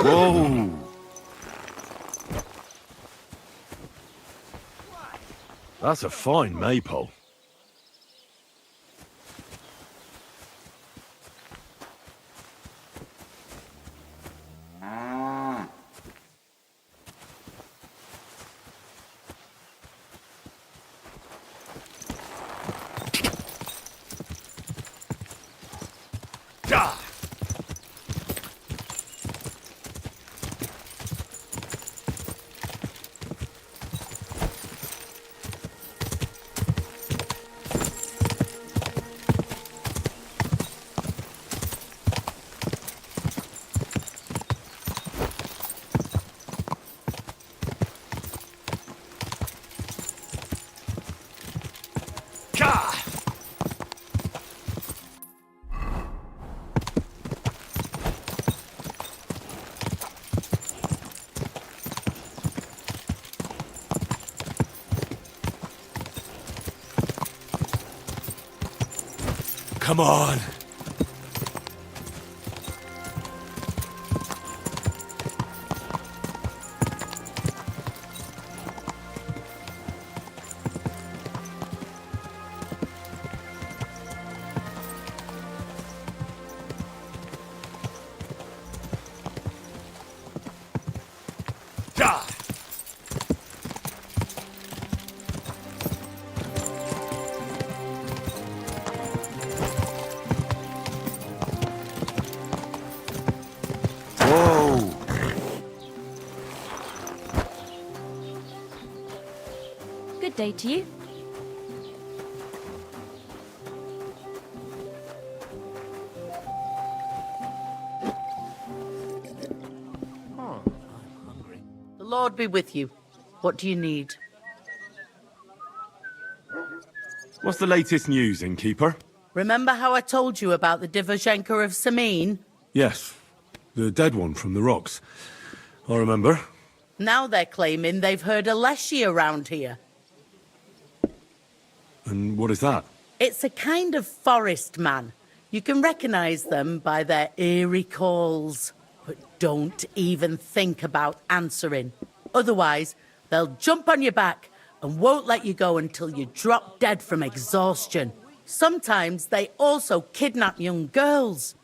Whoa! That's a fine maypole. Come on! Whoa! Good day to you. The Lord be with you. What do you need? What's the latest news, innkeeper? Remember how I told you about the Divashenka of Samin? Yes, the dead one from the rocks. I remember. Now they're claiming they've heard a leshy around here. And what is that? It's a kind of forest man. You can recognize them by their eerie calls. But don't even think about answering. Otherwise, they'll jump on your back and won't let you go until you drop dead from exhaustion. Sometimes they also kidnap young girls.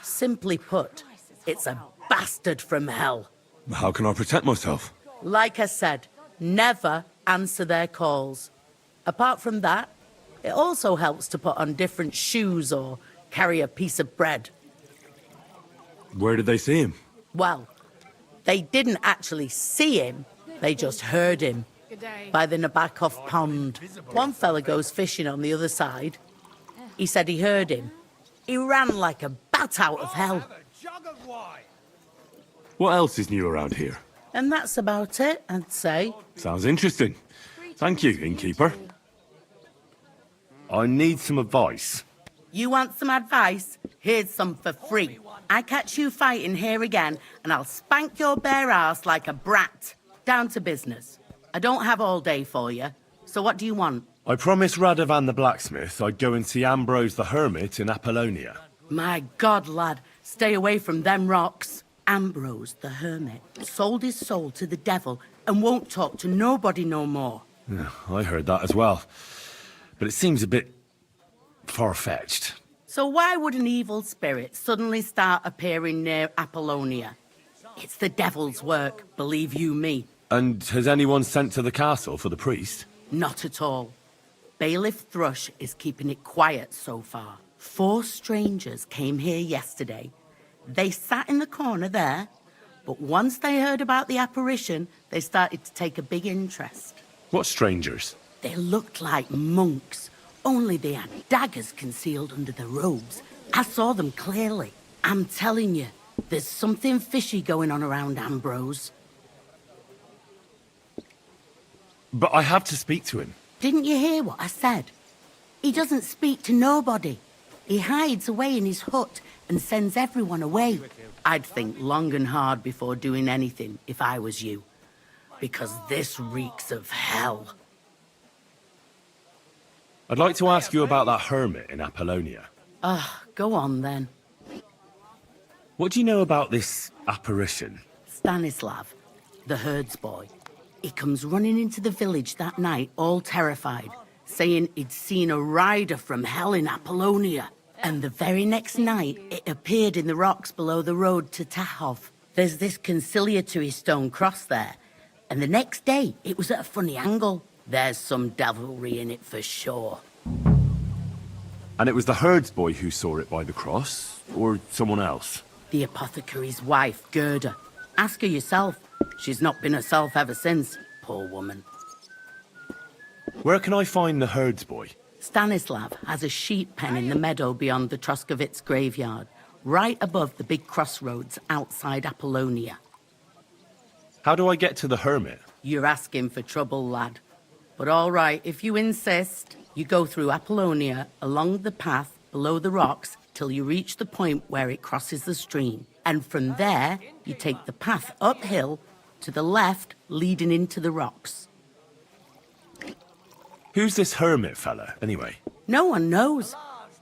Simply put, it's a bastard from hell. How can I protect myself? Like I said, never answer their calls. Apart from that, it also helps to put on different shoes or carry a piece of bread. Where did they see him? Well, they didn't actually see him, they just heard him. By the Nabokov pond. One fella goes fishing on the other side. He said he heard him. He ran like a bat out of hell. What else is new around here? And that's about it, I'd say. Sounds interesting. Thank you, innkeeper. I need some advice. You want some advice? Here's some for free. I catch you fighting here again, and I'll spank your bare ass like a brat. Down to business. I don't have all day for you, so what do you want? I promised Radovan the blacksmith I'd go and see Ambrose the hermit in Apollonia. My God, lad, stay away from them rocks. Ambrose the hermit sold his soul to the devil and won't talk to nobody no more. Yeah, I heard that as well. But it seems a bit far-fetched. So why would an evil spirit suddenly start appearing near Apollonia? It's the devil's work, believe you me. And has anyone sent to the castle for the priest? Not at all. Bailiff Thrush is keeping it quiet so far. 4 strangers came here yesterday. They sat in the corner there, but once they heard about the apparition, they started to take a big interest. What strangers? They looked like monks, only they had daggers concealed under their robes. I saw them clearly. I'm telling you, there's something fishy going on around Ambrose. But I have to speak to him. Didn't you hear what I said? He doesn't speak to nobody. He hides away in his hut and sends everyone away. I'd think long and hard before doing anything if I was you. Because this reeks of hell. I'd like to ask you about that hermit in Apollonia. Go on then. What do you know about this apparition? Stanislav, the herds boy. He comes running into the village that night, all terrified, saying he'd seen a rider from hell in Apollonia. And the very next night, it appeared in the rocks below the road to Tahov. There's this conciliatory stone cross there. And the next day, it was at a funny angle. There's some devilry in it for sure. And it was the herds boy who saw it by the cross, or someone else? The apothecary's wife, Gerda. Ask her yourself. She's not been herself ever since, poor woman. Where can I find the herds boy? Stanislav has a sheep pen in the meadow beyond the Troskovitz graveyard, right above the big crossroads outside Apollonia. How do I get to the hermit? You're asking for trouble, lad. But all right, if you insist, you go through Apollonia, along the path below the rocks, till you reach the point where it crosses the stream. And from there, you take the path uphill to the left, leading into the rocks. Who's this hermit fella, anyway? No one knows.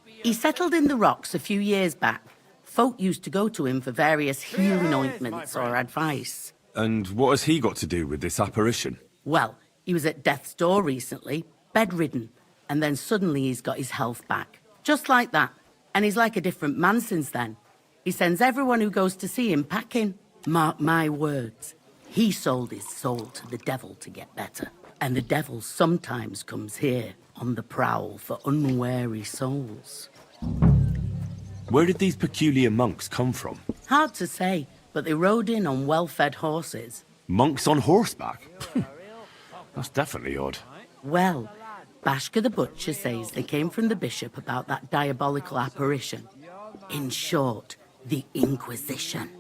He settled in the rocks a few years back. Folk used to go to him for various healing ointments or advice. And what has he got to do with this apparition? Well, he was at death's door recently, bedridden, and then suddenly he's got his health back. Just like that. And he's like a different man since then. He sends everyone who goes to see him packing. Mark my words. He sold his soul to the devil to get better. And the devil sometimes comes here on the prowl for unwary souls. Where did these peculiar monks come from? Hard to say, but they rode in on well-fed horses. Monks on horseback? That's definitely odd. Well, Bashka the Butcher says they came from the bishop about that diabolical apparition. In short, the Inquisition.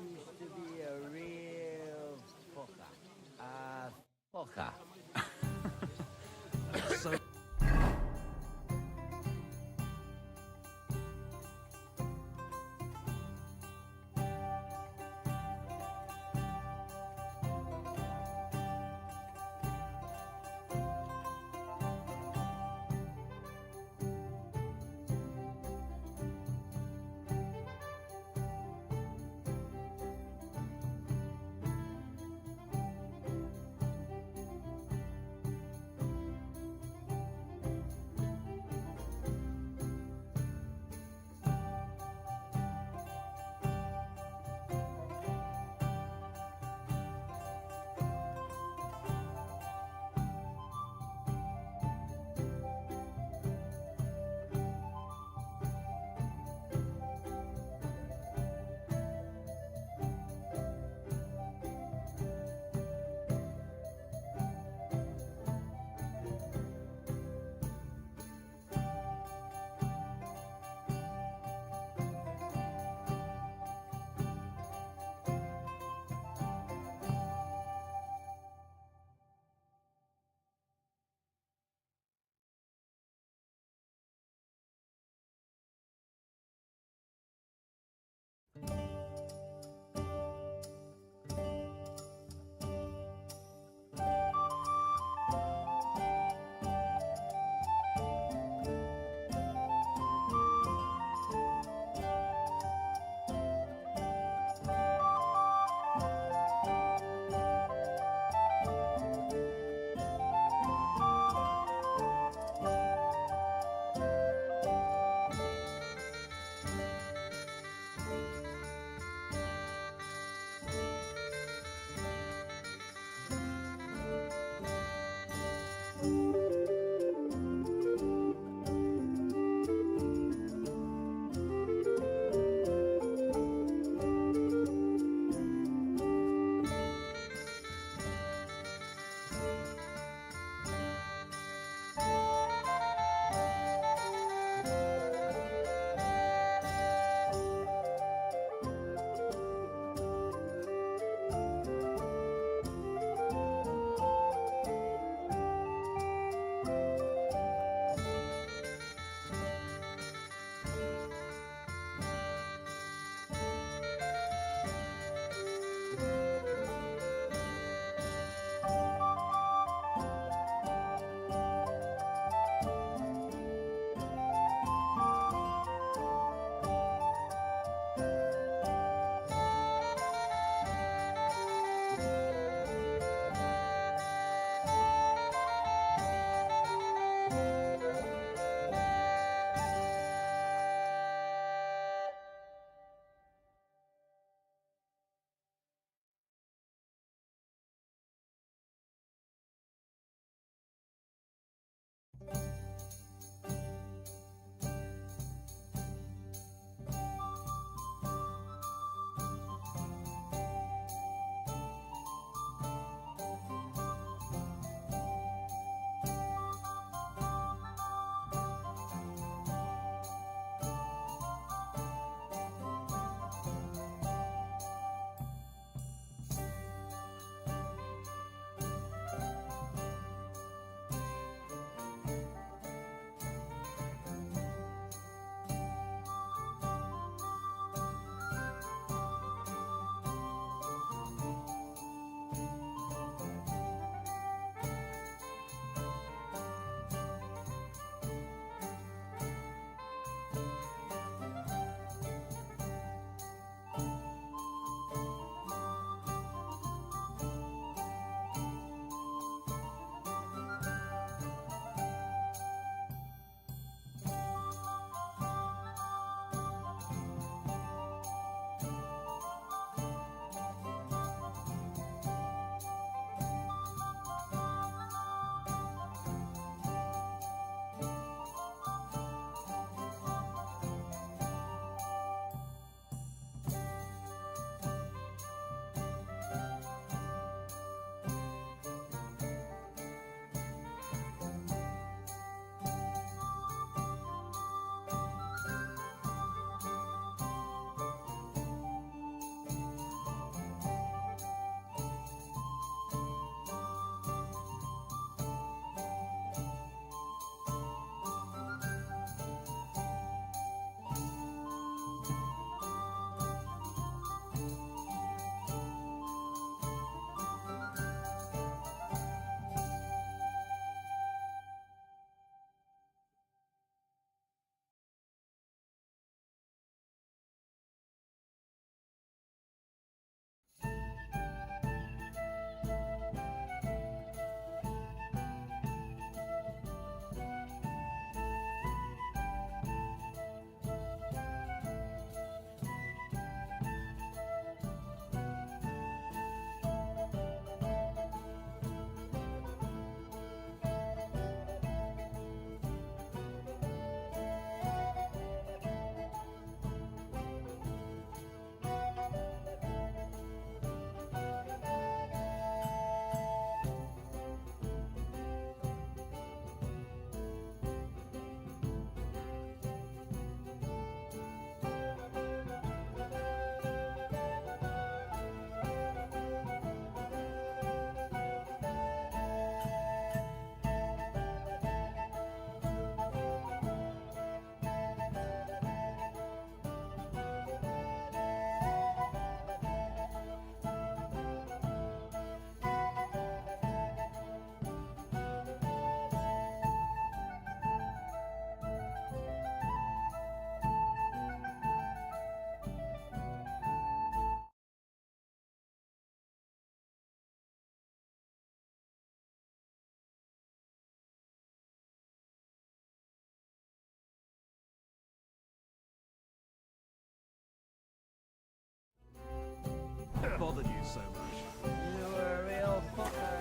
so much. You were a real fucker.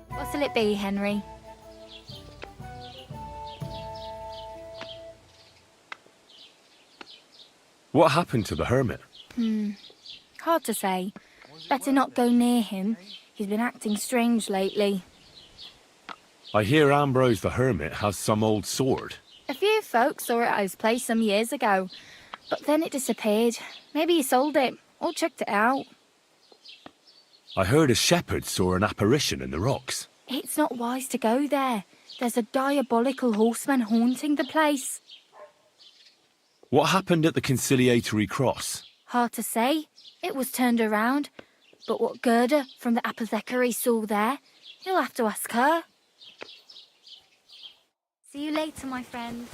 What'll it be, Henry? What happened to the hermit? Hard to say. Better not go near him. He's been acting strange lately. I hear Ambrose the hermit has some old sword. A few folks saw it at his place some years ago, but then it disappeared. Maybe he sold it, or chucked it out. I heard a shepherd saw an apparition in the rocks. It's not wise to go there. There's a diabolical horseman haunting the place. What happened at the conciliatory cross? Hard to say. It was turned around. But what Gerda from the apothecary saw there, you'll have to ask her. See you later, my friend.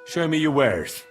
Show me your wares.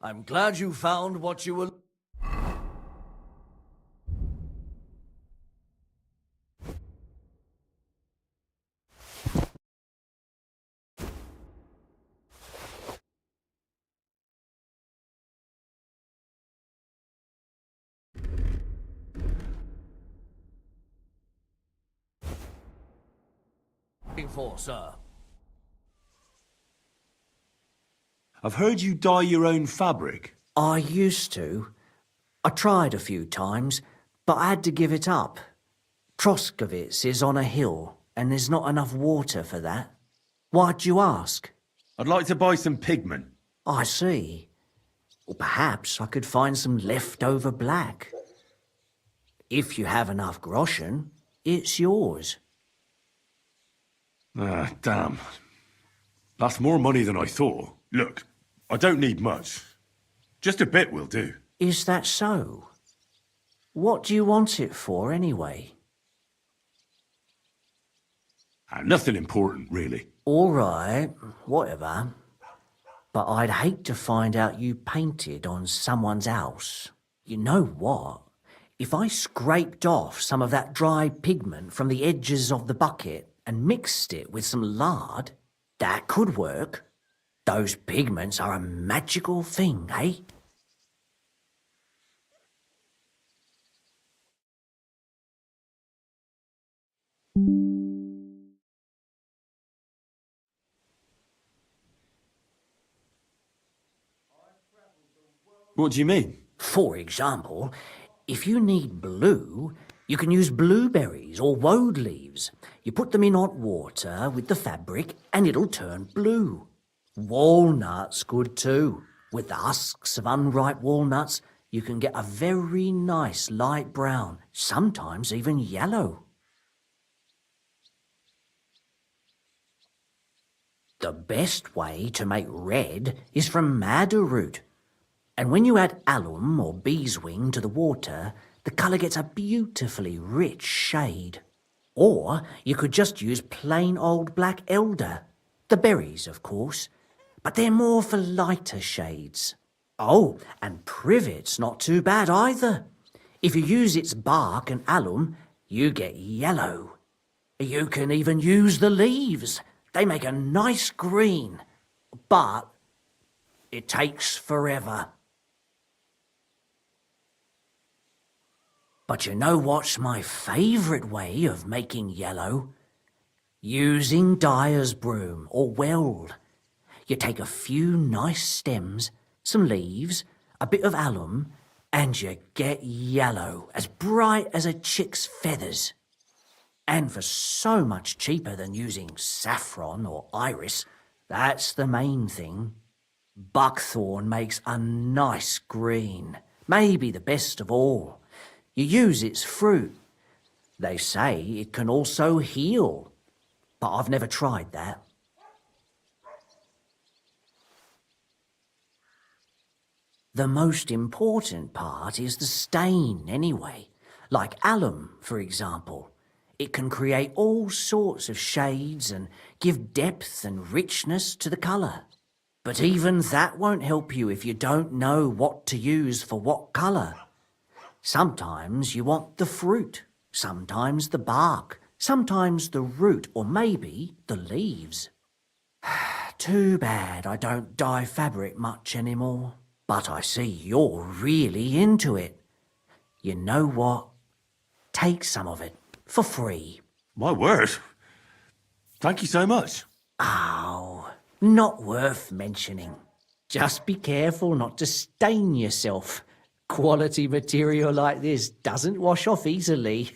I'm glad you found what you were... looking for, sir. I've heard you dye your own fabric. I used to. I tried a few times, but I had to give it up. Troskovitz is on a hill, and there's not enough water for that. Why'd you ask? I'd like to buy some pigment. I see. Or perhaps I could find some leftover black. If you have enough groschen, it's yours. Ah, damn. That's more money than I thought. Look, I don't need much. Just a bit will do. Is that so? What do you want it for, anyway? Nothing important, really. All right, whatever. But I'd hate to find out you painted on someone's house. You know what? If I scraped off some of that dry pigment from the edges of the bucket and mixed it with some lard, that could work. Those pigments are a magical thing, eh? What do you mean? For example, if you need blue, you can use blueberries or woad leaves. You put them in hot water with the fabric and it'll turn blue. Walnuts good too. With the husks of unripe walnuts, you can get a very nice light brown, sometimes even yellow. The best way to make red is from madder root. And when you add alum or beeswing to the water, the colour gets a beautifully rich shade. Or you could just use plain old black elder. The berries, of course, but they're more for lighter shades. Oh, and privet's not too bad either. If you use its bark and alum, you get yellow. You can even use the leaves. They make a nice green, but it takes forever. But you know what's my favourite way of making yellow? Using dyer's broom or weld. You take a few nice stems, some leaves, a bit of alum, and you get yellow, as bright as a chick's feathers. And for so much cheaper than using saffron or iris, that's the main thing. Buckthorn makes a nice green, maybe the best of all. You use its fruit. They say it can also heal, but I've never tried that. The most important part is the stain anyway, like alum, for example. It can create all sorts of shades and give depth and richness to the colour. But even that won't help you if you don't know what to use for what colour. Sometimes you want the fruit, sometimes the bark, sometimes the root, or maybe the leaves. Too bad I don't dye fabric much anymore. But I see you're really into it. You know what? Take some of it. For free. My word. Thank you so much. Oh, not worth mentioning. Just be careful not to stain yourself. Quality material like this doesn't wash off easily.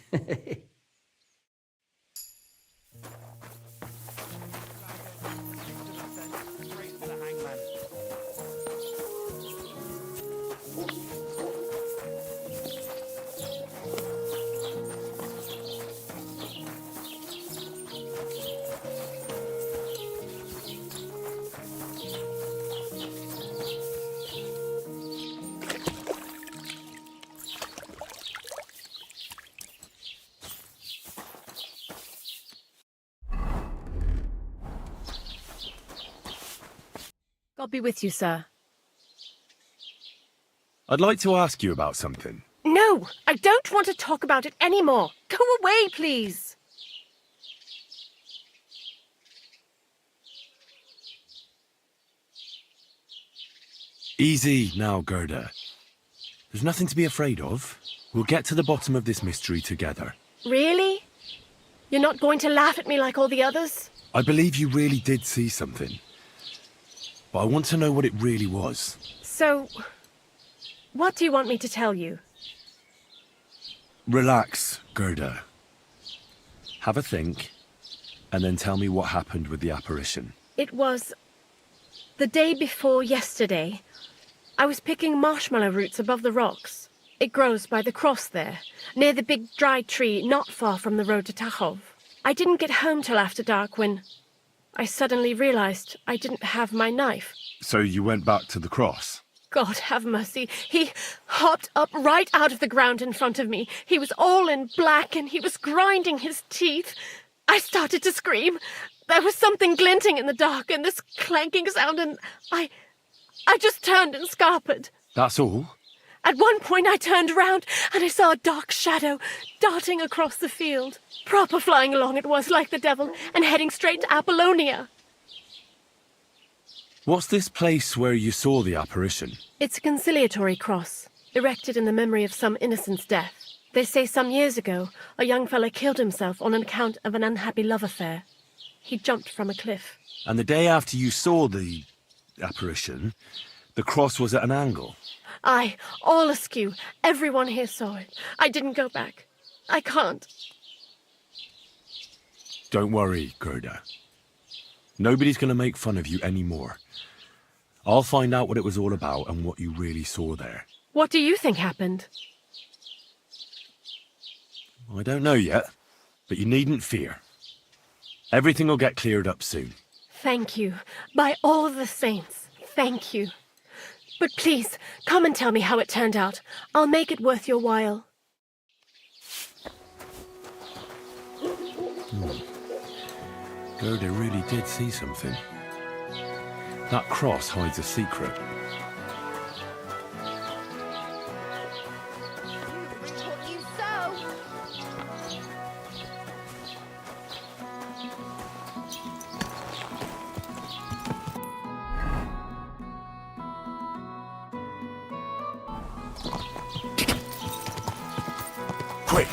God be with you, sir. I'd like to ask you about something. No, I don't want to talk about it anymore. Go away, please. Easy now, Gerda. There's nothing to be afraid of. We'll get to the bottom of this mystery together. Really? You're not going to laugh at me like all the others? I believe you really did see something. But I want to know what it really was. So, what do you want me to tell you? Relax, Gerda. Have a think, and then tell me what happened with the apparition. It was the day before yesterday. I was picking marshmallow roots above the rocks. It grows by the cross there, near the big dry tree not far from the road to Tachov. I didn't get home till after dark when I suddenly realized I didn't have my knife. So you went back to the cross? God have mercy. He hopped up right out of the ground in front of me. He was all in black and he was grinding his teeth. I started to scream. There was something glinting in the dark and this clanking sound and I just turned and scarpered. That's all? At one point I turned around and I saw a dark shadow darting across the field. Proper flying along it was, like the devil, and heading straight to Apollonia. What's this place where you saw the apparition? It's a conciliatory cross, erected in the memory of some innocent's death. They say some years ago, a young fellow killed himself on account of an unhappy love affair. He jumped from a cliff. And the day after you saw the apparition, the cross was at an angle? Aye, all askew. Everyone here saw it. I didn't go back. I can't. Don't worry, Gerda. Nobody's going to make fun of you anymore. I'll find out what it was all about and what you really saw there. What do you think happened? I don't know yet, but you needn't fear. Everything will get cleared up soon. Thank you. By all the saints, thank you. But please, come and tell me how it turned out. I'll make it worth your while. Gerda really did see something. That cross hides a secret. You so. Quick!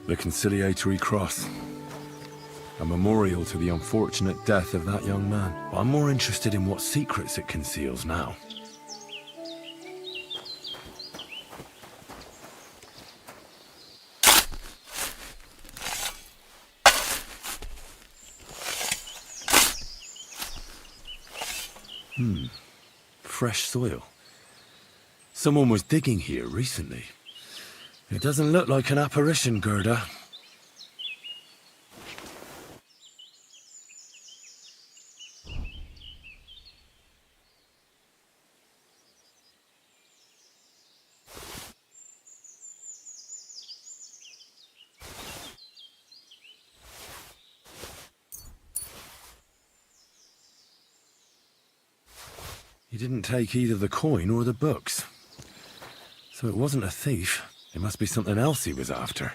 The Conciliatory Cross. A memorial to the unfortunate death of that young man. But I'm more interested in what secrets it conceals now. Fresh soil. Someone was digging here recently. It doesn't look like an apparition, Gerda. He didn't take either the coin or the books. So it wasn't a thief. It must be something else he was after.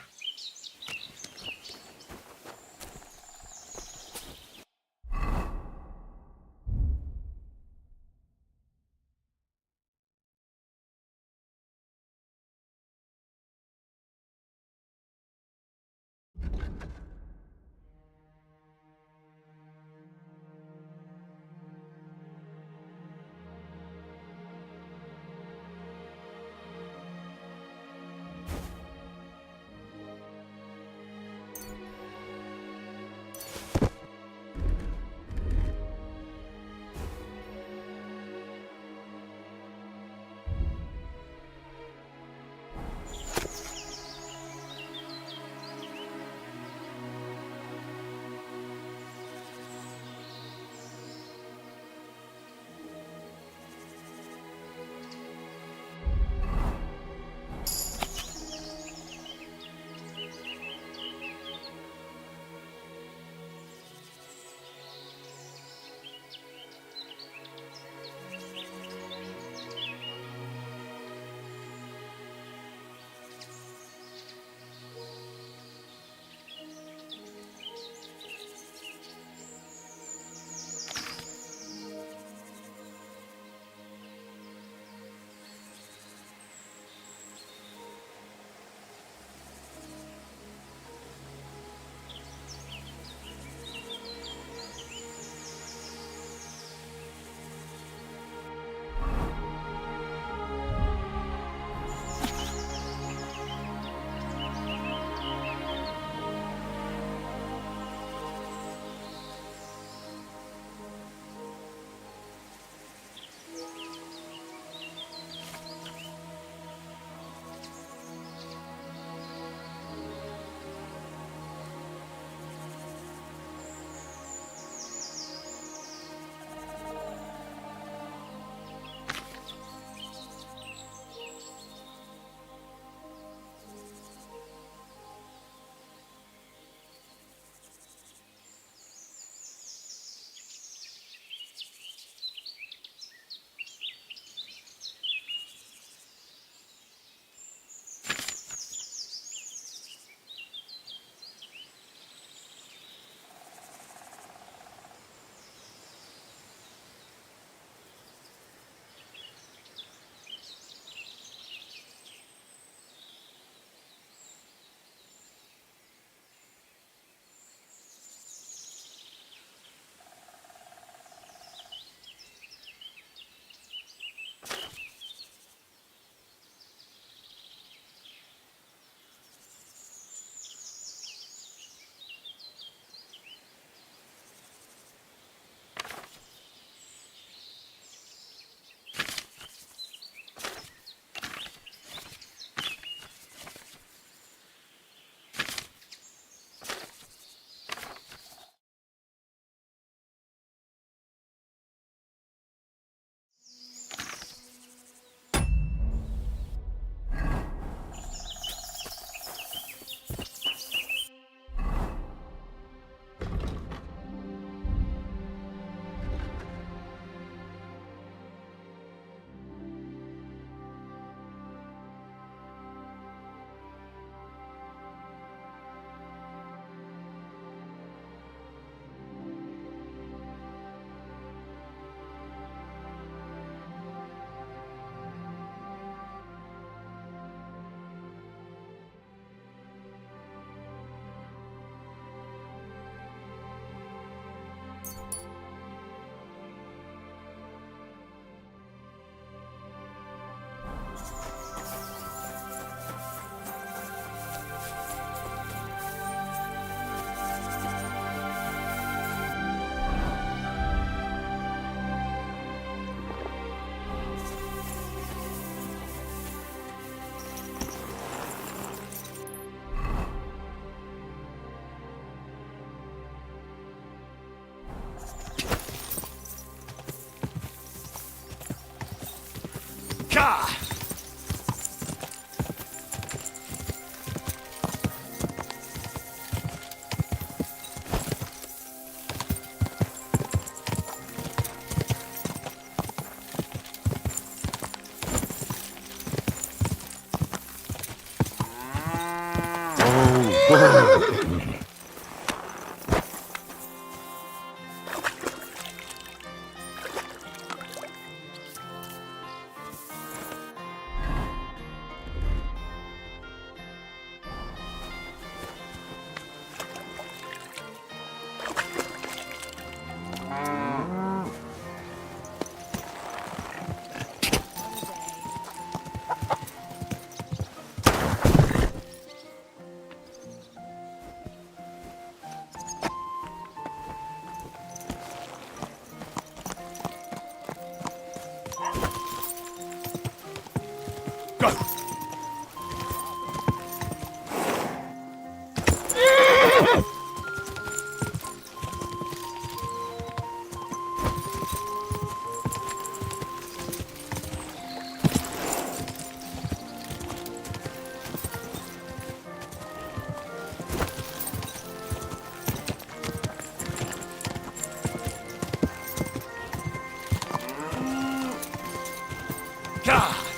Gah! Gah!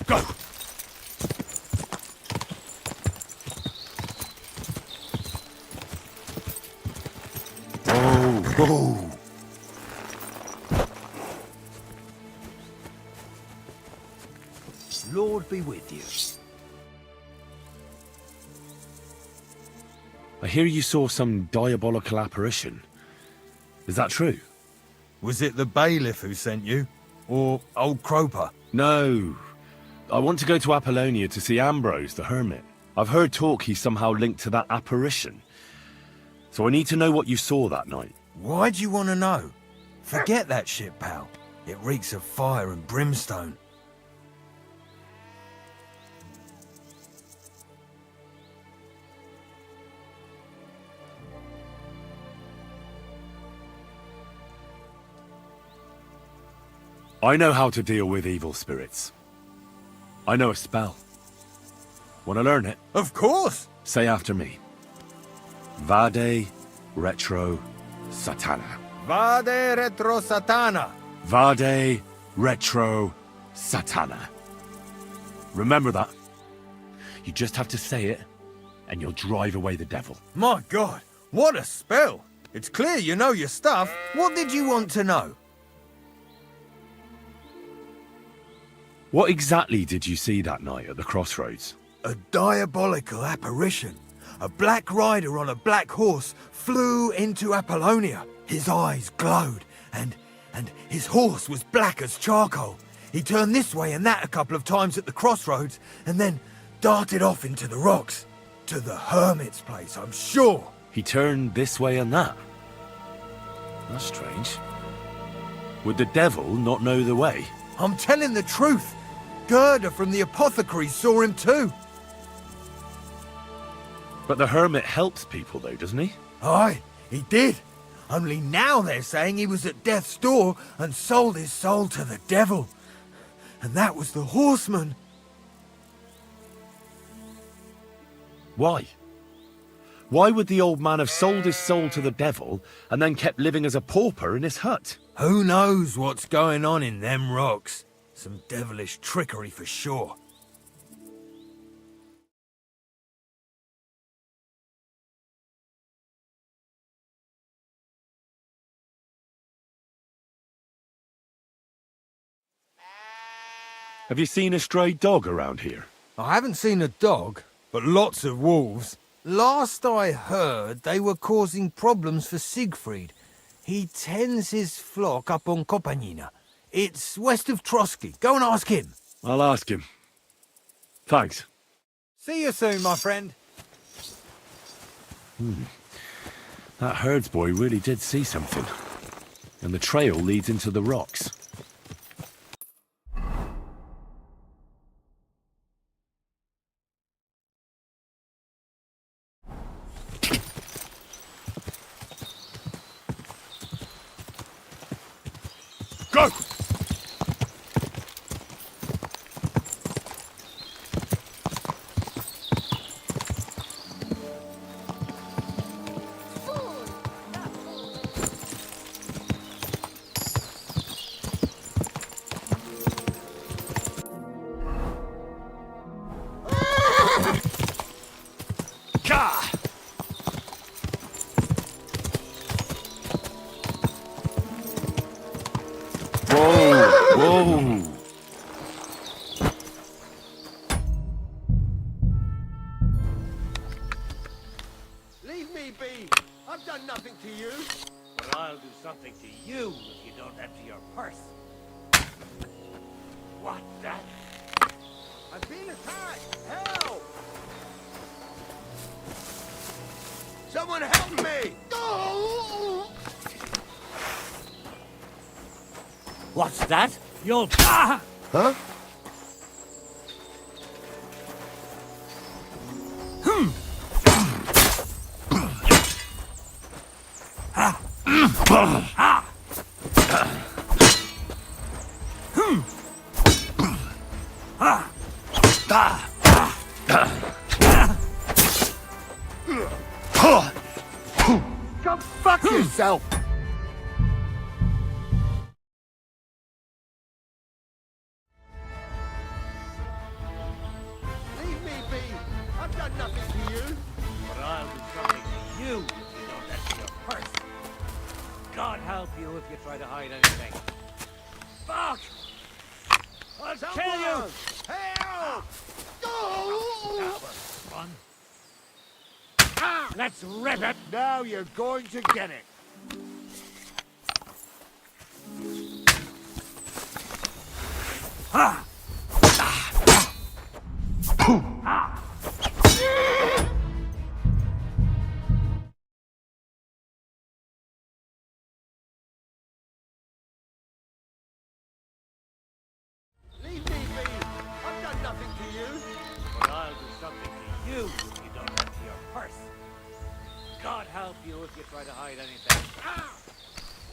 Go! Oh. Lord be with you. I hear you saw some diabolical apparition. Is that true? Was it the bailiff who sent you? Or old Croper? No. I want to go to Apollonia to see Ambrose, the hermit. I've heard talk he's somehow linked to that apparition. So I need to know what you saw that night. Why'd you want to know? Forget that shit, pal. It reeks of fire and brimstone. I know how to deal with evil spirits. I know a spell. Want to learn it? Of course! Say after me. Vade Retro Satana. Vade retro satana. Vade Retro Satana. Remember that. You just have to say it, and you'll drive away the devil. My God, what a spell! It's clear you know your stuff. What did you want to know? What exactly did you see that night at the crossroads? A diabolical apparition. A black rider on a black horse flew into Apollonia. His eyes glowed, and his horse was black as charcoal. He turned this way and that a couple of times at the crossroads, and then darted off into the rocks. To the hermit's place, I'm sure. He turned this way and that. That's strange. Would the devil not know the way? I'm telling the truth. Gerda from the apothecary saw him too. But the hermit helps people though, doesn't he? Aye, he did. Only now they're saying he was at death's door and sold his soul to the devil. And that was the horseman. Why? Why would the old man have sold his soul to the devil and then kept living as a pauper in his hut? Who knows what's going on in them rocks? Some devilish trickery for sure. Have you seen a stray dog around here? I haven't seen a dog, but lots of wolves. Last I heard, they were causing problems for Siegfried. He tends his flock up on Kopanina. It's west of Trotsky. Go and ask him. I'll ask him. Thanks. See you soon, my friend. That herdsboy really did see something. And the trail leads into the rocks. Go! Whoa! Whoa! Leave me be! I've done nothing to you! But I'll do something to you if you don't empty your purse. What, that? I've been attacked! Help! Someone help me! Oh! What's that? You'll... Ah! Huh? Go fuck yourself! Leave me be! I've done nothing to you! But I'll do something to you if you don't empty your purse. God help you if you try to hide anything. Fuck! I'll kill you! Help! Oh! That was fun. Let's rip it! Now you're going to get it! Leave me be! I've done nothing to you! But I'll do something to you if you don't empty your purse. God help you if you try to hide anything.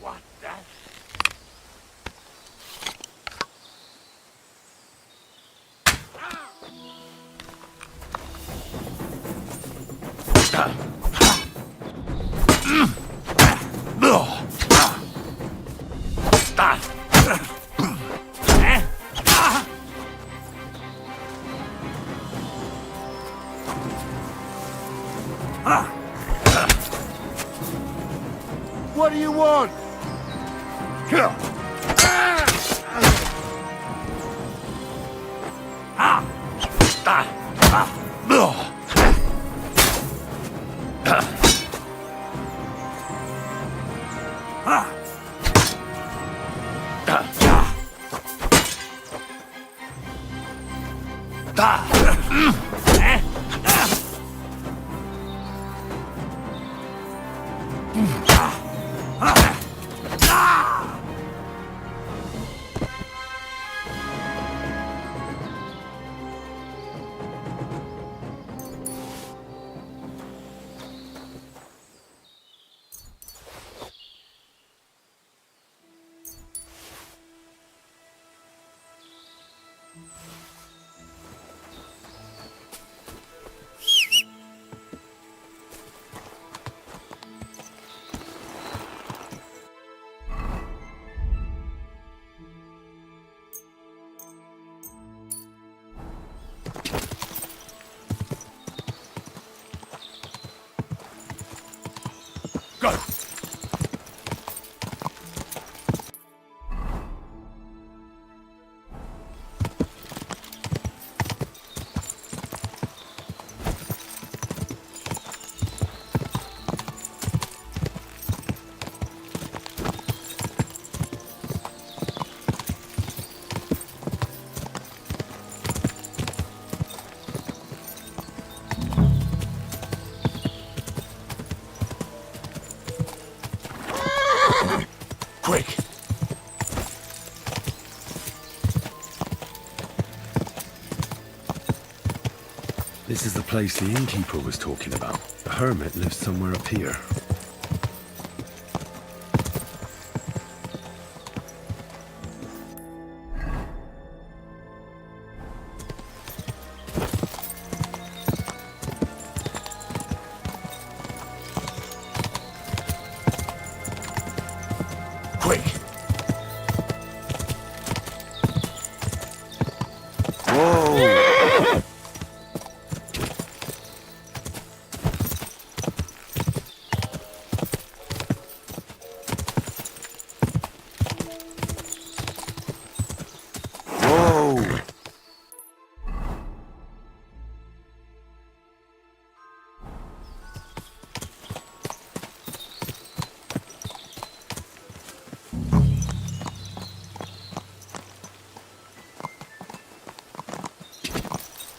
What, that? What do you want? Kill! This is the place the innkeeper was talking about. The hermit lives somewhere up here. Quick! Whoa! Whoa!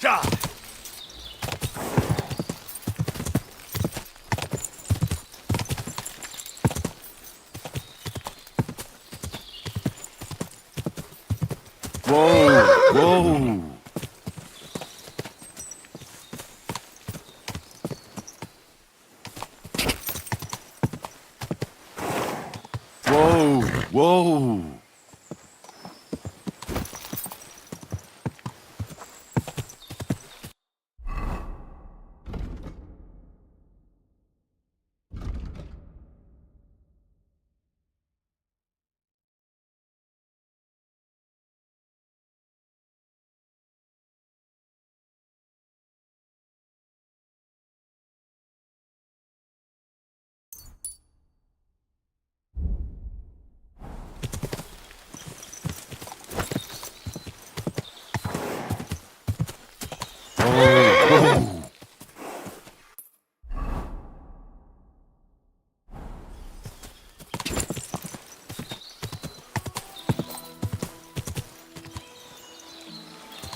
Ja! Whoa! Whoa! Whoa! Whoa! Whoa!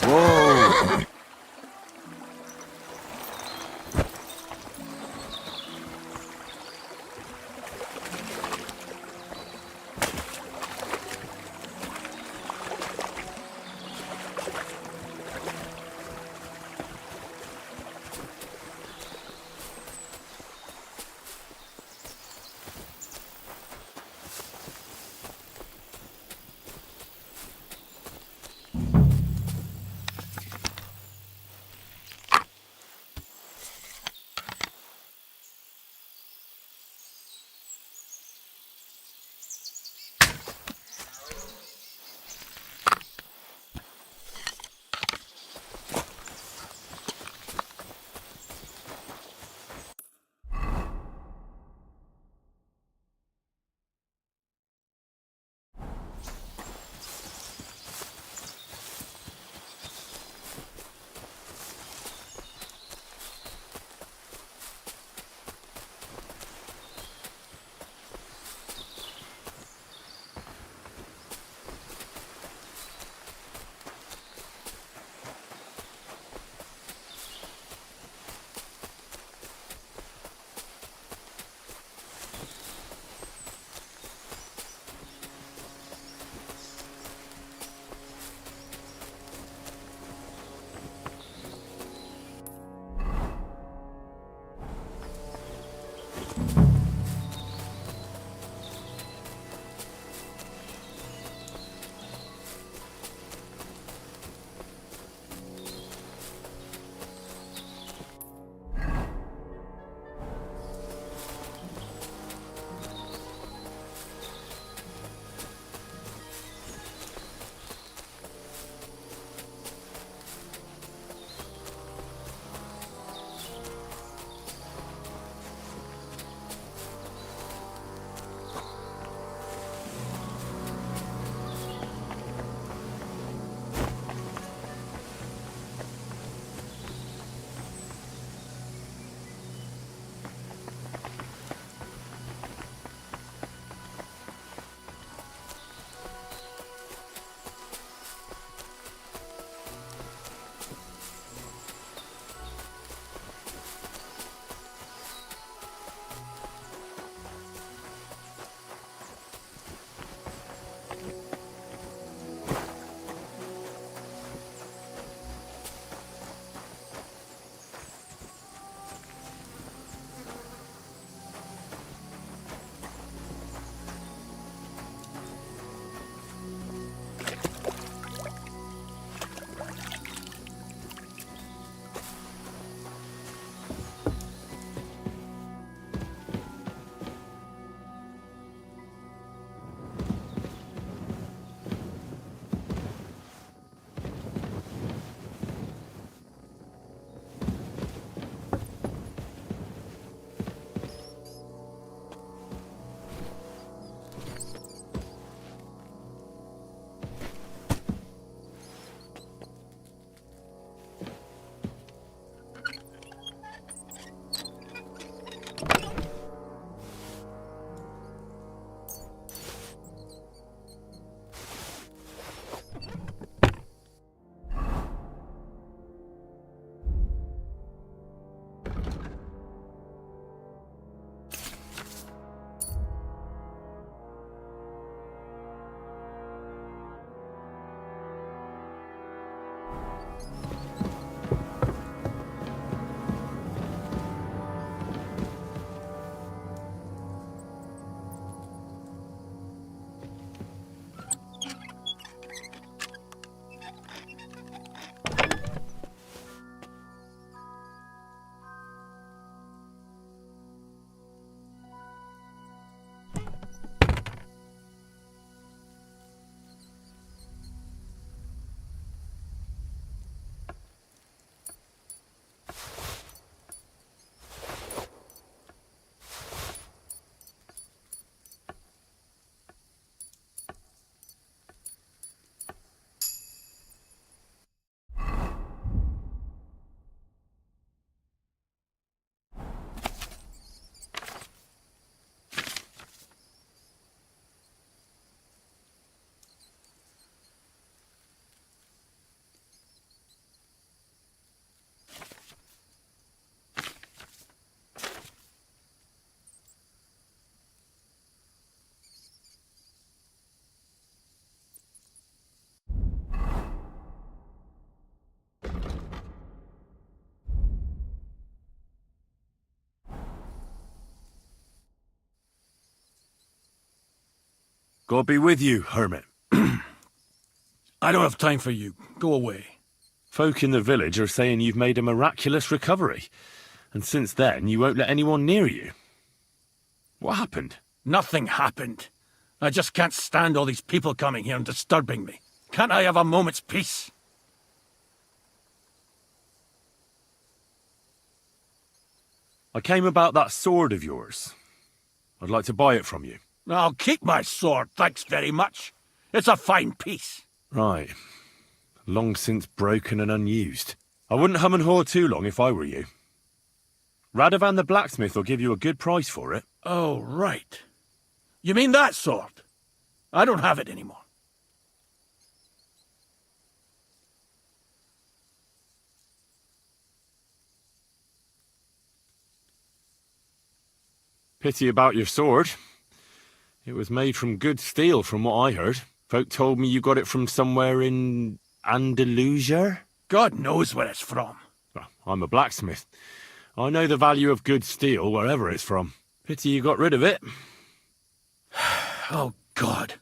Whoa! God be with you, hermit. I don't have time for you. Go away. Folk in the village are saying you've made a miraculous recovery, and since then you won't let anyone near you. What happened? Nothing happened. I just can't stand all these people coming here and disturbing me. Can't I have a moment's peace? I came about that sword of yours. I'd like to buy it from you. I'll keep my sword, thanks very much. It's a fine piece. Right. Long since broken and unused. I wouldn't hum and haw too long if I were you. Radovan the blacksmith will give you a good price for it. Oh, right. You mean that sword? I don't have it anymore. Pity about your sword. It was made from good steel, from what I heard. Folk told me you got it from somewhere in Andalusia? God knows where it's from. Well, I'm a blacksmith. I know the value of good steel wherever it's from. Pity you got rid of it. Oh, God.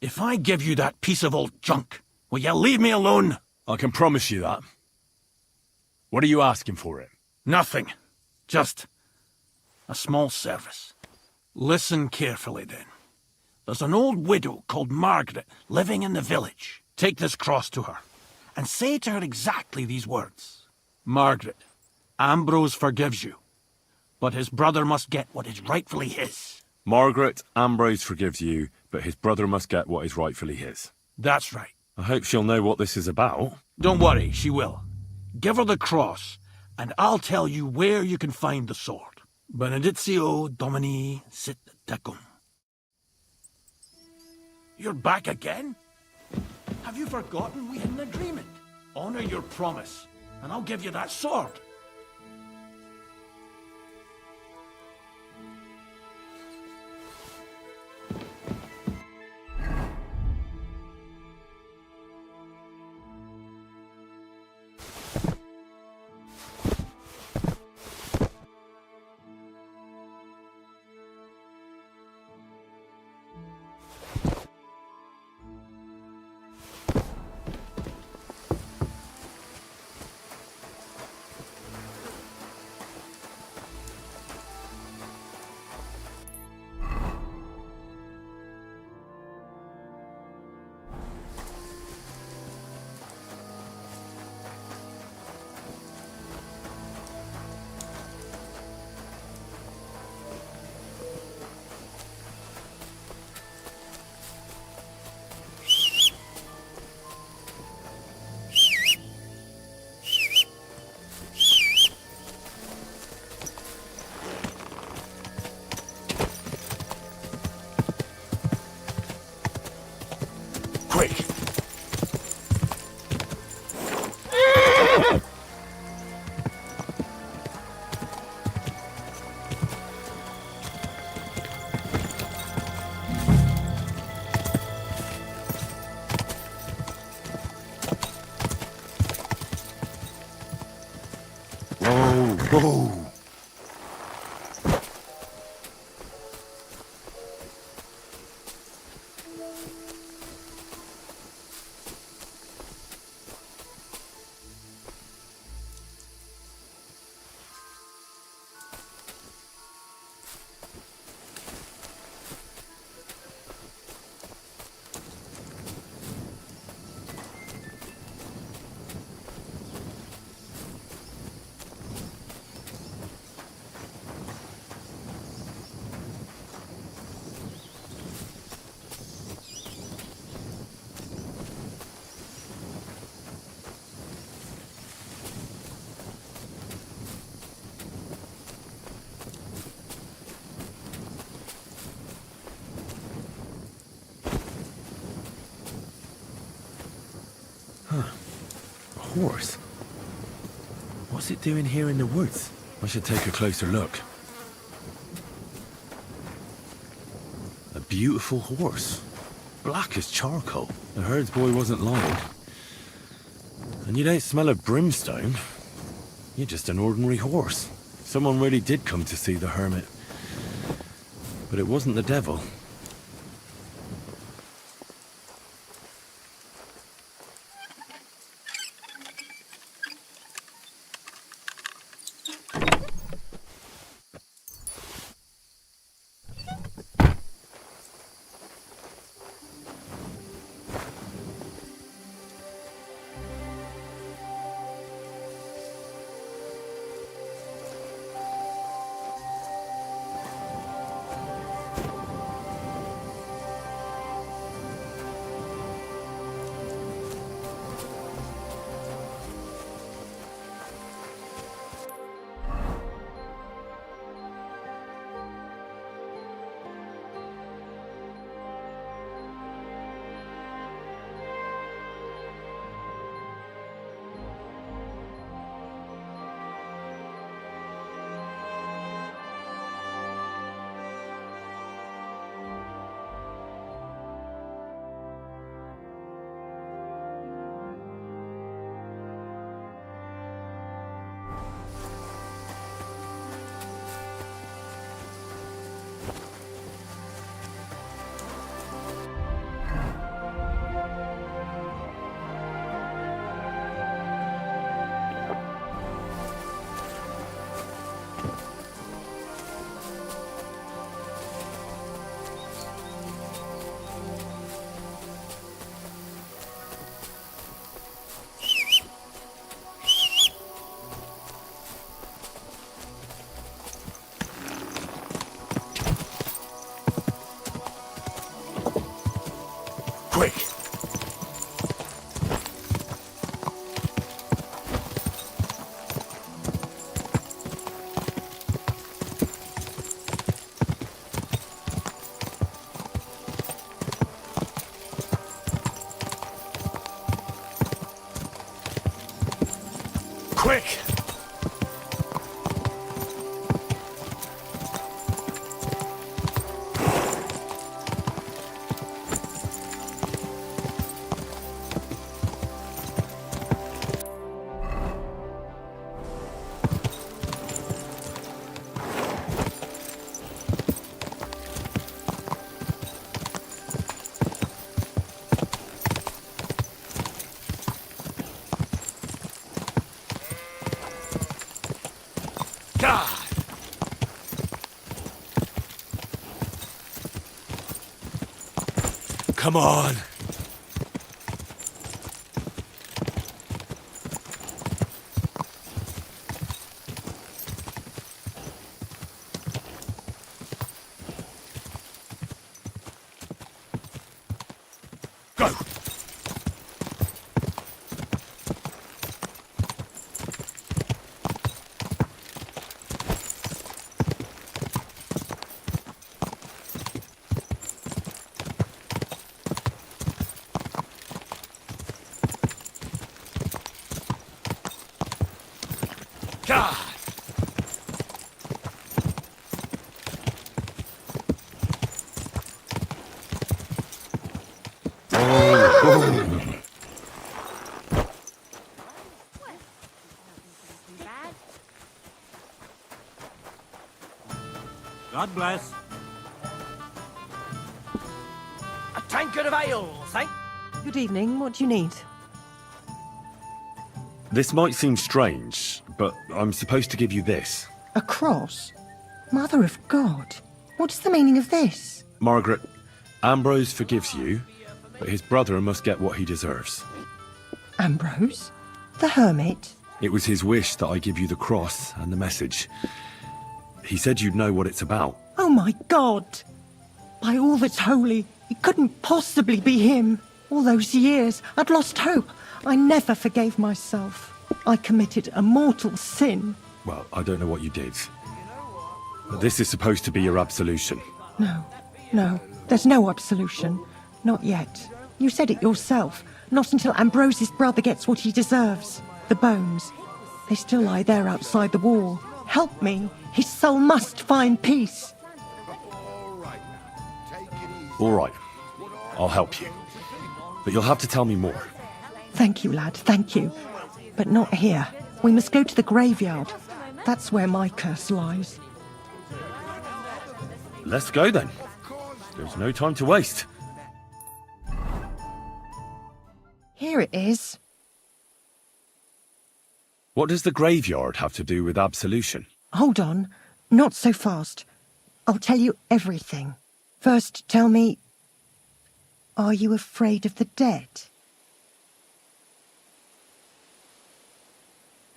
If I give you that piece of old junk, will you leave me alone? I can promise you that. What are you asking for it? Nothing. Just a small service. Listen carefully, then. There's an old widow called Margaret living in the village. Take this cross to her, and say to her exactly these words. Margaret, Ambrose forgives you, but his brother must get what is rightfully his. Margaret, Ambrose forgives you, but his brother must get what is rightfully his. That's right. I hope she'll know what this is about. Don't worry, she will. Give her the cross, and I'll tell you where you can find the sword. Benedictio Domini sit tecum. You're back again? Have you forgotten we had an agreement? Honor your promise, and I'll give you that sword. Quick! Whoa, whoa! A horse? What's it doing here in the woods? I should take a closer look. A beautiful horse. Black as charcoal. The herdsboy wasn't lying. And you don't smell of brimstone. You're just an ordinary horse. Someone really did come to see the hermit. But it wasn't the devil. Quick! God! Come on! Go! God! God bless. A tankard of ale, thank. Good evening. What do you need? This might seem strange, but I'm supposed to give you this. A cross? Mother of God. What's the meaning of this? Margaret, Ambrose forgives you, but his brother must get what he deserves. Ambrose? The hermit? It was his wish that I give you the cross and the message. He said you'd know what it's about. Oh my God! By all that's holy, it couldn't possibly be him. All those years, I'd lost hope. I never forgave myself. I committed a mortal sin. Well, I don't know what you did. But this is supposed to be your absolution. No, there's no absolution. Not yet. You said it yourself. Not until Ambrose's brother gets what he deserves. The bones. They still lie there outside the wall. Help me. His soul must find peace. All right, I'll help you. But you'll have to tell me more. Thank you, lad, thank you. But not here. We must go to the graveyard. That's where my curse lies. Let's go then. There's no time to waste. Here it is. What does the graveyard have to do with absolution? Hold on. Not so fast. I'll tell you everything. First, tell me, are you afraid of the dead?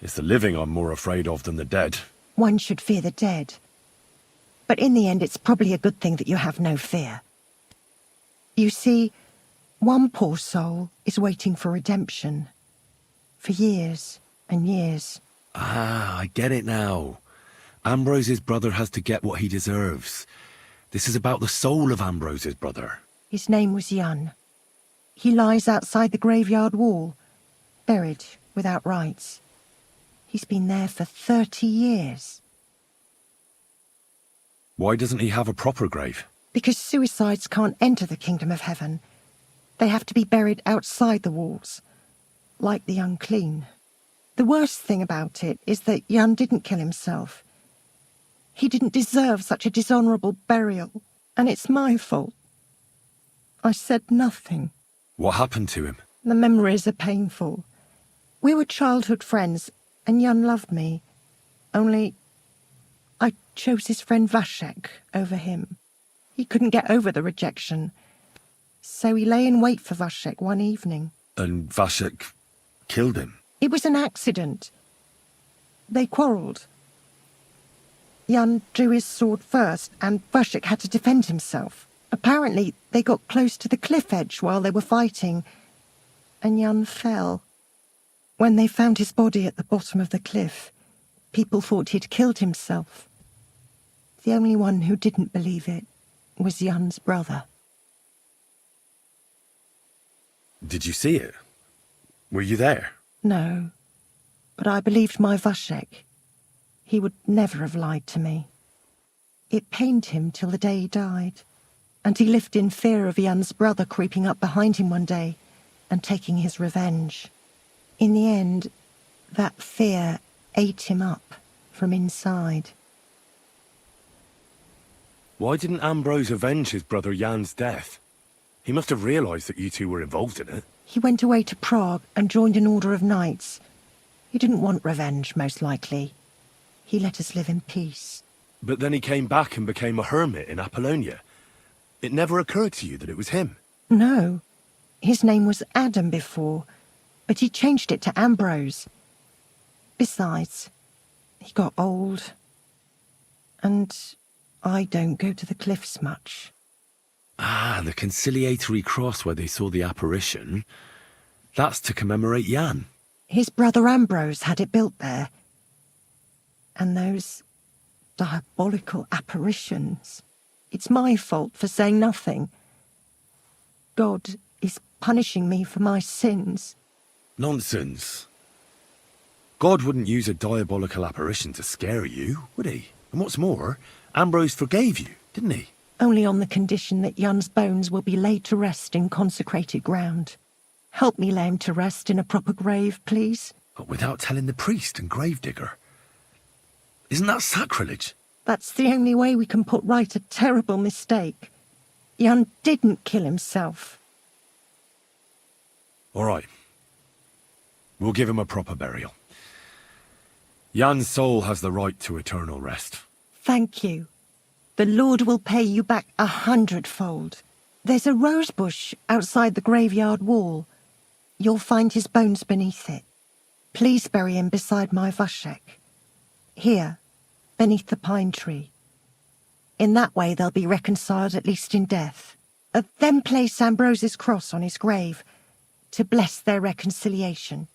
It's the living I'm more afraid of than the dead. One should fear the dead. But in the end, it's probably a good thing that you have no fear. You see, one poor soul is waiting for redemption. For years and years. Ah, I get it now. Ambrose's brother has to get what he deserves. This is about the soul of Ambrose's brother. His name was Yun. He lies outside the graveyard wall, buried without rites. He's been there for 30 years. Why doesn't he have a proper grave? Because suicides can't enter the kingdom of heaven. They have to be buried outside the walls, like the unclean. The worst thing about it is that Yun didn't kill himself. He didn't deserve such a dishonourable burial, and it's my fault. I said nothing. What happened to him? The memories are painful. We were childhood friends, and Yun loved me. Only I chose his friend Vashek over him. He couldn't get over the rejection. So he lay in wait for Vashek one evening. And Vashek killed him? It was an accident. They quarrelled. Yun drew his sword first, and Vashek had to defend himself. Apparently, they got close to the cliff edge while they were fighting, and Yun fell. When they found his body at the bottom of the cliff, people thought he'd killed himself. The only one who didn't believe it was Yun's brother. Did you see it? Were you there? No. but I believed my Vashek. He would never have lied to me. It pained him till the day he died, and he lived in fear of Jan's brother creeping up behind him one day and taking his revenge. In the end, that fear ate him up from inside. Why didn't Ambrose avenge his brother Jan's death? He must have realised that you two were involved in it. He went away to Prague and joined an order of knights. He didn't want revenge, most likely. He let us live in peace. But then he came back and became a hermit in Apollonia. It never occurred to you that it was him? No. His name was Adam before, but he changed it to Ambrose. Besides, he got old. And I don't go to the cliffs much. Ah, the conciliatory cross where they saw the apparition. That's to commemorate Jan. His brother Ambrose had it built there. And those diabolical apparitions. It's my fault for saying nothing. God is punishing me for my sins. Nonsense. God wouldn't use a diabolical apparition to scare you, would he? And what's more, Ambrose forgave you, didn't he? Only on the condition that Jan's bones will be laid to rest in consecrated ground. Help me lay him to rest in a proper grave, please. But without telling the priest and gravedigger. Isn't that sacrilege? That's the only way we can put right a terrible mistake. Jan didn't kill himself. All right. We'll give him a proper burial. Jan's soul has the right to eternal rest. Thank you. The Lord will pay you back 100-fold. There's a rose bush outside the graveyard wall. You'll find his bones beneath it. Please bury him beside my Vashek. Here, beneath the pine tree. In that way they'll be reconciled at least in death. Then place Ambrose's cross on his grave to bless their reconciliation.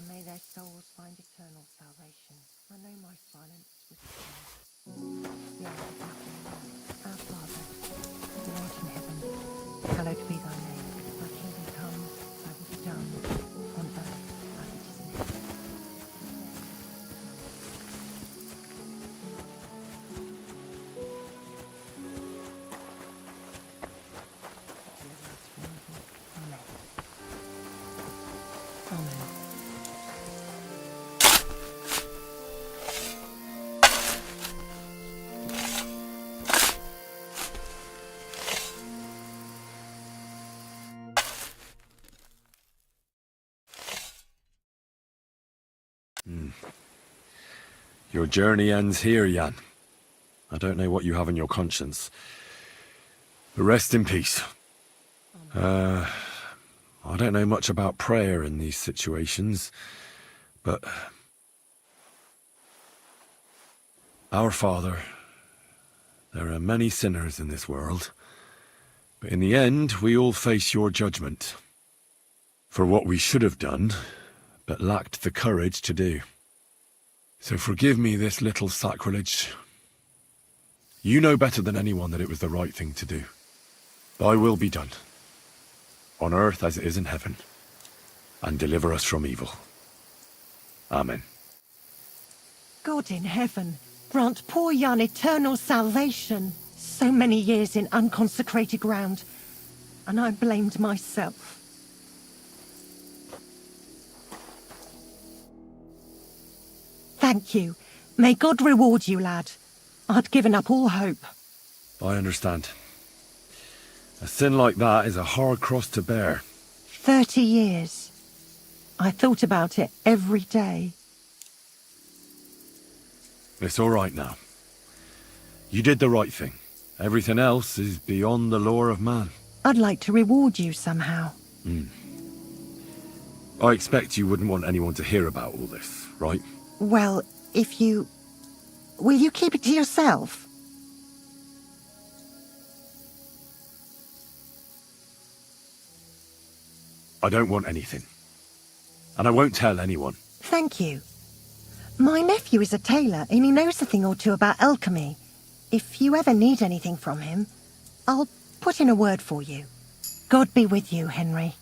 May their souls find eternal salvation. I know my silence was true. The hour is not in light. Our Father, who art in heaven, hallowed be thy name. Thy kingdom come, thy will be done, on earth as it is in heaven. Deliver us from evil. Amen. Amen. Your journey ends here, Jan. I don't know what you have on your conscience. But rest in peace. I don't know much about prayer in these situations, but... Our Father, there are many sinners in this world, but in the end we all face your judgment for what we should have done, but lacked the courage to do. So forgive me this little sacrilege. You know better than anyone that it was the right thing to do. Thy will be done, on earth as it is in heaven, and deliver us from evil. Amen. God in heaven, grant poor Jan eternal salvation. So many years in unconsecrated ground, and I blamed myself. Thank you. May God reward you, lad. I'd given up all hope. I understand. A sin like that is a hard cross to bear. 30 years. I thought about it every day. It's all right now. You did the right thing. Everything else is beyond the law of man. I'd like to reward you somehow. I expect you wouldn't want anyone to hear about all this, right? Well, if you... Will you keep it to yourself? I don't want anything. And I won't tell anyone. Thank you. My nephew is a tailor and he knows a thing or two about alchemy. If you ever need anything from him, I'll put in a word for you. God be with you, Henry.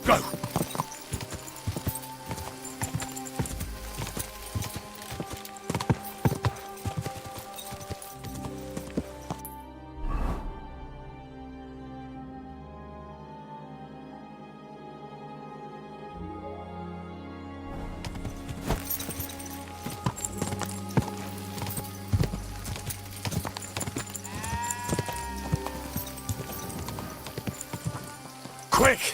Go! Quick!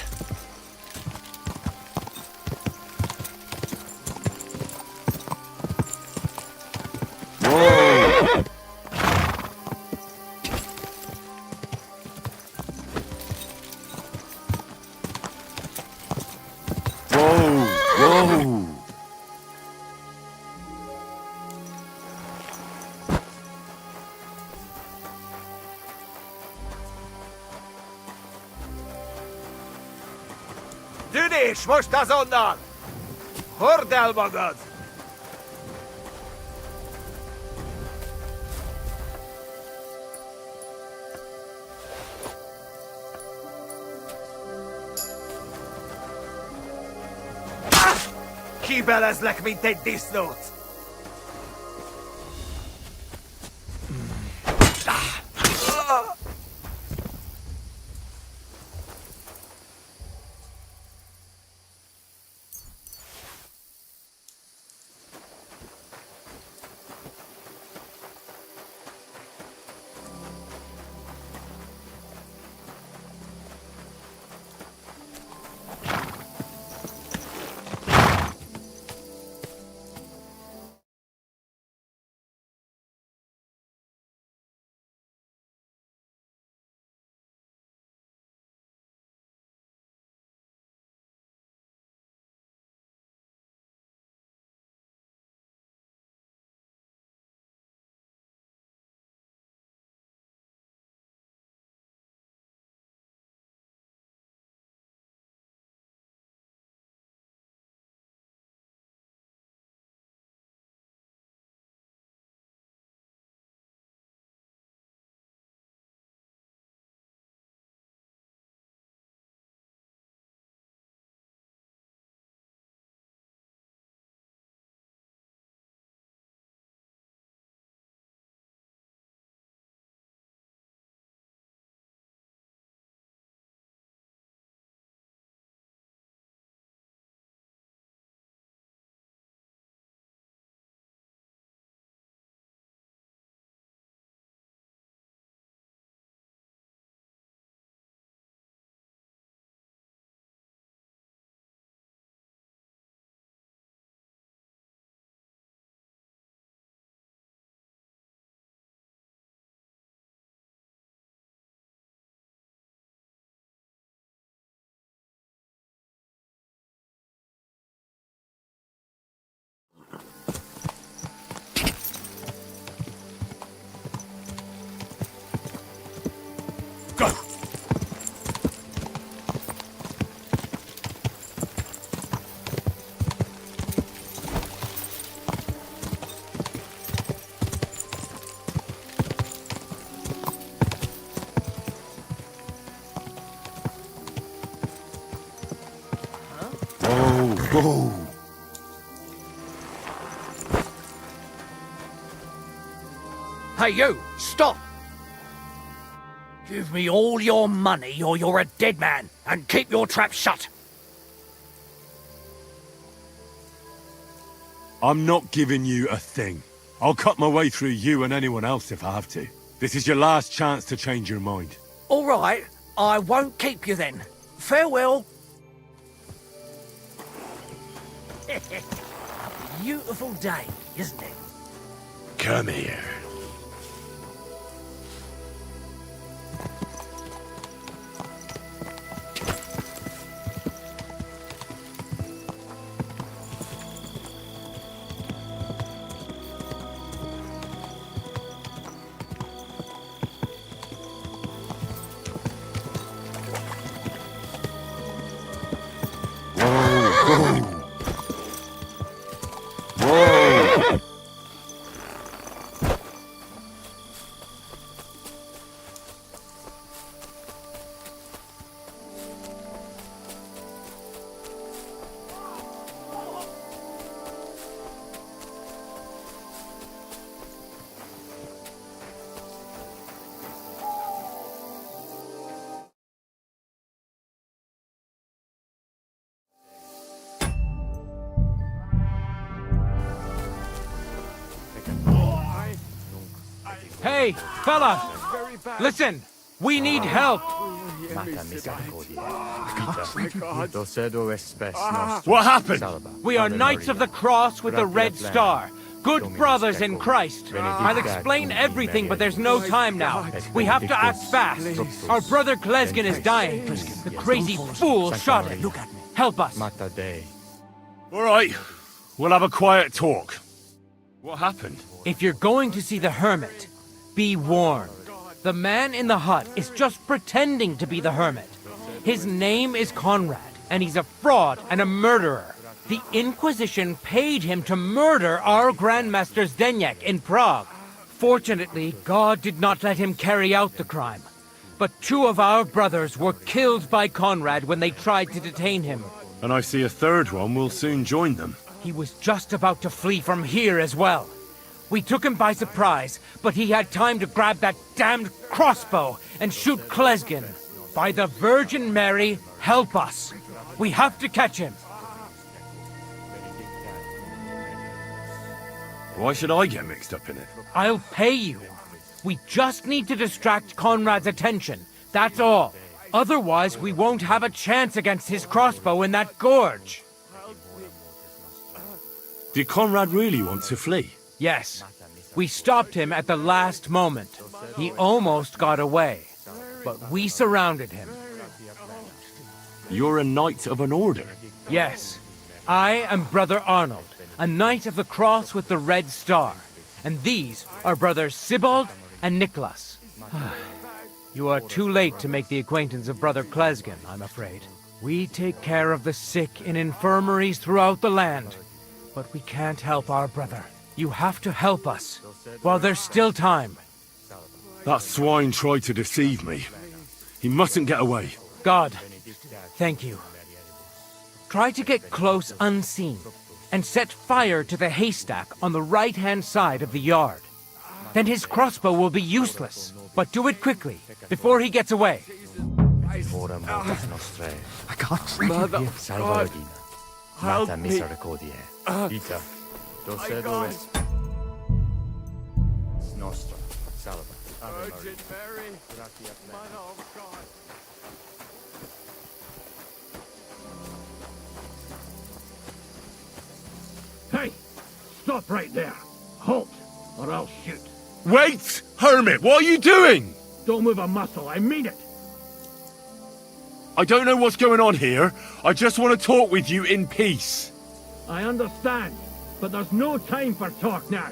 Whoa! Tűnés most azonnal! Hord el magad! Kibelezlek, mint egy disznót! Hey, you! Stop! Give me all your money or you're a dead man, and keep your trap shut! I'm not giving you a thing. I'll cut my way through you and anyone else if I have to. This is your last chance to change your mind. All right, I won't keep you then. Farewell. Beautiful day, isn't it? Come here. Hey, fella! Listen! We need help! What happened? We are Knights of the Cross with the Red Star. Good brothers in Christ. I'll explain everything, but there's no time now. We have to act fast. Our brother Klesgen is dying. The crazy fool shot him. Help us. All right. We'll have a quiet talk. What happened? If you're going to see the hermit, be warned. The man in the hut is just pretending to be the hermit. His name is Conrad, and he's a fraud and a murderer. The Inquisition paid him to murder our Grandmaster Zdeněk in Prague. Fortunately, God did not let him carry out the crime. But 2 of our brothers were killed by Conrad when they tried to detain him. And I see a third one will soon join them. He was just about to flee from here as well. We took him by surprise, but he had time to grab that damned crossbow and shoot Klesgen. By the Virgin Mary, help us. We have to catch him. Why should I get mixed up in it? I'll pay you. We just need to distract Conrad's attention. That's all. Otherwise, we won't have a chance against his crossbow in that gorge. Did Conrad really want to flee? Yes. We stopped him at the last moment. He almost got away. But we surrounded him. You're a knight of an order? Yes. I am Brother Arnold, a knight of the cross with the red star. And these are brothers Sibald and Nicholas. You are too late to make the acquaintance of Brother Klesgen, I'm afraid. We take care of the sick in infirmaries throughout the land. But we can't help our brother. You have to help us, while there's still time. That swine tried to deceive me. He mustn't get away. God, thank you. Try to get close unseen, and set fire to the haystack on the right-hand side of the yard. Then his crossbow will be useless, but do it quickly, before he gets away. I can't read you. Help me. Virgin Mary, Mother of God. Hey! Stop right there! Halt, or I'll shoot. Wait! Hermit, what are you doing? Don't move a muscle, I mean it! I don't know what's going on here. I just want to talk with you in peace. I understand, but there's no time for talk now.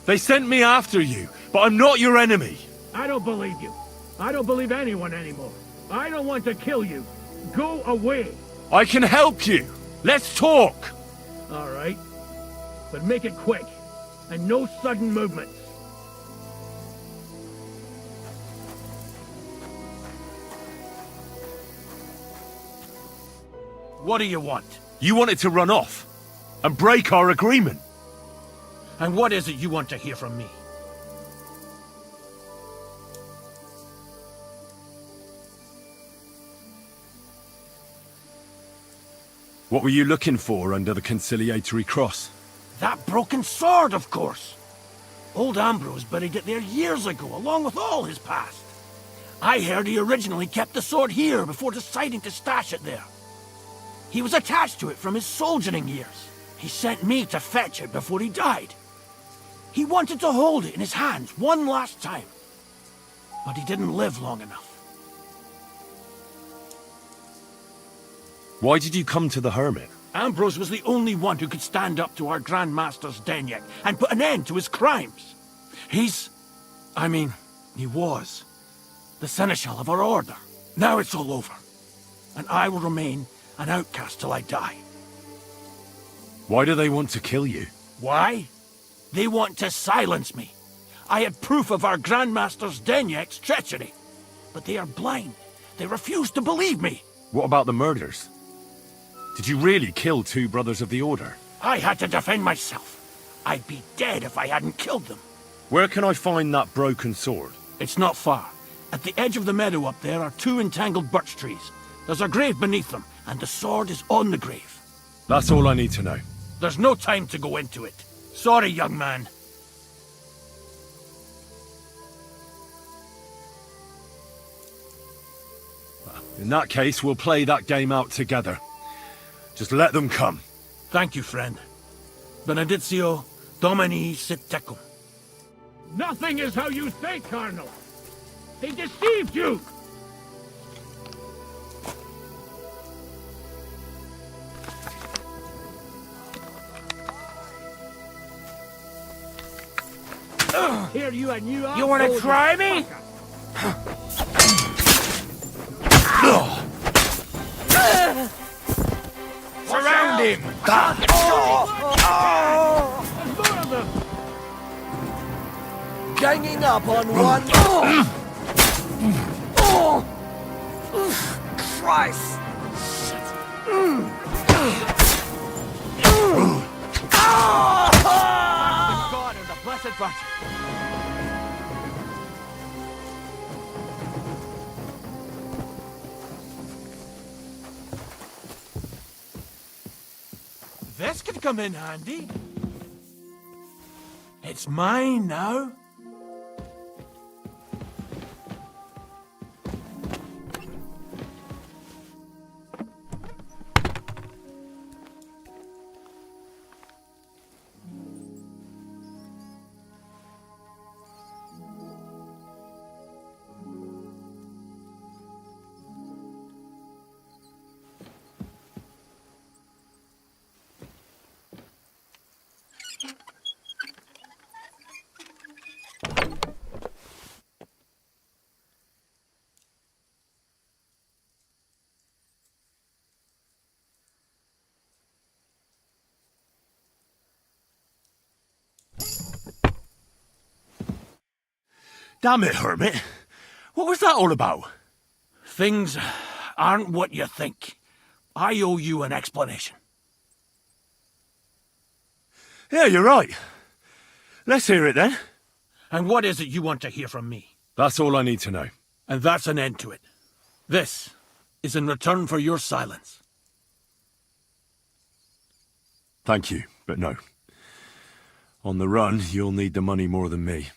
They sent me after you, but I'm not your enemy. I don't believe you. I don't believe anyone anymore. I don't want to kill you. Go away. I can help you. Let's talk. All right. But make it quick. And no sudden movements. What do you want? You wanted to run off and break our agreement. And what is it you want to hear from me? What were you looking for under the conciliatory cross? That broken sword, of course. Old Ambrose buried it there years ago, along with all his past. I heard he originally kept the sword here before deciding to stash it there. He was attached to it from his soldiering years. He sent me to fetch it before he died. He wanted to hold it in his hands one last time. But he didn't live long enough. Why did you come to the Hermit? Ambrose was the only one who could stand up to our Grand Master Zdeněk and put an end to his crimes. He was the Seneschal of our order. Now it's all over, and I will remain an outcast till I die. Why do they want to kill you? Why? They want to silence me. I had proof of our Grand Master Zdeněk's treachery, but they are blind. They refuse to believe me. What about the murders? Did you really kill 2 brothers of the Order? I had to defend myself. I'd be dead if I hadn't killed them. Where can I find that broken sword? It's not far. At the edge of the meadow up there are 2 entangled birch trees. There's a grave beneath them, and the sword is on the grave. That's all I need to know. There's no time to go into it. Sorry, young man. In that case, we'll play that game out together. Just let them come. Thank you, friend. Benedictio Domini sit tecum. Nothing is how you think, Cardinal. They deceived you! Here you and you are. You want to try me? Surround him! Ganging up on one. Christ! God and the Blessed Virgin. This could come in handy. It's mine now. Damn it, Hermit. What was that all about? Things aren't what you think. I owe you an explanation. Yeah, you're right. Let's hear it then. And what is it you want to hear from me? That's all I need to know. And that's an end to it. This is in return for your silence. Thank you, but no. On the run, you'll need the money more than me.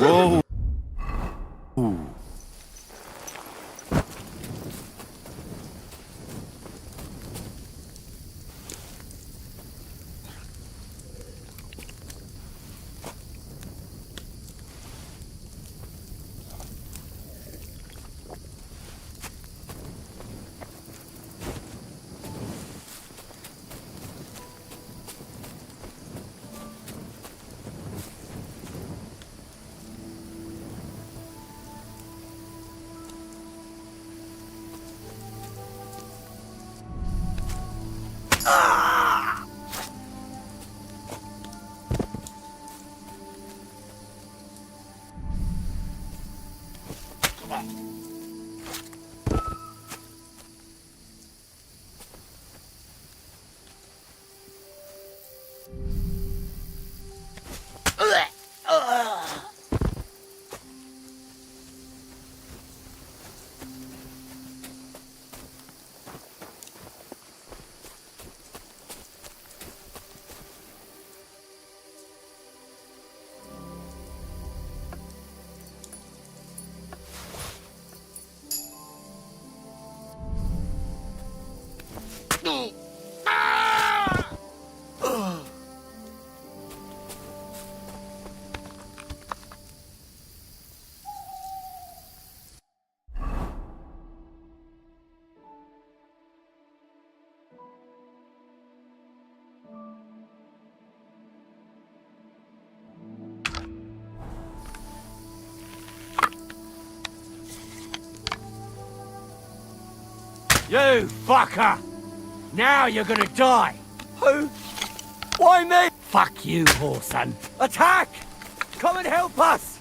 Whoa! Ooh. You fucker! Now you're gonna die! Who? Why me? Fuck you, whoreson. Attack! Come and help us!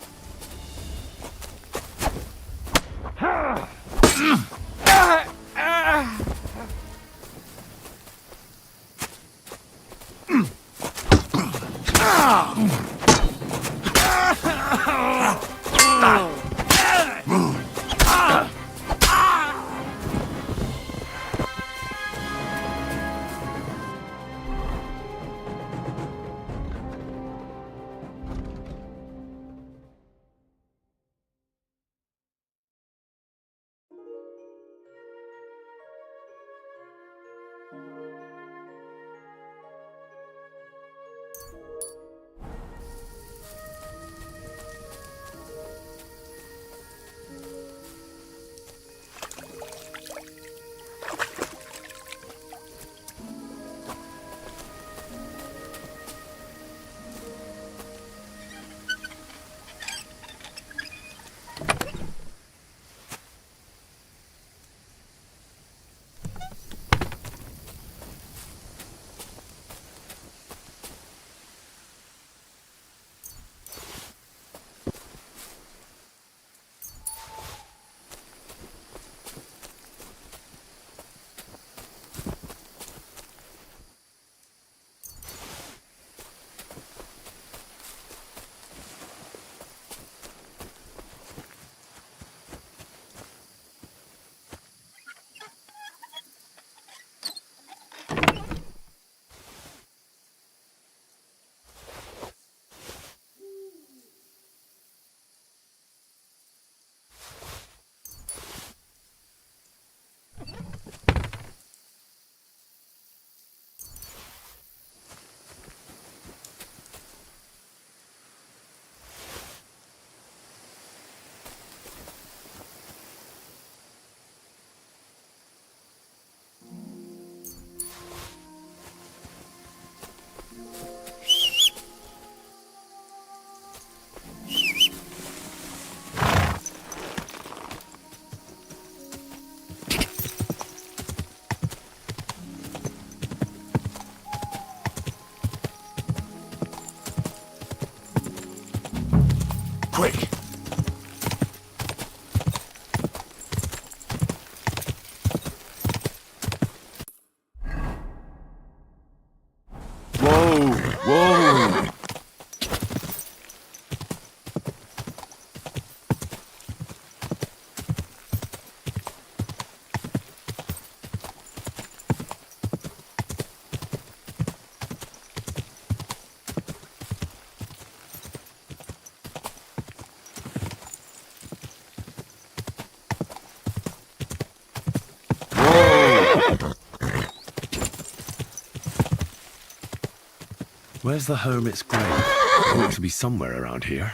Where's the hermit's grave? It ought to be somewhere around here.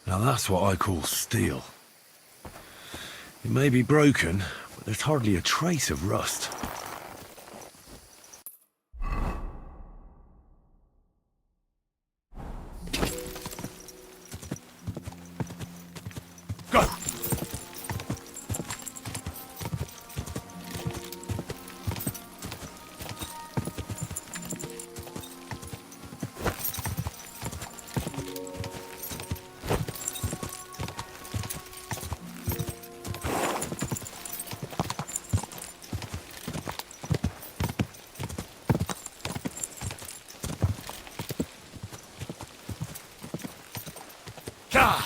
Now that's what I call steel. It may be broken, but there's hardly a trace of rust. Go! God!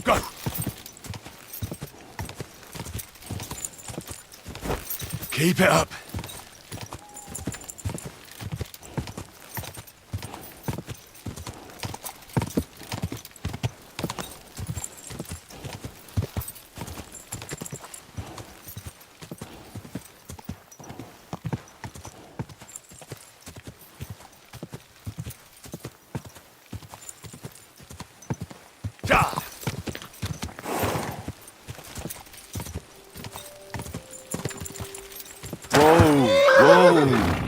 Go! Keep it up. God! Whoa!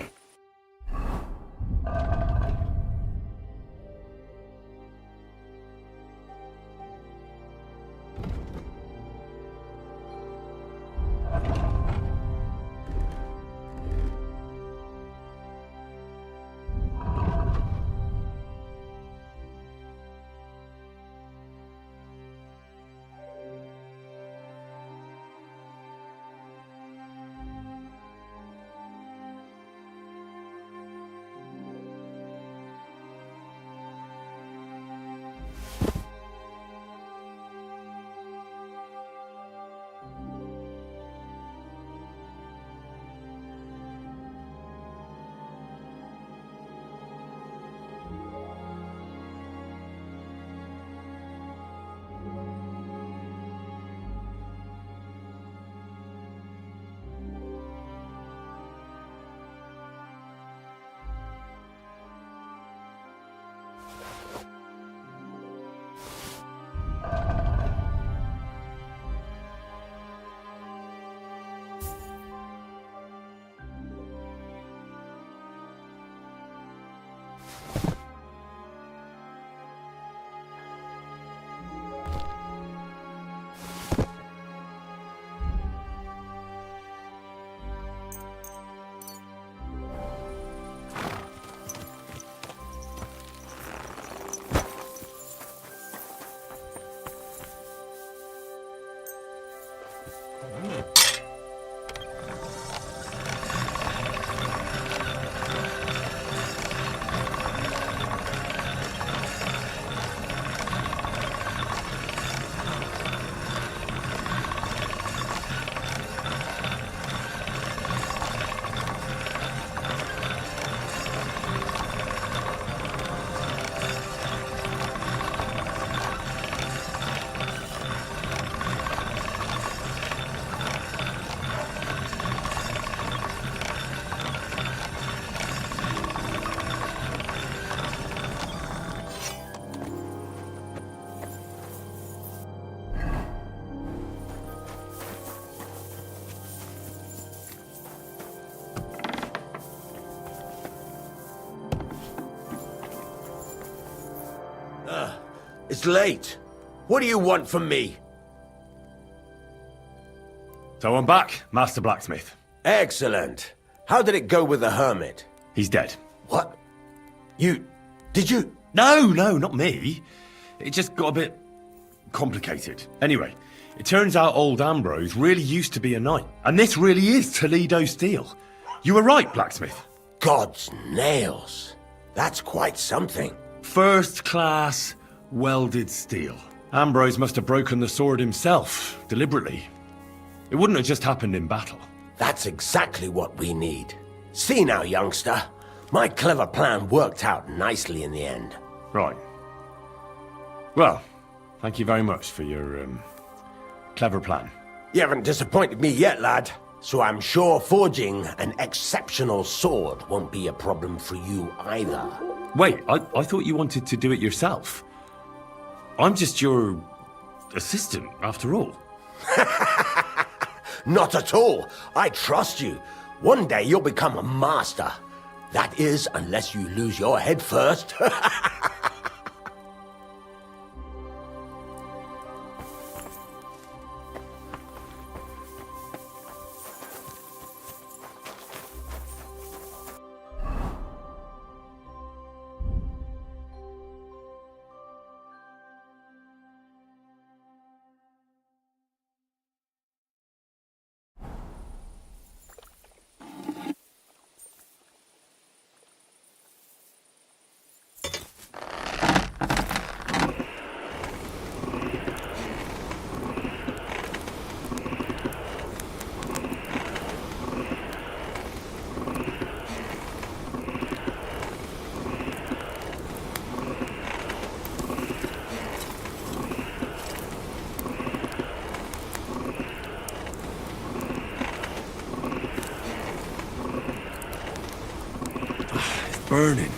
It's late. What do you want from me? So I'm back, Master Blacksmith. Excellent. How did it go with the hermit? He's dead. What? Did you? No, not me. It just got a bit complicated. Anyway, It turns out old Ambrose really used to be a knight, and this really is Toledo steel. You were right, blacksmith. God's nails. That's quite something. First class welded steel. Ambrose must have broken the sword himself, deliberately. It wouldn't have just happened in battle. That's exactly what we need. See now, youngster. My clever plan worked out nicely in the end. Right. Well, thank you very much for your, clever plan. You haven't disappointed me yet, lad. So I'm sure forging an exceptional sword won't be a problem for you either. Wait, I thought you wanted to do it yourself. I'm just your assistant, after all. Not at all. I trust you. One day you'll become a master. That is, unless you lose your head first. Burning.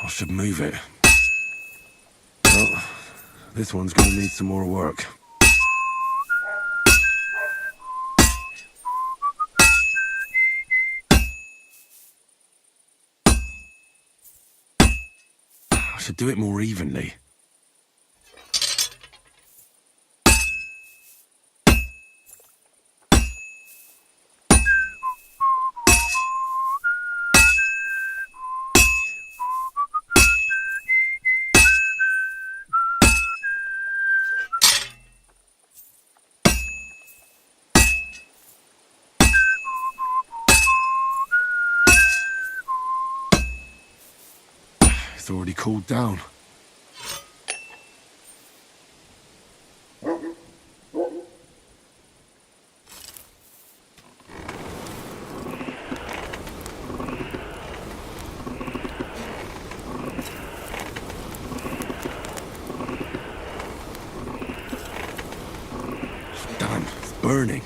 I should move it. Well, this one's gonna need some more work. I should do it more evenly. It's already cooled down. Damn, it's burning.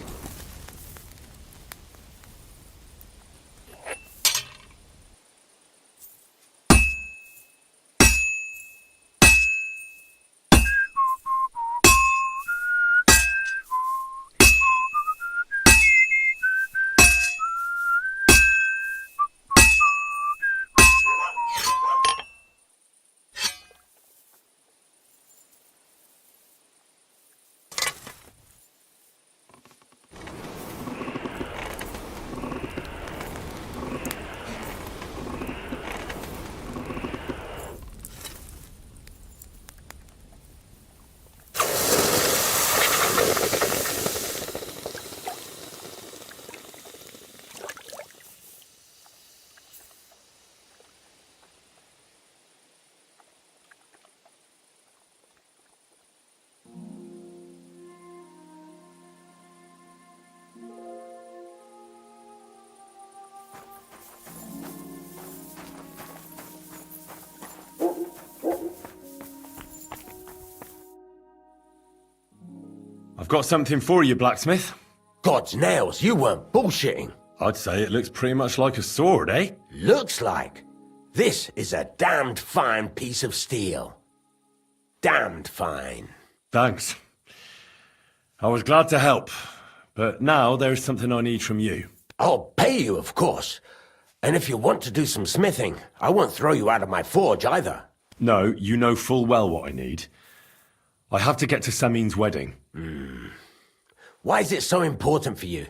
I've got something for you, blacksmith. God's nails, you weren't bullshitting. I'd say it looks pretty much like a sword, eh? Looks like. This is a damned fine piece of steel. Damned fine. Thanks. I was glad to help, but now there's something I need from you. I'll pay you, of course. And if you want to do some smithing, I won't throw you out of my forge either. No, you know full well what I need. I have to get to Samin's wedding. Why is it so important for you?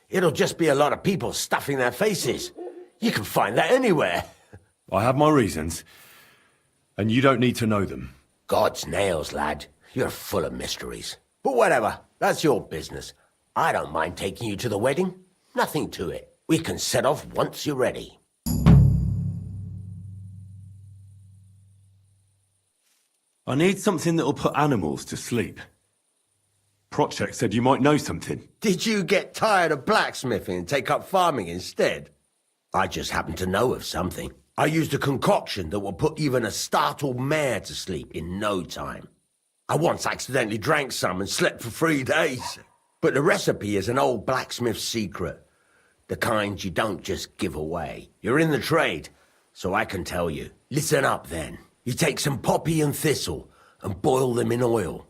It'll just be a lot of people stuffing their faces. You can find that anywhere. I have my reasons, and you don't need to know them. God's nails, lad. You're full of mysteries. But whatever, that's your business. I don't mind taking you to the wedding. Nothing to it. We can set off once you're ready. I need something that'll put animals to sleep. Prochek said you might know something. Did you get tired of blacksmithing and take up farming instead? I just happen to know of something. I used a concoction that will put even a startled mare to sleep in no time. I once accidentally drank some and slept for 3 days. But the recipe is an old blacksmith's secret. The kind you don't just give away. You're in the trade, so I can tell you. Listen up then. You take some poppy and thistle and boil them in oil.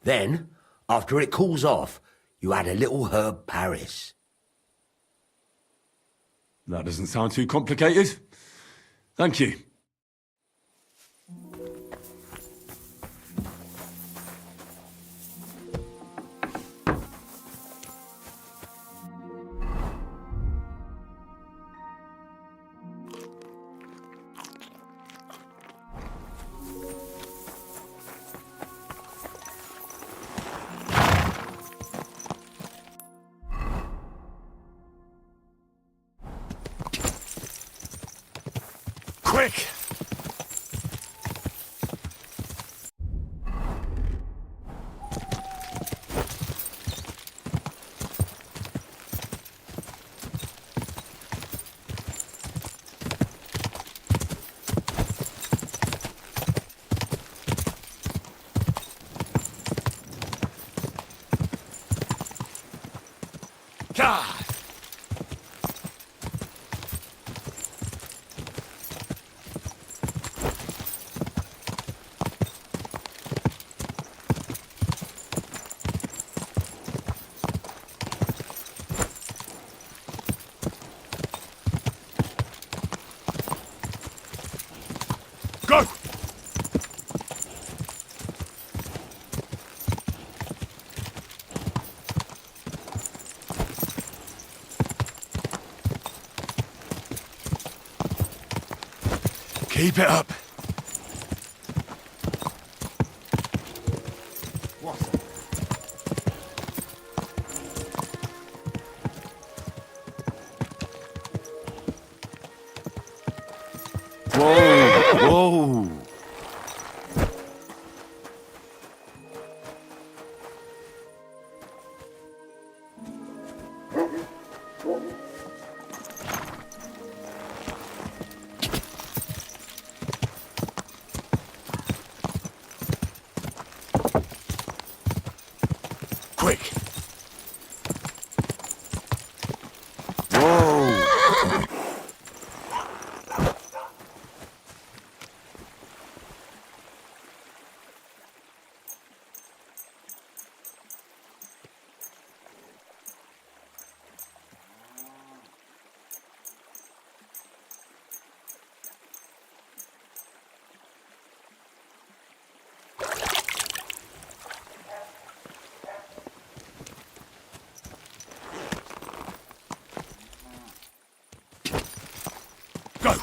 Then, after it cools off, you add a little herb Paris. That doesn't sound too complicated. Thank you. Quick! God! Go! Keep it up. Whoa! Whoa! Quick! Whoa! Go!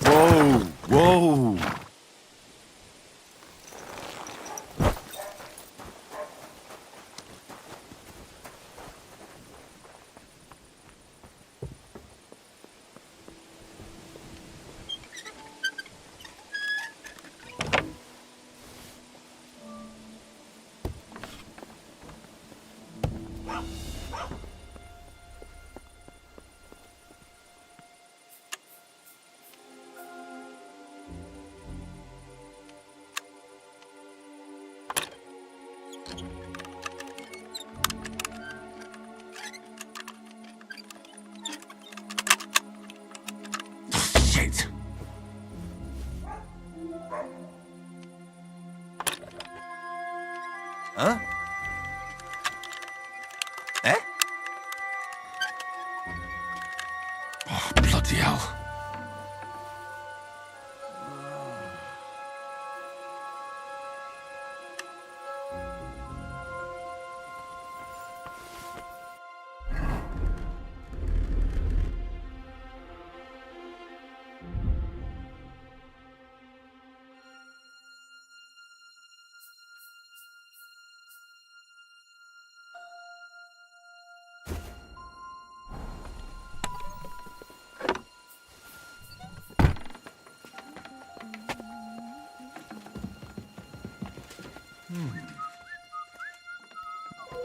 Whoa! Whoa! Huh? Eh? Oh, bloody hell.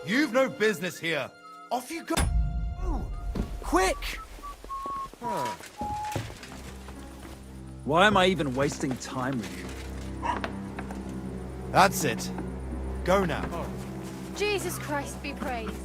You've no business here. Off you go. Oh, quick! Why am I even wasting time with you? That's it. Go now. Jesus Christ be praised.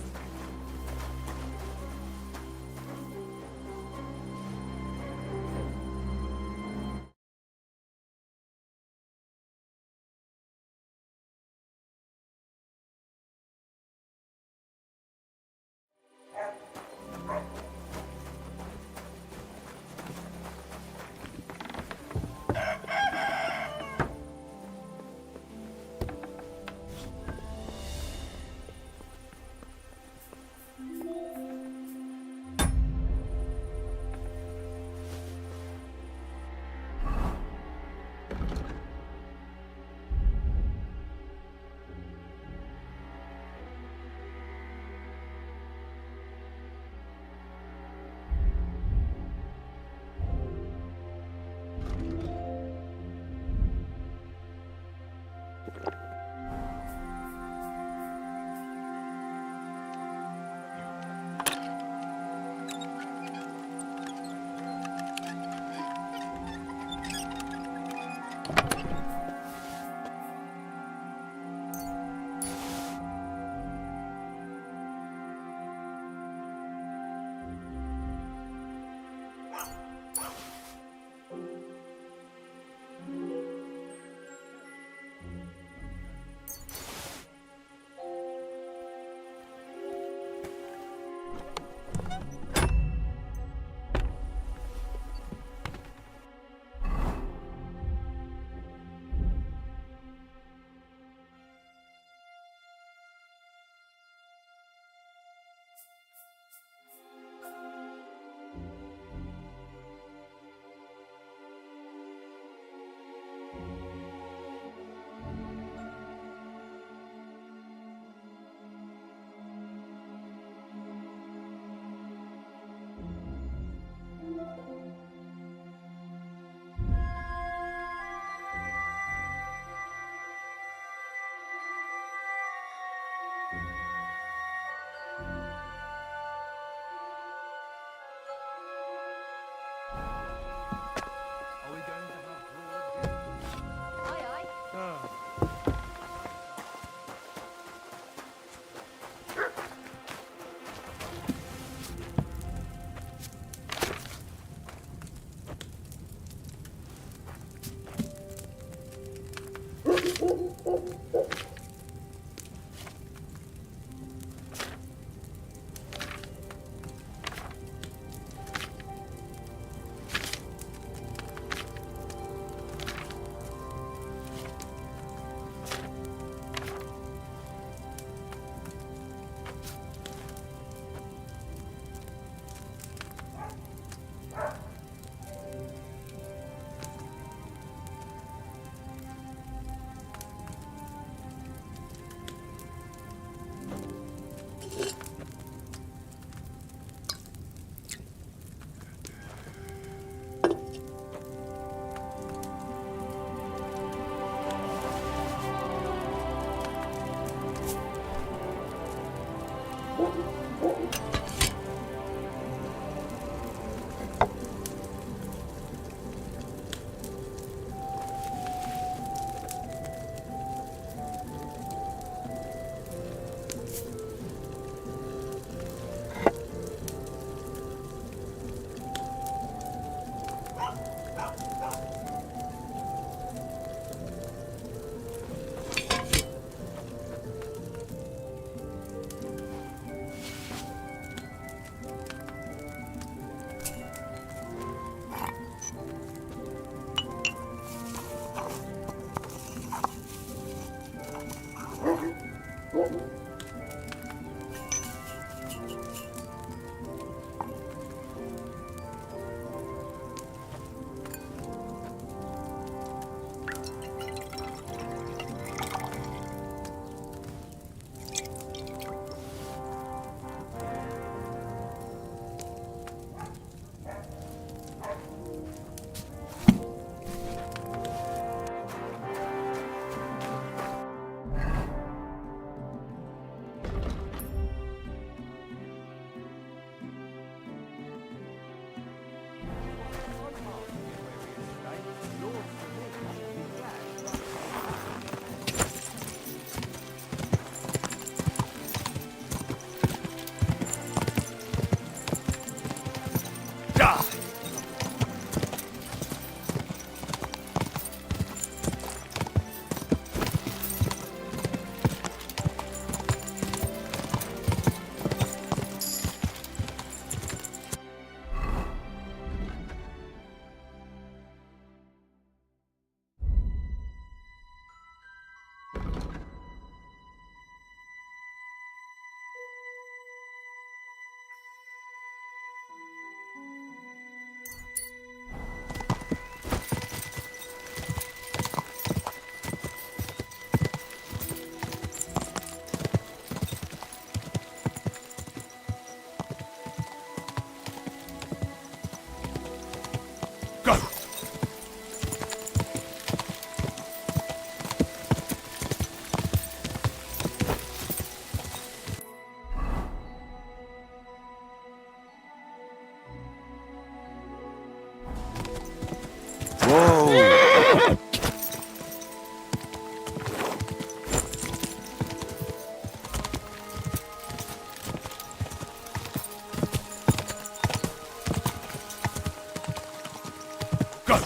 Go!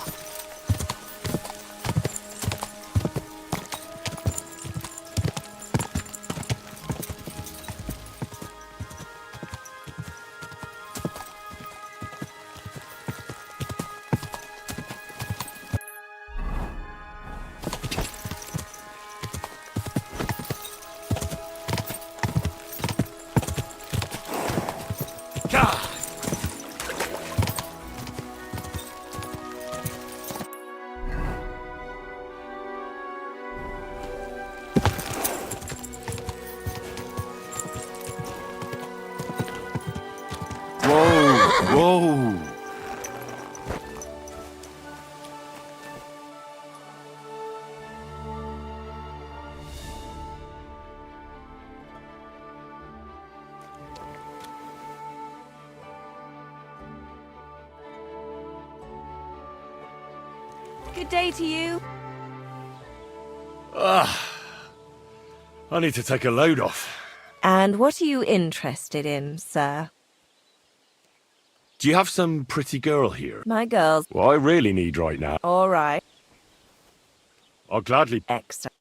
Whoa! Good day to you. I need to take a load off. And what are you interested in, sir? Do you have some pretty girl here? My girls. What I really need right now. All right. I'll gladly. Excellent.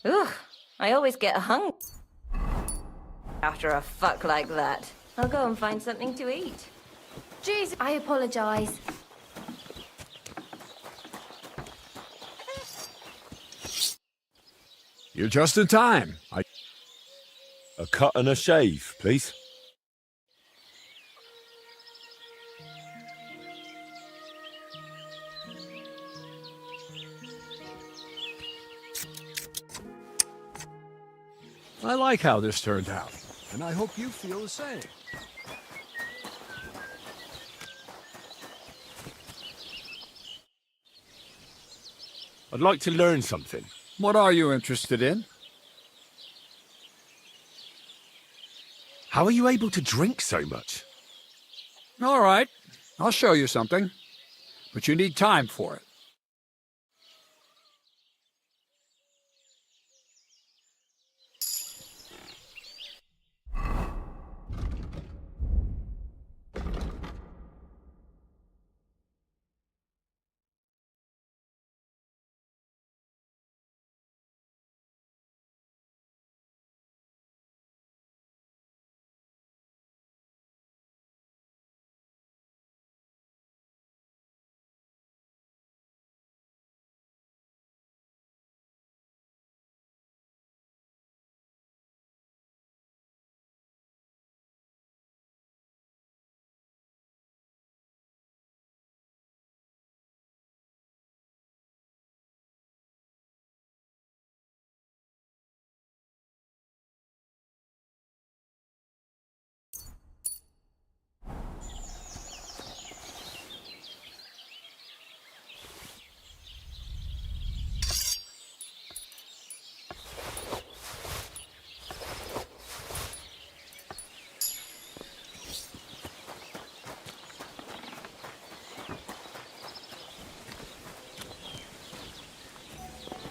Ugh, I always get a hung after a fuck like that. I'll go and find something to eat. Jeez, I apologise. You're just in time. A cut and a shave, please. I like how this turned out, and I hope you feel the same. I'd like to learn something. What are you interested in? How are you able to drink so much? All right, I'll show you something, but you need time for it.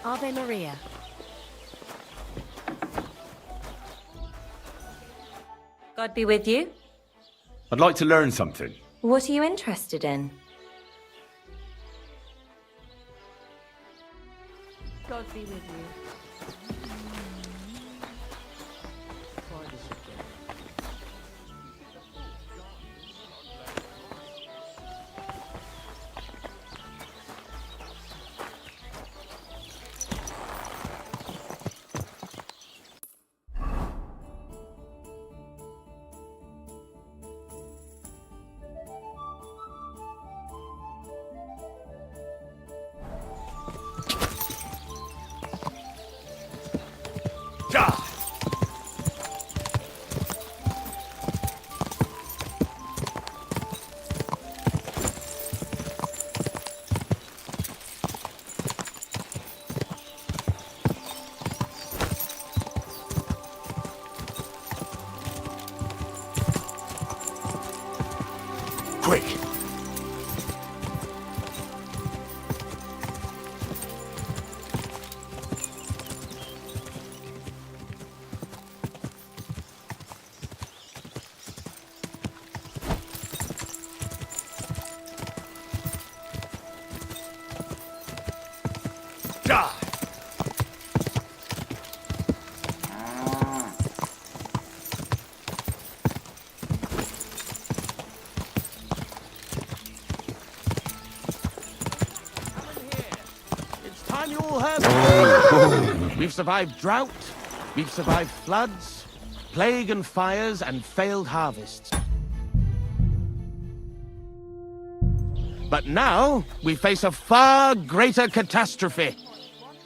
Ave Maria. God be with you. I'd like to learn something. What are you interested in? God be with you. Quick! die! It's time you all heard. We've survived drought, we've survived floods, plague and fires, and failed harvests. But now, we face a far greater catastrophe.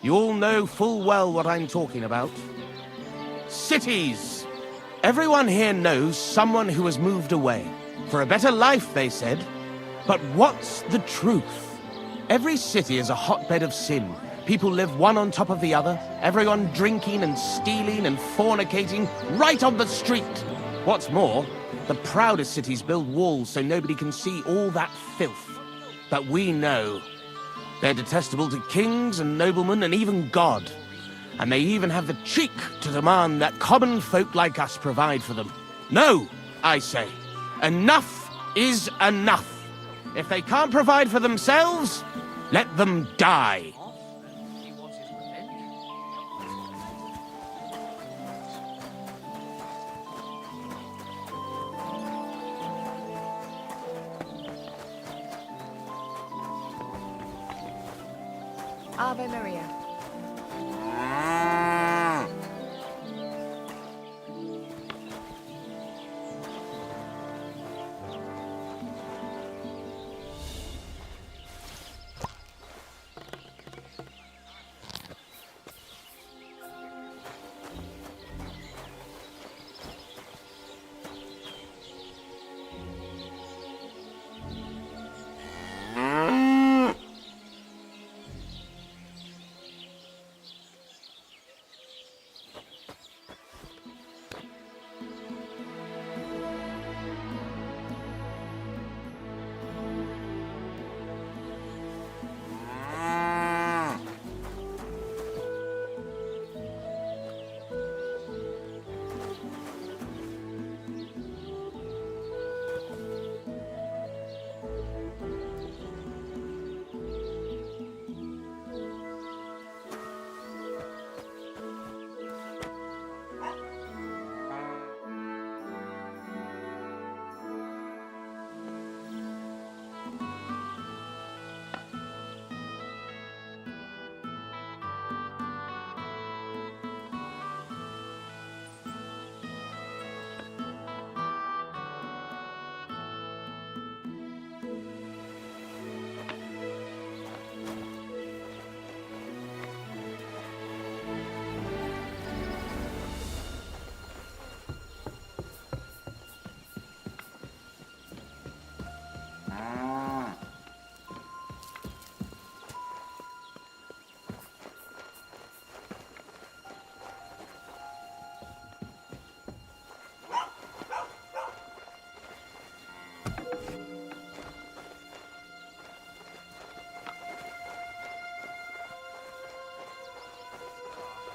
You all know full well what I'm talking about. Cities! Everyone here knows someone who has moved away. For a better life, they said. But what's the truth? Every city is a hotbed of sin. People live one on top of the other, everyone drinking and stealing and fornicating right on the street. What's more, the proudest cities build walls so nobody can see all that filth. But we know they're detestable to kings and noblemen and even God. And they even have the cheek to demand that common folk like us provide for them. No, I say. Enough is enough. If they can't provide for themselves, let them die. Ave Maria.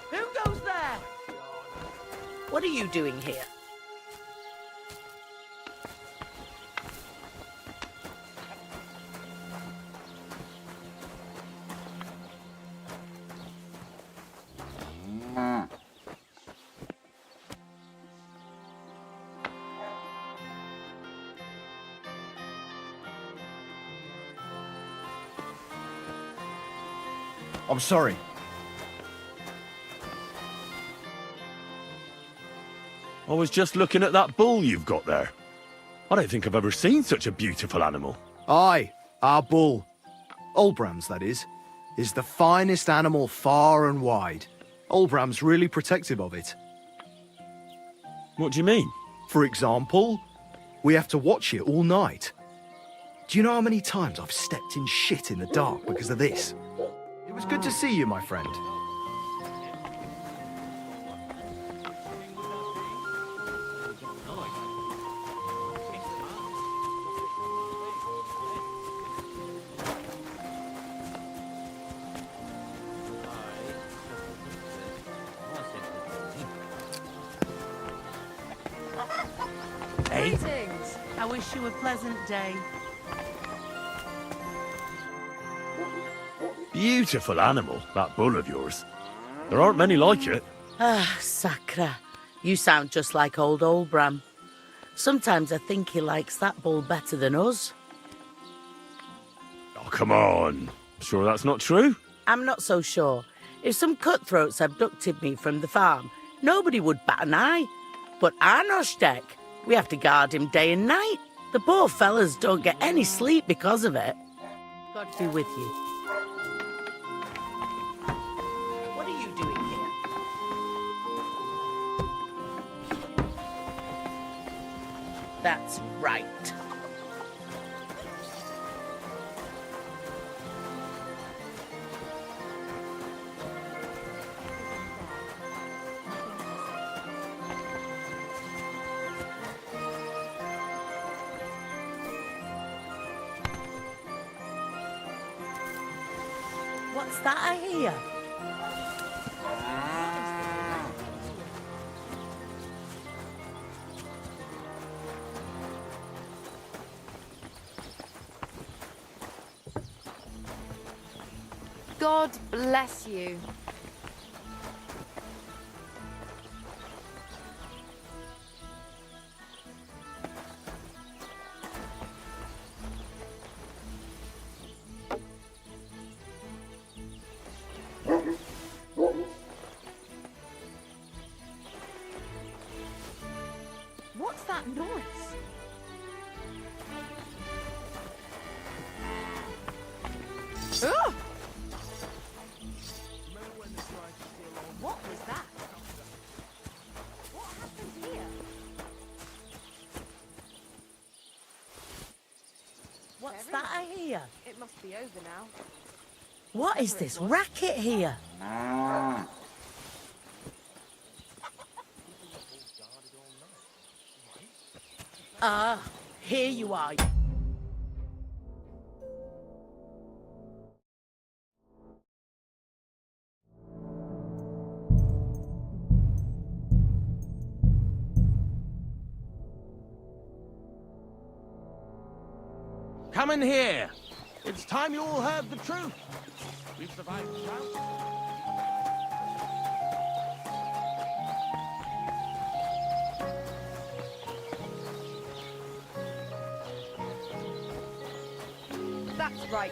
Who goes there? What are you doing here? I'm sorry. I was just looking at that bull you've got there. I don't think I've ever seen such a beautiful animal. Aye, our bull, Olbram's that is the finest animal far and wide. Olbram's really protective of it. What do you mean? For example, we have to watch it all night. Do you know how many times I've stepped in shit in the dark because of this? It was good to see you, my friend. Greetings. I wish you a pleasant day. Beautiful animal, that bull of yours. There aren't many like it. Ah, Sacra. You sound just like old Olbram. Sometimes I think he likes that bull better than us. Oh, come on. Sure that's not true? I'm not so sure. If some cutthroats abducted me from the farm, nobody would bat an eye. But our Noshtek, we have to guard him day and night. The poor fellas don't get any sleep because of it. God be with you. What are you doing here? That's right. What's that I hear? God bless you. What's that noise? Ugh! What was that? What happened here? What's that I hear? It must be over now. What is this racket here? Ah, here you are. Come in here. It's time you all heard the truth. We've survived shouts. That's right.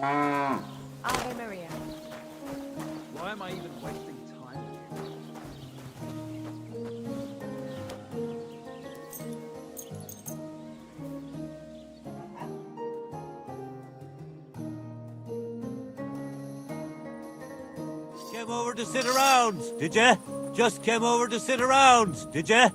Ave Maria. Why am I even wasting time? Came over to sit around, did ya? Just came over to sit around, did ya?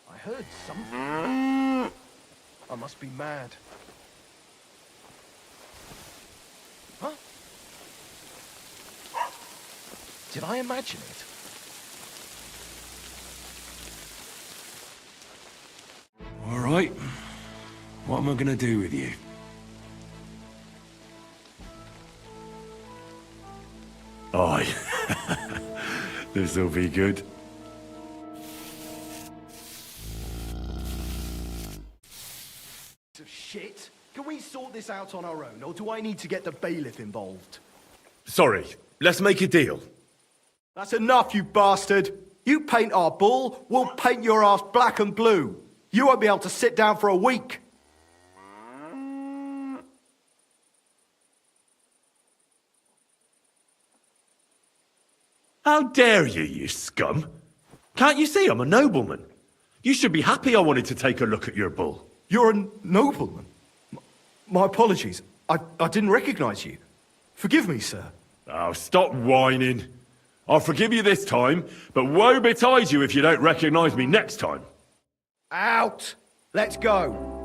I heard something. I must be mad. Huh? Did I imagine it? All right. What am I gonna do with you? This'll be good. Of shit. Can we sort this out on our own, or do I need to get the bailiff involved? Sorry, let's make a deal. That's enough, you bastard! You paint our bull, we'll paint your ass black and blue. You won't be able to sit down for a week. How dare you, you scum? Can't you see I'm a nobleman? You should be happy I wanted to take a look at your bull. You're a nobleman? My apologies. I didn't recognize you. Forgive me, sir. Oh, stop whining. I'll forgive you this time, but woe betide you if you don't recognize me next time. Out! Let's go.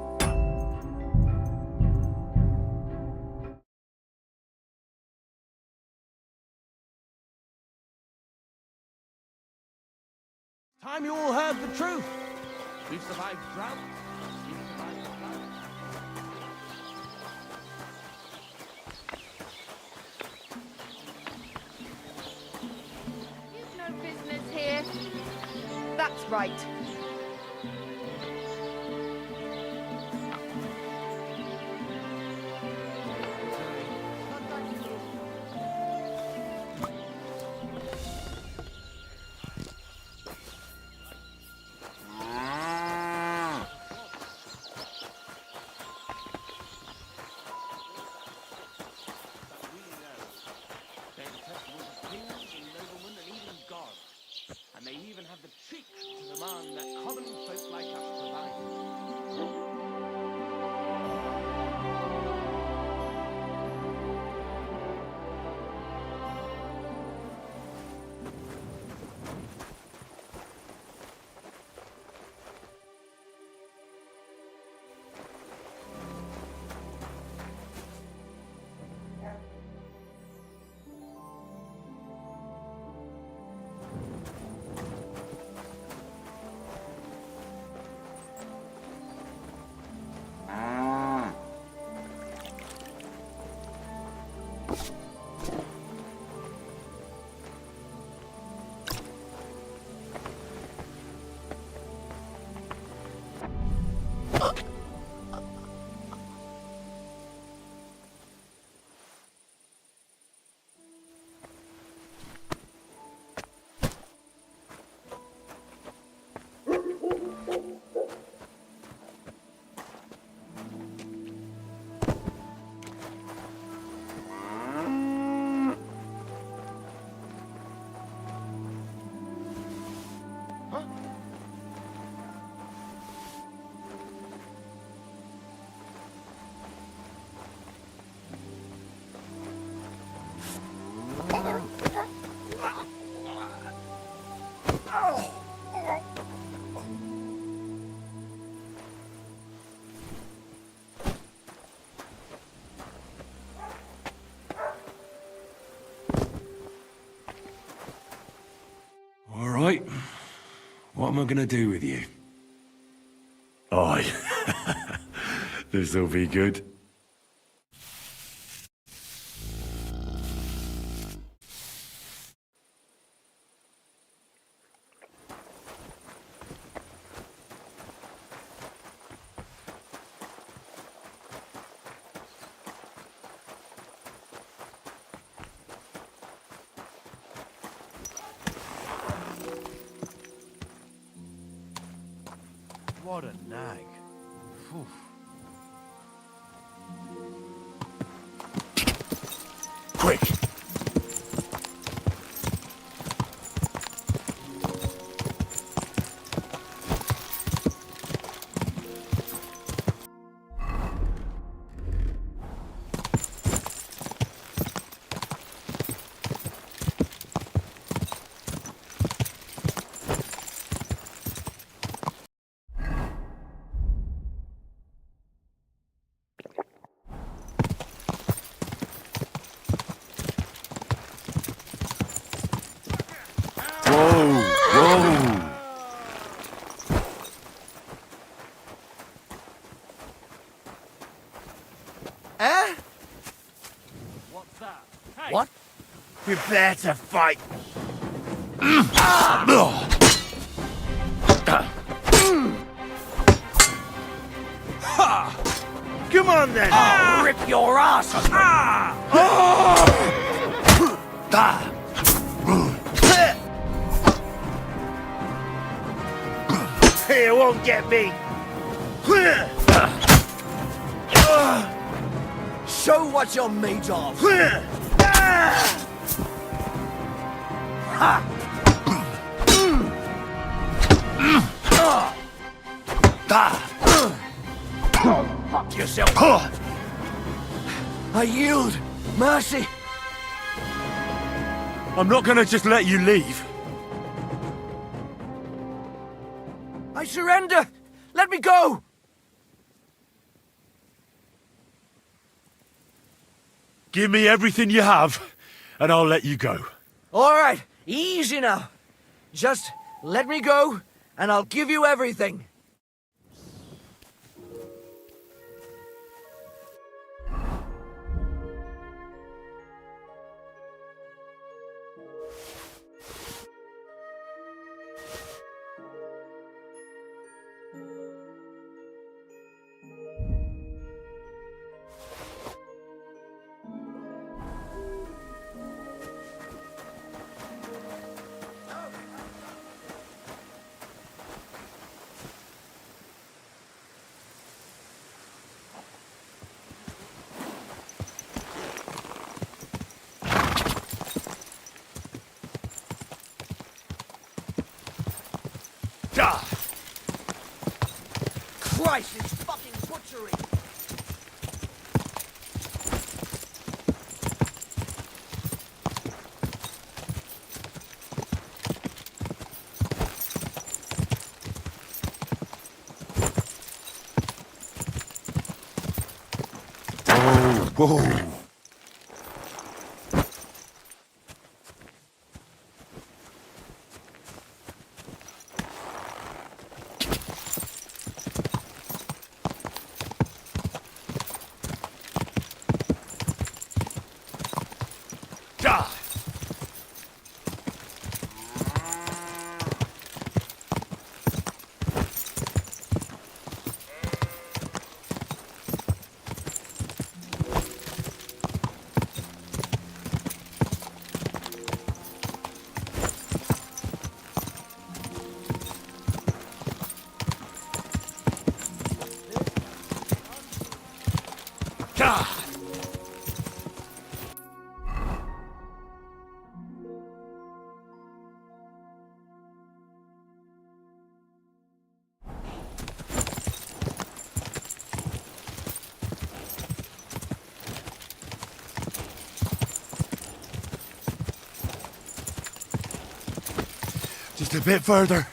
Time you all heard the truth. We've survived drought. We've survived the flood. You've no business here. That's right. And they even have the cheek to demand that common folk like us provide. All right. What am I going to do with you? Aye. This'll be good. What a nag. Phew. Quick! Eh? What's that? Hey. What? Prepare to fight. Come on then! I'll rip your ass Here won't get me! Show what you're made of! Fuck yourself! I yield! Mercy! I'm not gonna just let you leave. I surrender! Let me go! Give me everything you have, and I'll let you go. All right, easy now. Just let me go, and I'll give you everything. Christ, it's fucking butchery! Whoa. Just a bit further.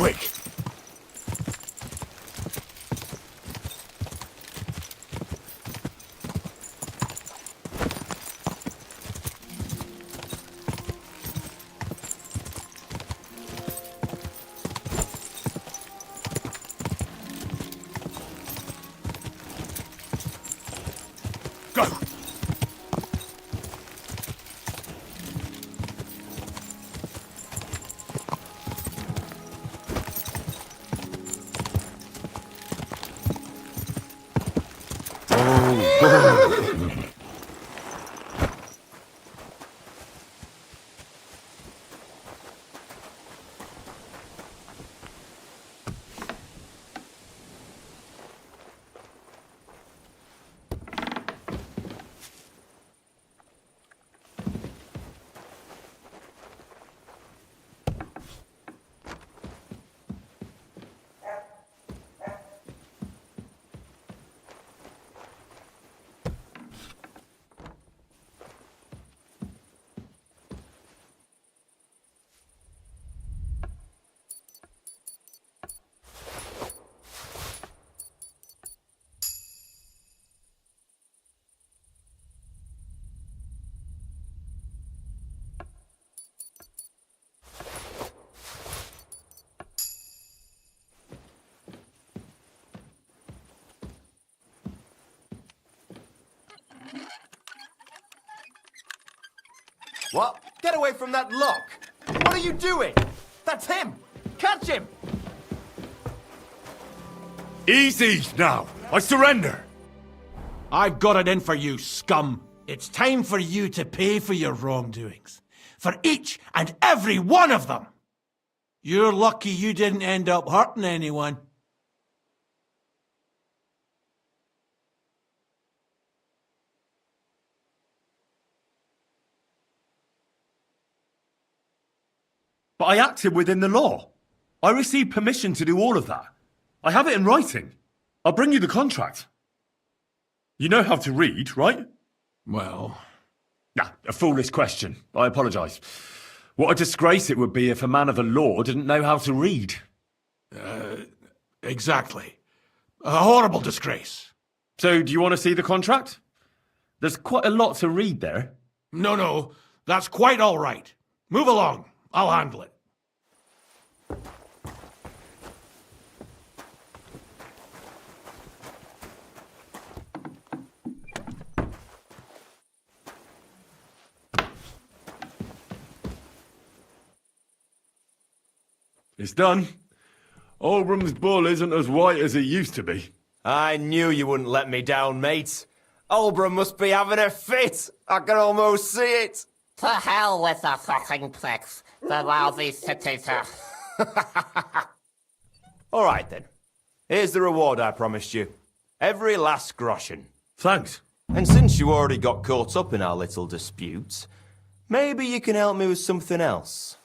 Quick! Go! What? Get away from that lock! What are you doing? That's him! Catch him! Easy now. I surrender. I've got it in for you, scum. It's time for you to pay for your wrongdoings. For each and every one of them. You're lucky you didn't end up hurting anyone. But I acted within the law. I received permission to do all of that. I have it in writing. I'll bring you the contract. You know how to read, right? Well... Nah, a foolish question. I apologise. What a disgrace it would be if a man of the law didn't know how to read. Exactly. A horrible disgrace. So, do you want to see the contract? There's quite a lot to read there. No, that's quite all right. Move along. I'll handle it. It's done. Olbram's bull isn't as white as it used to be. I knew you wouldn't let me down, mate. Olbram must be having a fit. I can almost see it. To hell with the fucking pricks. The lousy city-ter. All right, then. Here's the reward I promised you. Every last groschen. Thanks. And since you already got caught up in our little dispute, maybe you can help me with something else.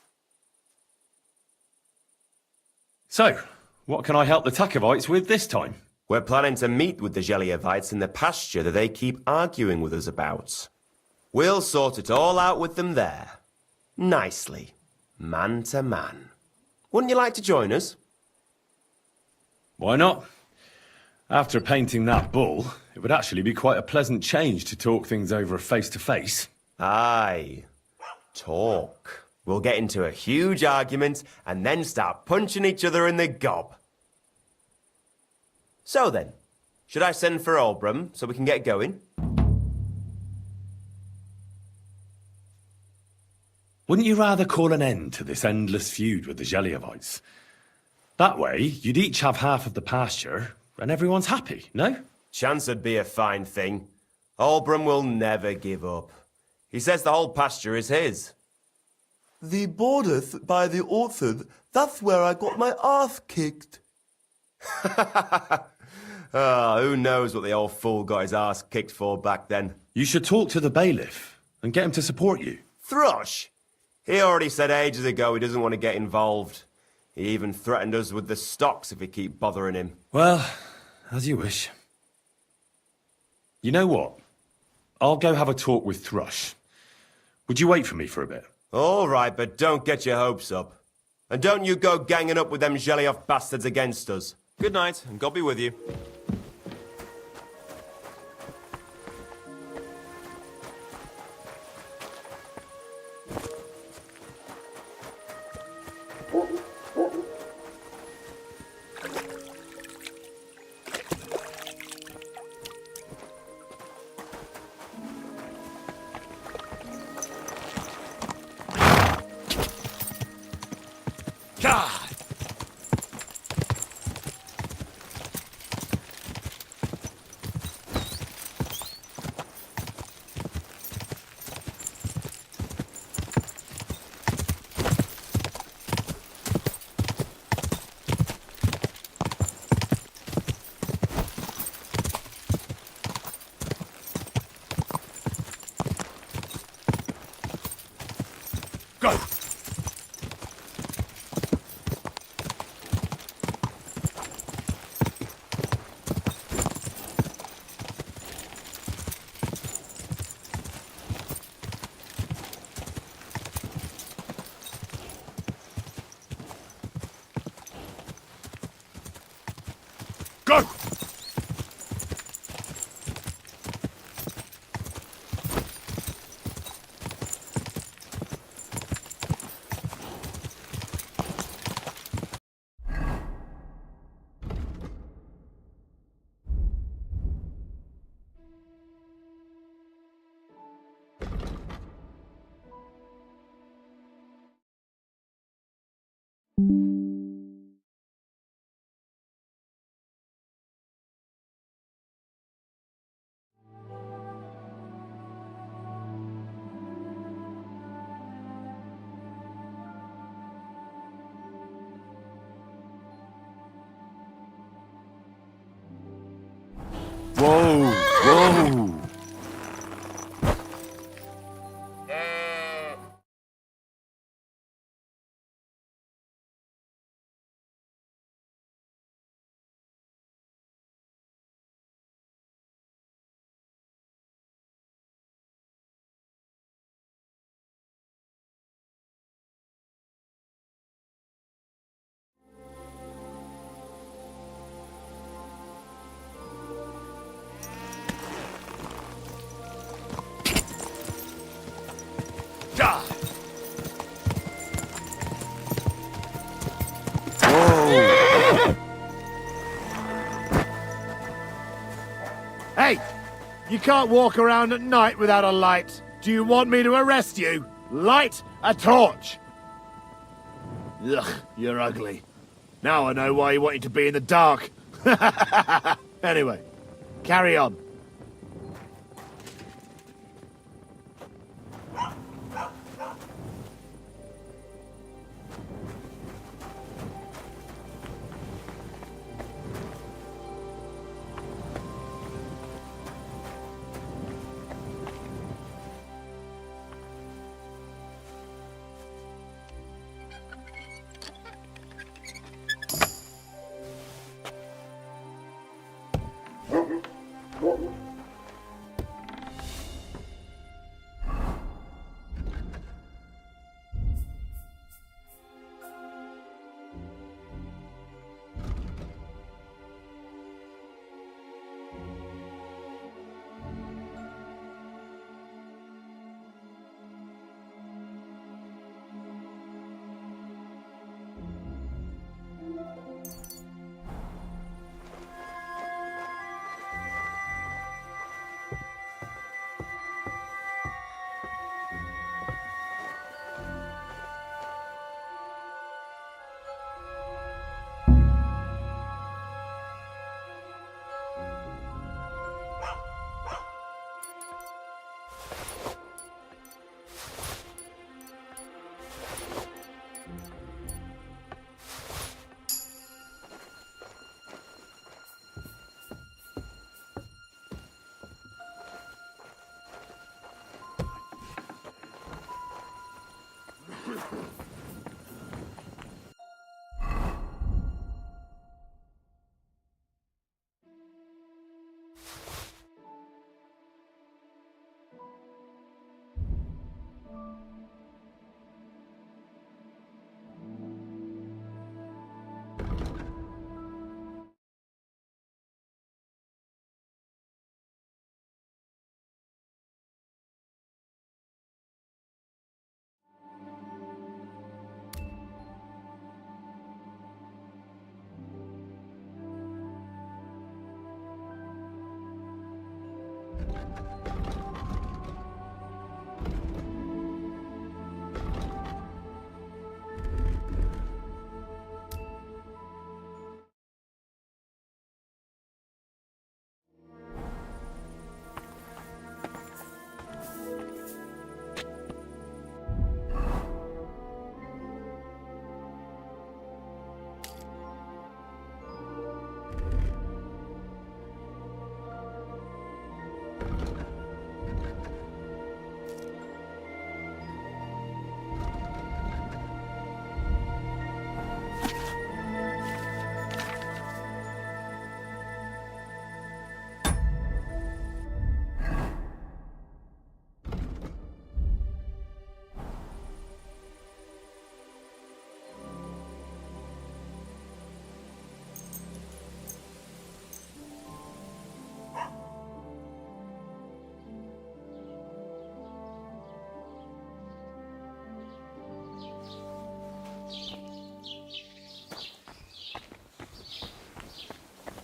So, what can I help the Takovites with this time? We're planning to meet with the Geliovites in the pasture that they keep arguing with us about. We'll sort it all out with them there. Nicely. Man to man. Wouldn't you like to join us? Why not? After painting that bull, it would actually be quite a pleasant change to talk things over face to face. Aye. Talk. We'll get into a huge argument and then start punching each other in the gob. So then, should I send for Olbram so we can get going? Wouldn't you rather call an end to this endless feud with the Geliovites? That way, you'd each have half of the pasture, and everyone's happy, no? Chance would be a fine thing. Olbram will never give up. He says the whole pasture is his. The borders by the orchard, that's where I got my ass kicked. Who knows what the old fool got his ass kicked for back then. You should talk to the bailiff and get him to support you. Thrush! He already said ages ago he doesn't want to get involved. He even threatened us with the stocks if we keep bothering him. Well, as you wish. You know what? I'll go have a talk with Thrush. Would you wait for me for a bit? All right, but don't get your hopes up. And don't you go ganging up with them Gelioff bastards against us. Good night, and God be with you. God! Go! Go! Whoa! Whoa! Hey! You can't walk around at night without a light. Do you want me to arrest you? Light a torch! Ugh, you're ugly. Now I know why you wanted to be in the dark. Anyway, carry on.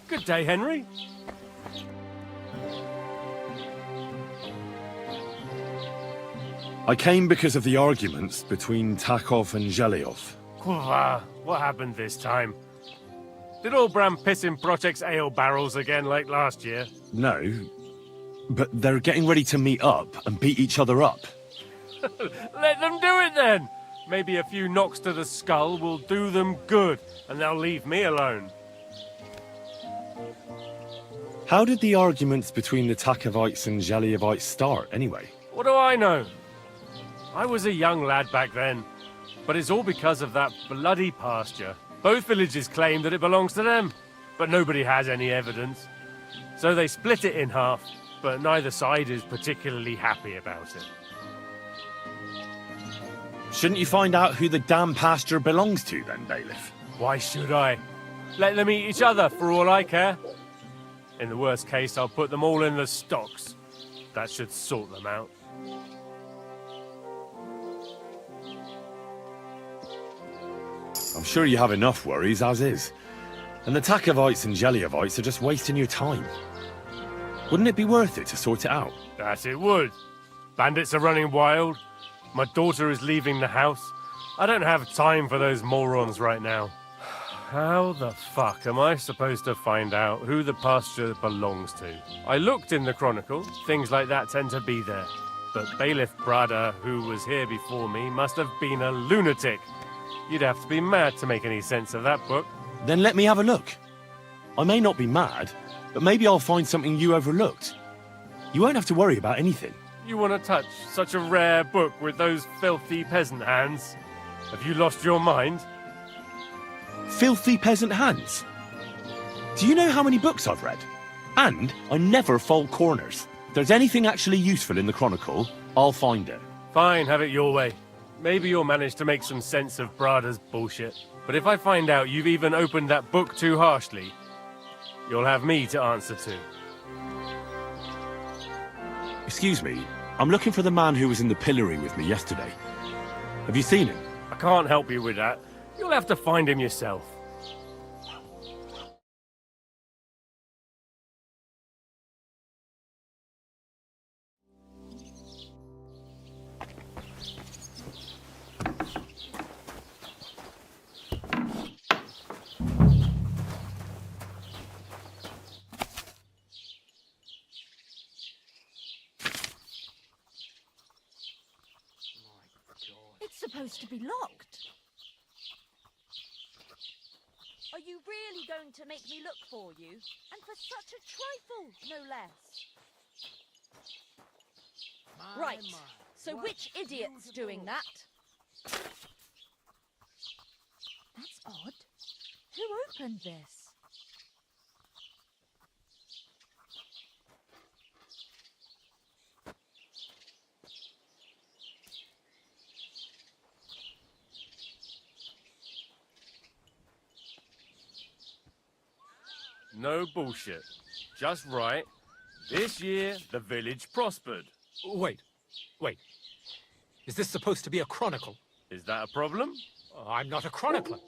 Good day, Henry. I came because of the arguments between Takov and Zhelyov. What happened this time? Did old Bram piss in Project's ale barrels again like last year? No, but they're getting ready to meet up and beat each other up. Let them do it then! Maybe a few knocks to the skull will do them good, and they'll leave me alone. How did the arguments between the Takovites and Zhelyevites start, anyway? What do I know? I was a young lad back then, but it's all because of that bloody pasture. Both villages claim that it belongs to them, but nobody has any evidence. So they split it in half, but neither side is particularly happy about it. Shouldn't you find out who the damn pasture belongs to then, Bailiff? Why should I? Let them eat each other for all I care. In the worst case, I'll put them all in the stocks. That should sort them out. I'm sure you have enough worries as is. And the Takovites and Zhelyevites are just wasting your time. Wouldn't it be worth it to sort it out? That it would. Bandits are running wild. My daughter is leaving the house. I don't have time for those morons right now. How the fuck am I supposed to find out who the pasture belongs to? I looked in the Chronicle. Things like that tend to be there. But Bailiff Prada, who was here before me, must have been a lunatic. You'd have to be mad to make any sense of that book. Then let me have a look. I may not be mad, but maybe I'll find something you overlooked. You won't have to worry about anything. You want to touch such a rare book with those filthy peasant hands? Have you lost your mind? Filthy peasant hands? Do you know how many books I've read? And I never fold corners. If there's anything actually useful in the Chronicle, I'll find it. Fine, have it your way. Maybe you'll manage to make some sense of Brada's bullshit. But if I find out you've even opened that book too harshly, you'll have me to answer to. Excuse me, I'm looking for the man who was in the pillory with me yesterday. Have you seen him? I can't help you with that. You'll have to find him yourself. It's supposed to be locked. Are you really going to make me look for you? And for such a trifle, no less. Right. So which idiot's doing that? That's odd. Who opened this? No bullshit. Just right. This year, the village prospered. Wait. Is this supposed to be a chronicle? Is that a problem? I'm not a chronicler.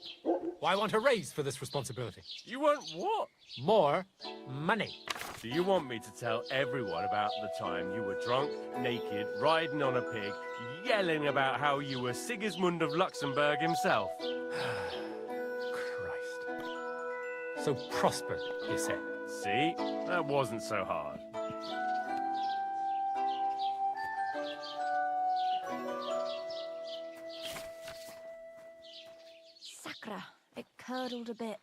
Why want a raise for this responsibility? You want what? More money. Do you want me to tell everyone about the time you were drunk, naked, riding on a pig, yelling about how you were Sigismund of Luxembourg himself? So prospered, you said. See? That wasn't so hard. Sakra, it curdled a bit.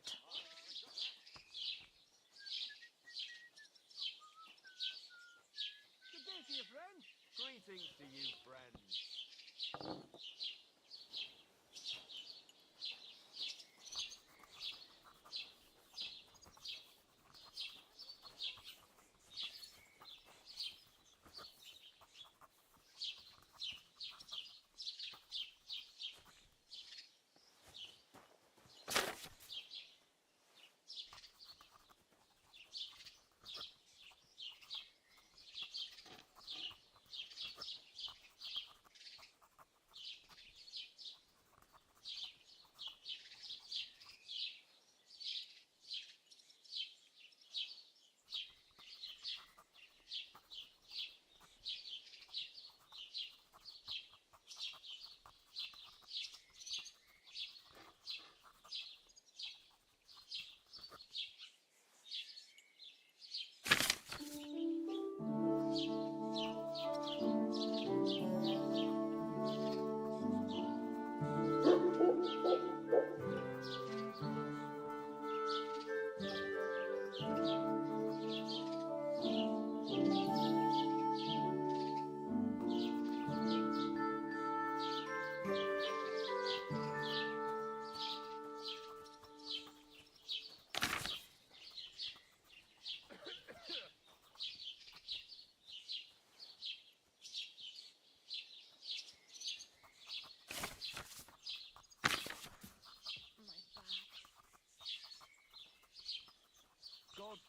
Good day to you, friend. Greetings to you, friend.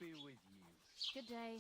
be with you. Good day.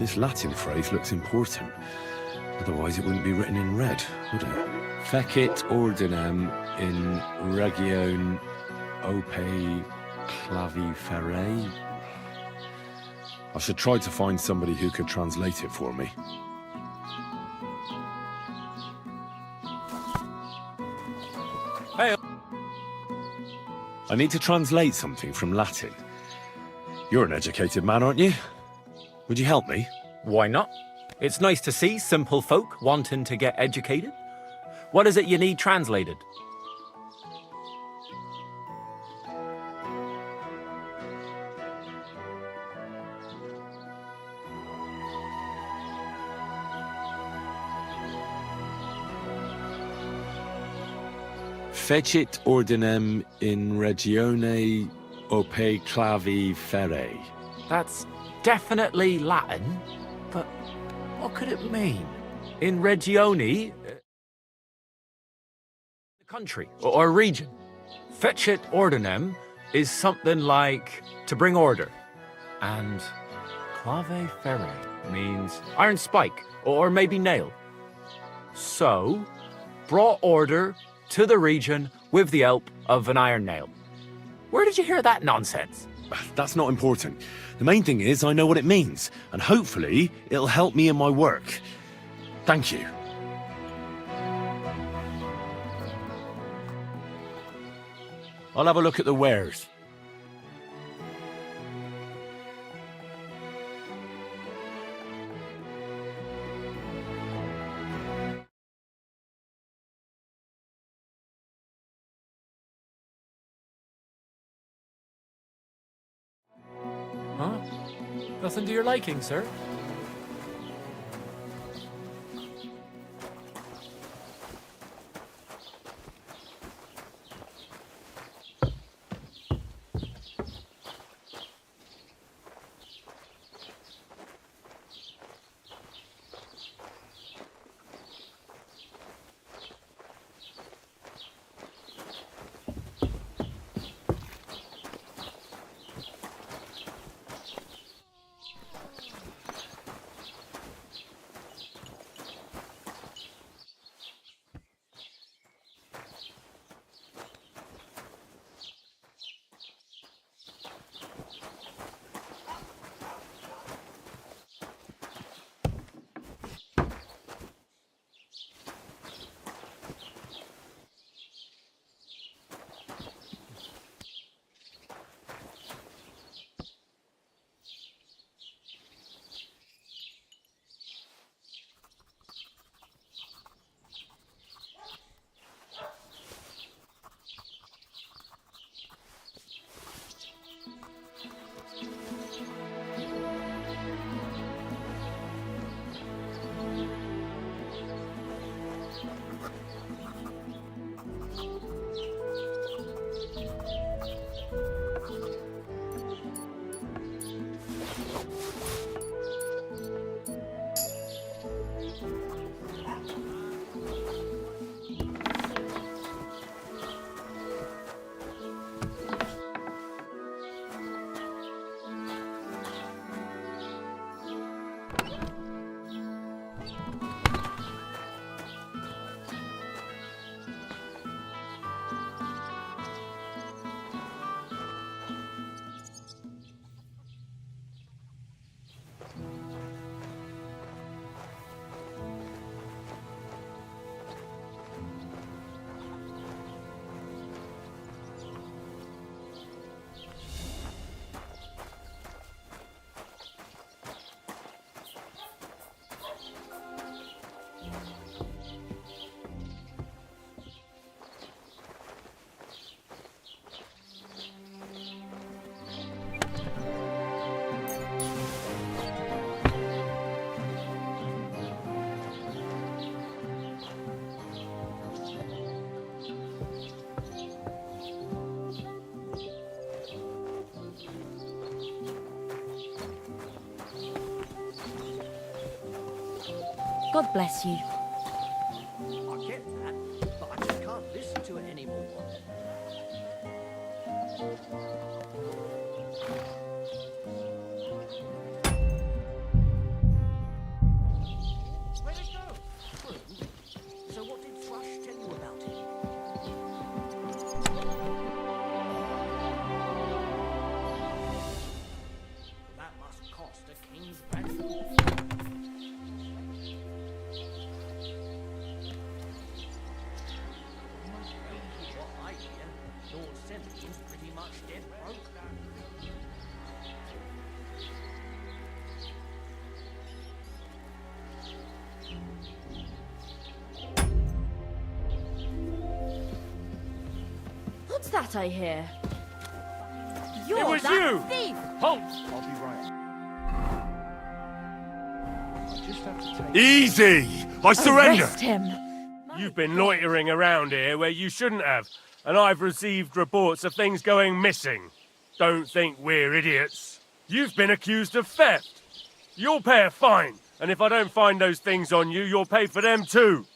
This Latin phrase looks important. Otherwise it wouldn't be written in red, would it? Fecit ordinem in region ope claviferae. I should try to find somebody who could translate it for me. Hey. I need to translate something from Latin. You're an educated man, aren't you? Would you help me? Why not? It's nice to see simple folk wanting to get educated. What is it you need translated? Fecit ordinem in regione ope claviferae. That's definitely Latin, but what could it mean? In regione, the country or region. Fecit ordinem is something like to bring order, and claviferae means iron spike or maybe nail. So, brought order to the region with the help of an iron nail. Where did you hear that nonsense? That's not important. The main thing is I know what it means, and hopefully it'll help me in my work. Thank you. I'll have a look at the wares. Huh? Nothing to your liking, sir? God bless you. I get that, but I just can't listen to it anymore. Where'd it go? So what did Thrush tell you about it? That must cost a king's ransom. What I hear, Lord Sempi's pretty much dead broke. What's that I hear? You're It was that you! thief! Halt! I'll be right. I just have to take... Easy! I surrender! Arrest him! You've been loitering around here where you shouldn't have, and I've received reports of things going missing. Don't think we're idiots. You've been accused of theft. You'll pay a fine, and if I don't find those things on you, you'll pay for them too.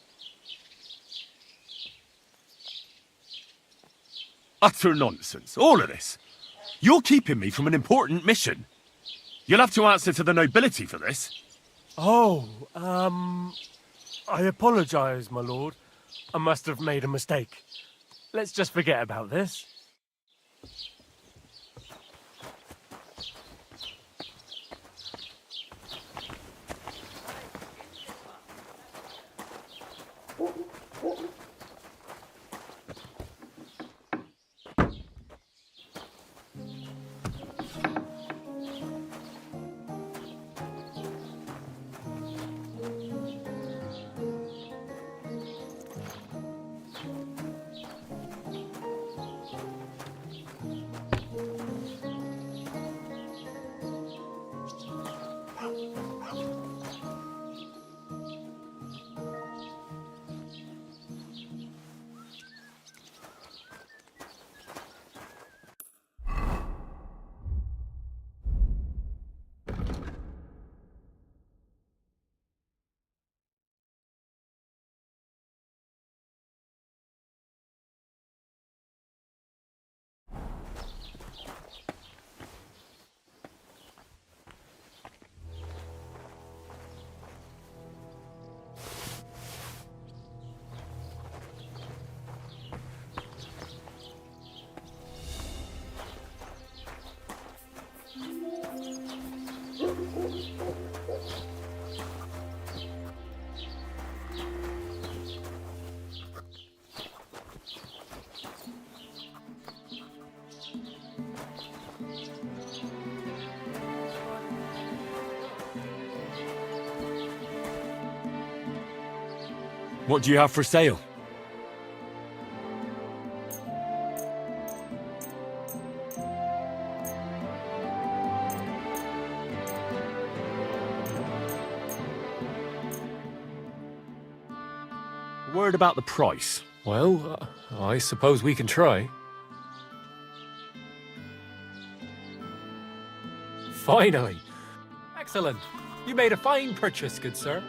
Utter nonsense, all of this. You're keeping me from an important mission. You'll have to answer to the nobility for this. Oh, I apologize, my lord. I must have made a mistake. Let's just forget about this. What do you have for sale? A word about the price. Well, I suppose we can try. Finally! Excellent! You made a fine purchase, good sir.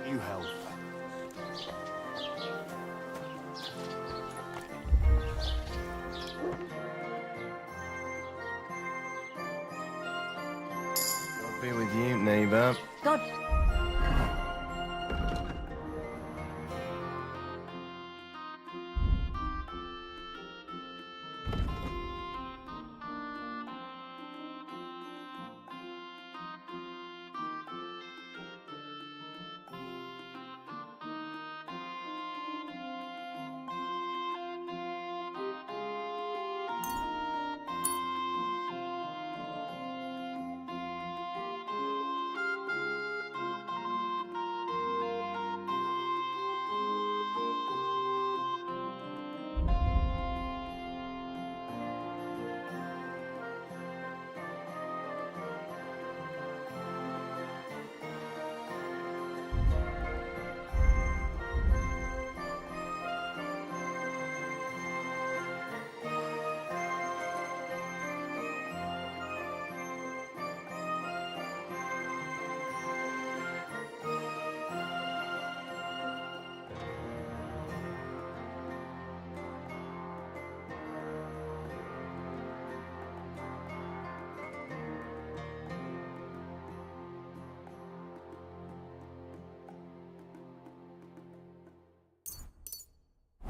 grant you health. God be with you, neighbour. God.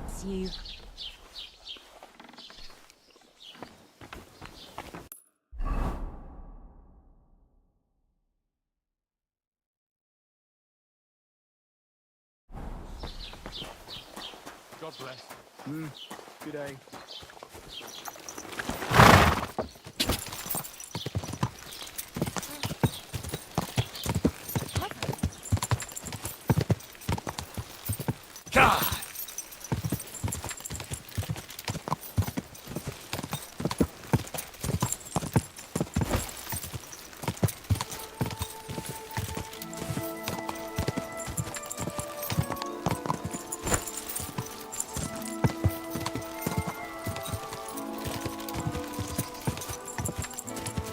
It's you. God bless. Good day. God!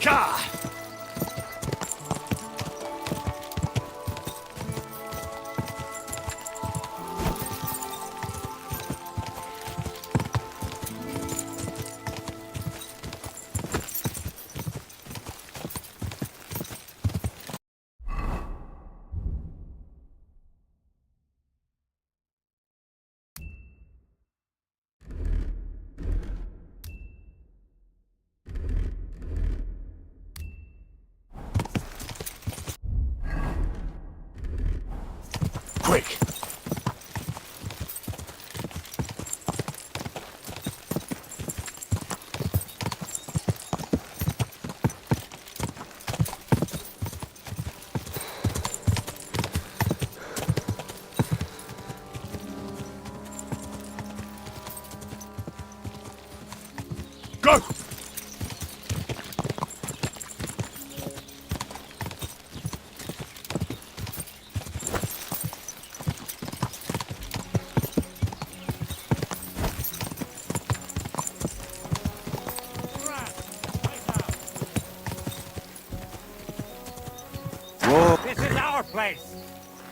God! Quick! Go! This is our place.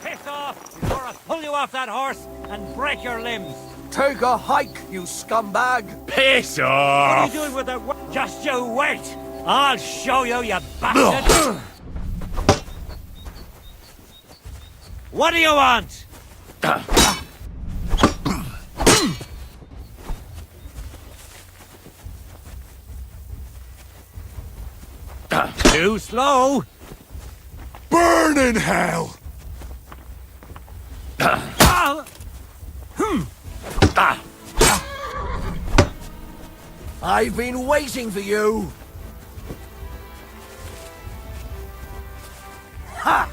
Piss off before I pull you off that horse and break your limbs. Take a hike, you scumbag! Piss What off! are you doing with that? Just you wait. I'll show you, you bastard. What do you want? Too slow. Burn in hell! I've been waiting for you. Ha!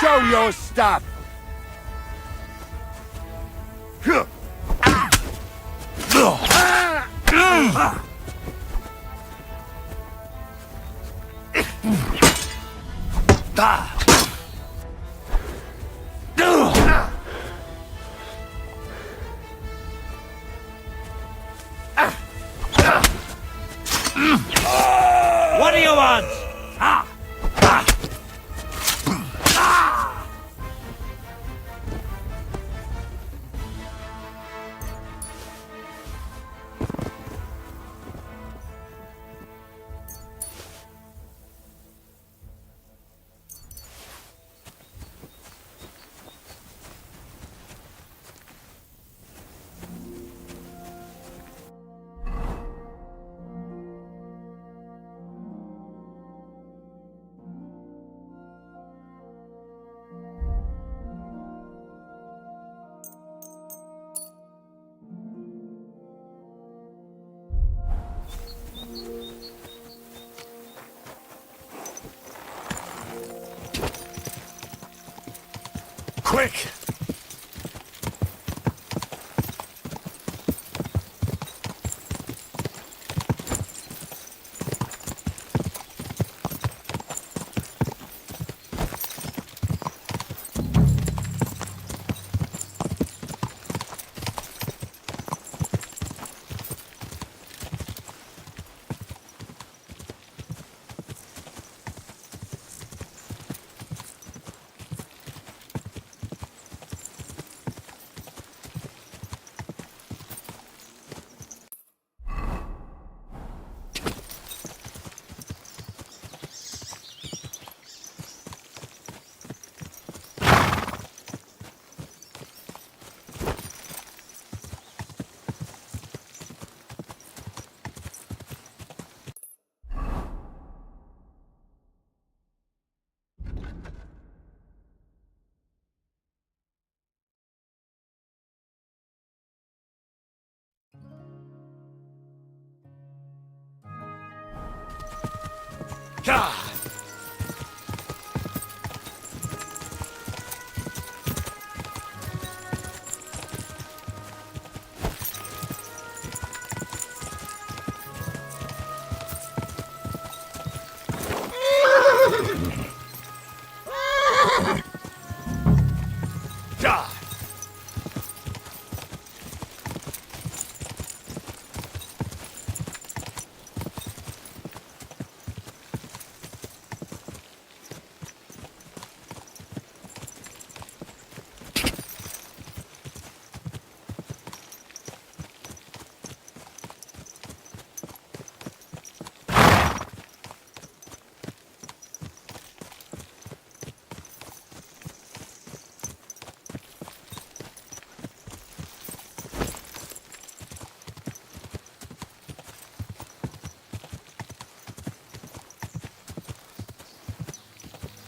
Show your stuff! cowards! Ah! Ah! Ah! Quick!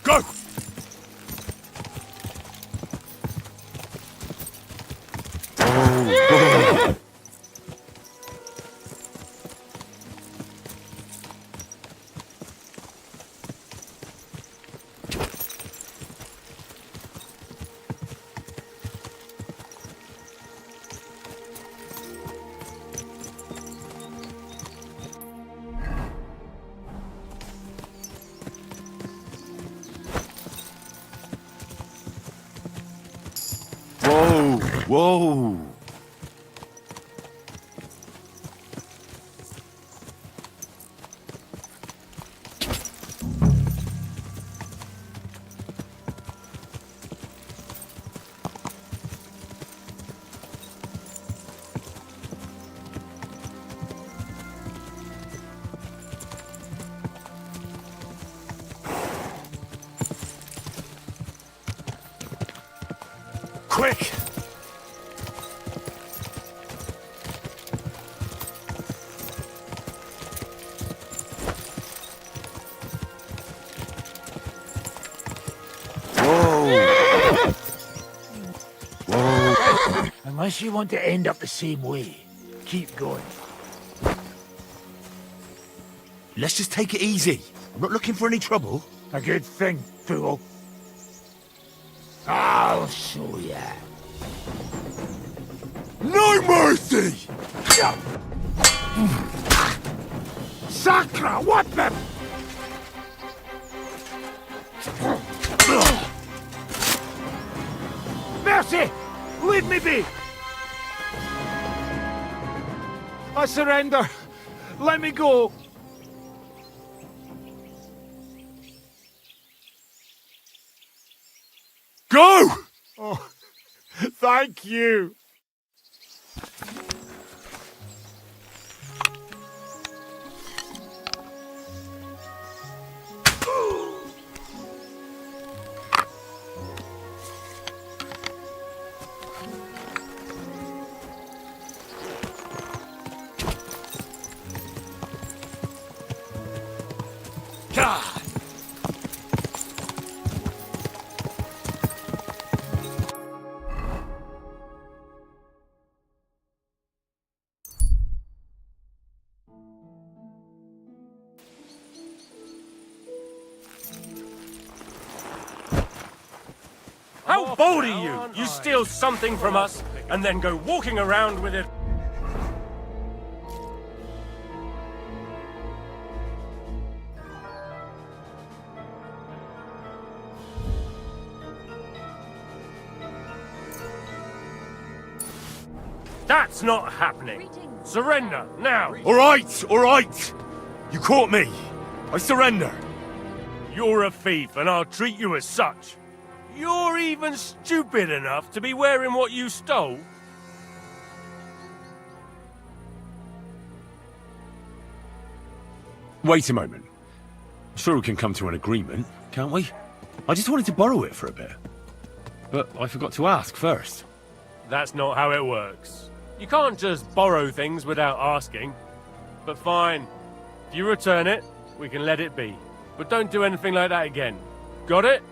Go! Whoa! Whoa! Quick! Unless you want to end up the same way, keep going. Let's just take it easy. I'm not looking for any trouble. A good thing, fool. I'll show ya. No mercy! Sacra, what the? Mercy! Leave me be! I surrender. Let me go. go! Oh, thank you. How bold are you? You steal something from us and then go walking around with it. That's not happening. Surrender, now! All right. You caught me. I surrender. You're a thief, and I'll treat you as such. You're even stupid enough to be wearing what you stole? Wait a moment. Sure we can come to an agreement, can't we? I just wanted to borrow it for a bit. But I forgot to ask first. That's not how it works. You can't just borrow things without asking. But fine. If you return it, we can let it be. But don't do anything like that again. Got it?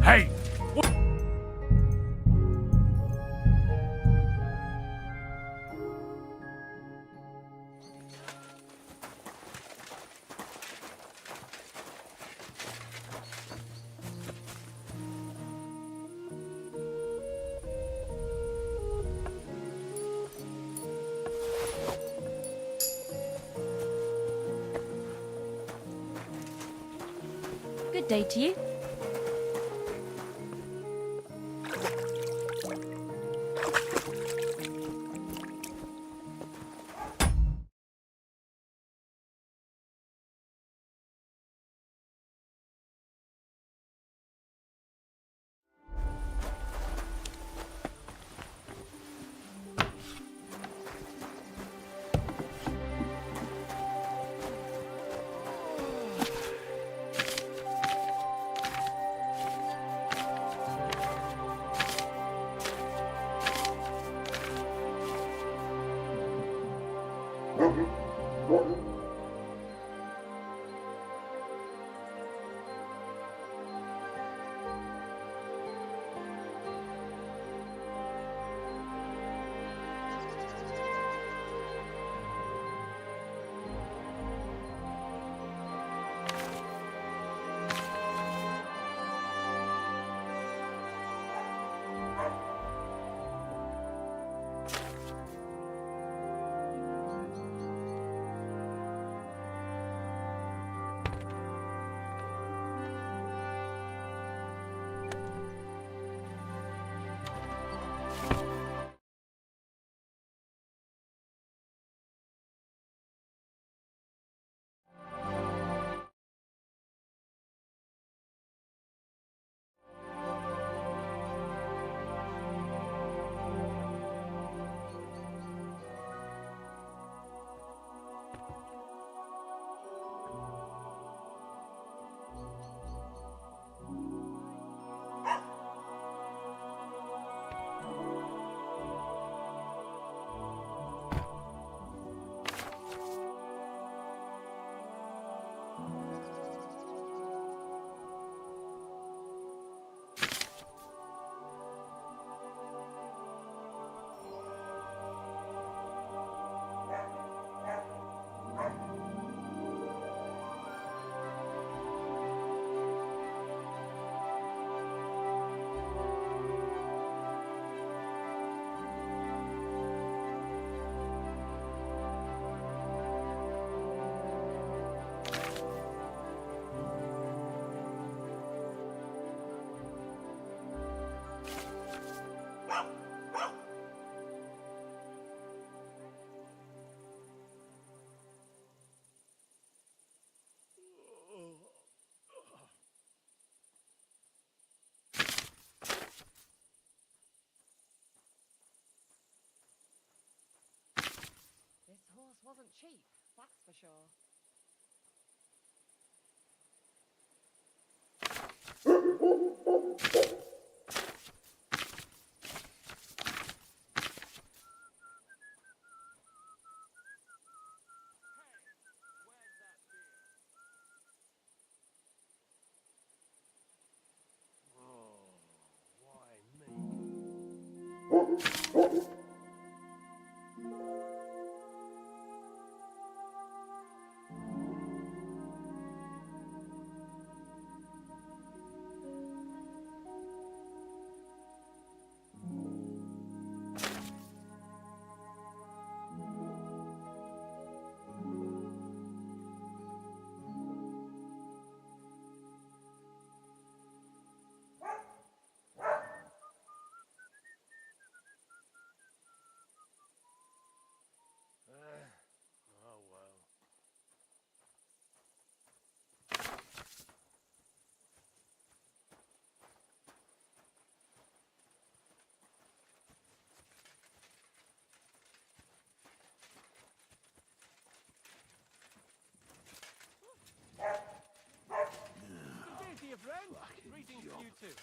Hey! Good day to you. horse wasn't cheap, that's for sure. Oh well. Good day to you, friend. Greetings to you too.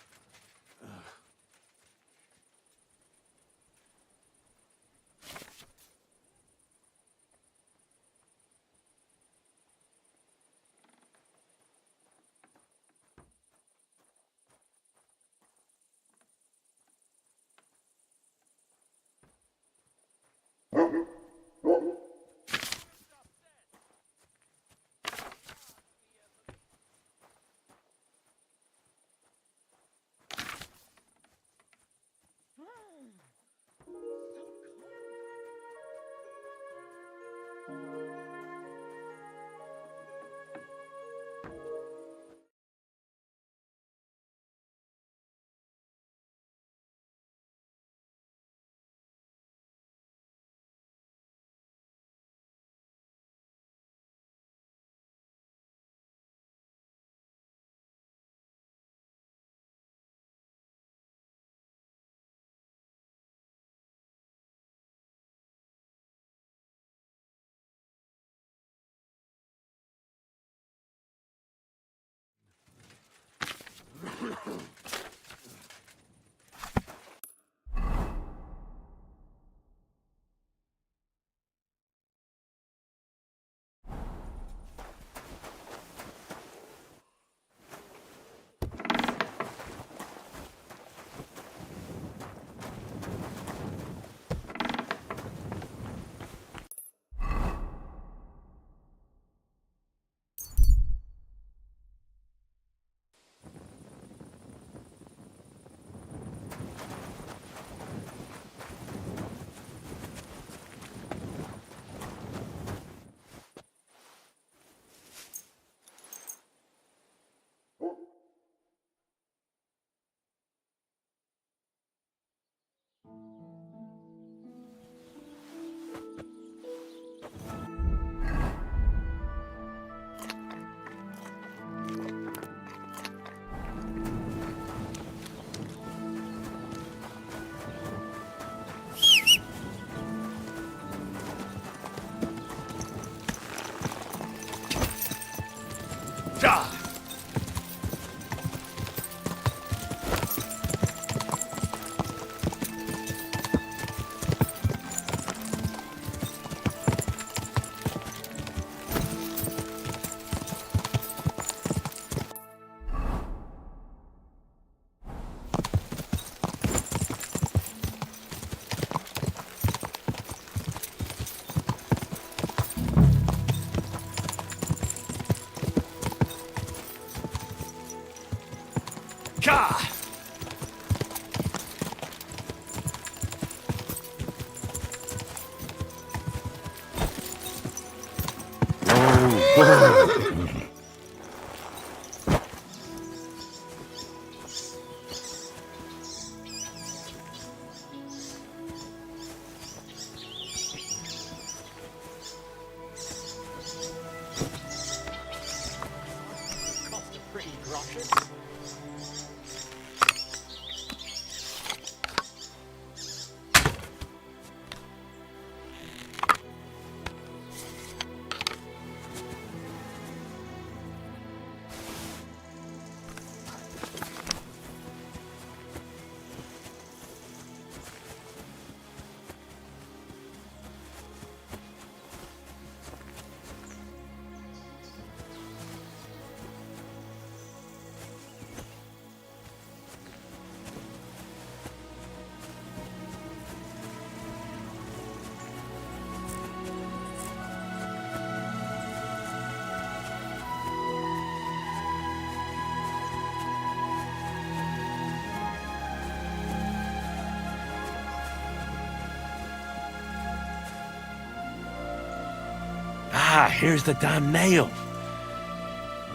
Ah, here's the damn nail.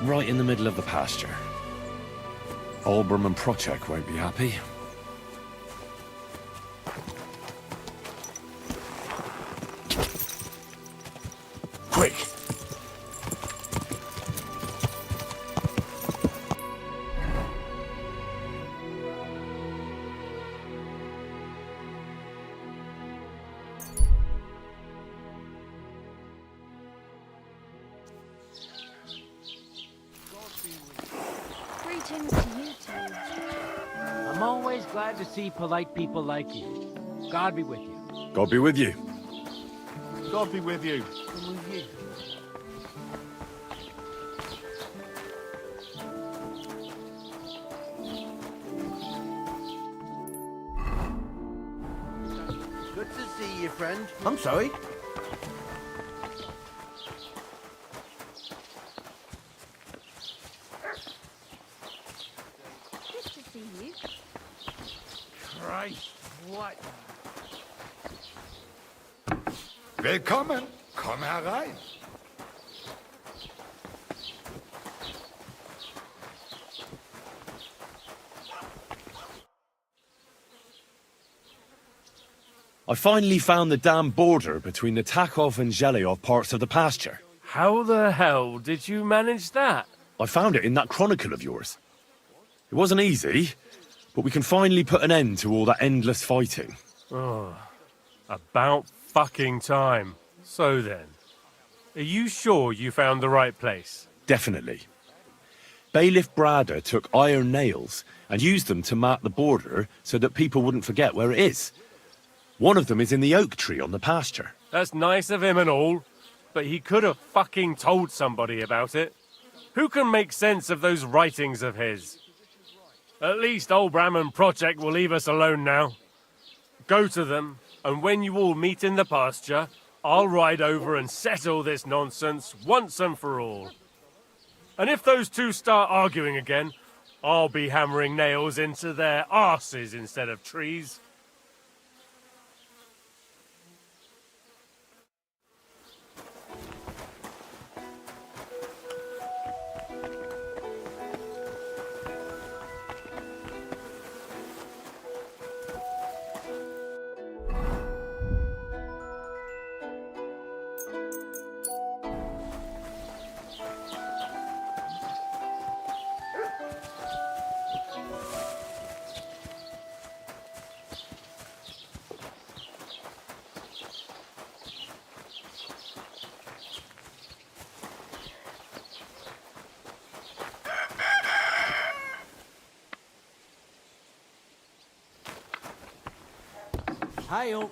Right in the middle of the pasture. Olbram and Prochek won't be happy. Quick! Greetings to you two. I'm always glad to see polite people like you. God be with you. God be with you. God be with you. And with you. Good to see you, friend. I'm sorry. Good to see you. Christ, what? Willkommen, komm herein. I finally found the damn border between the Takov and Zhelyov parts of the pasture. How the hell did you manage that? I found it in that chronicle of yours. It wasn't easy, but we can finally put an end to all that endless fighting. Oh, about fucking time. So then, are you sure you found the right place? Definitely. Bailiff Brada took iron nails and used them to mark the border so that people wouldn't forget where it is. One of them is in the oak tree on the pasture. That's nice of him and all, but he could have fucking told somebody about it. Who can make sense of those writings of his? At least Olbram and Prochek will leave us alone now. Go to them, and when you all meet in the pasture, I'll ride over and settle this nonsense once and for all. And if those two start arguing again, I'll be hammering nails into their arses instead of trees. Hi-yo.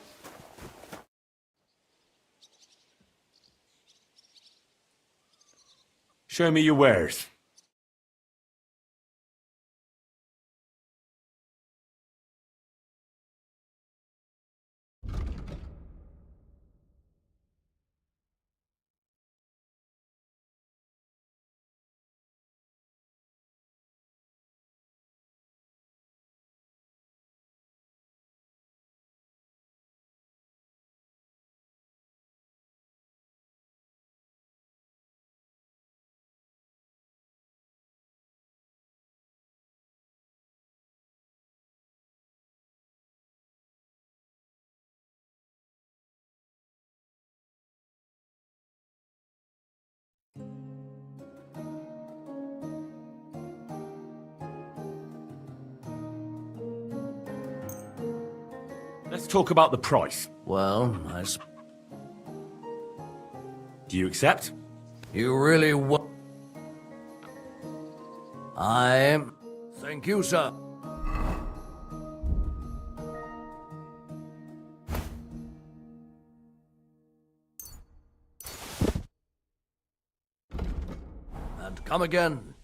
Show me your wares. Let's talk about the price. Well, Do you accept? You really want... Thank you, sir. And come again.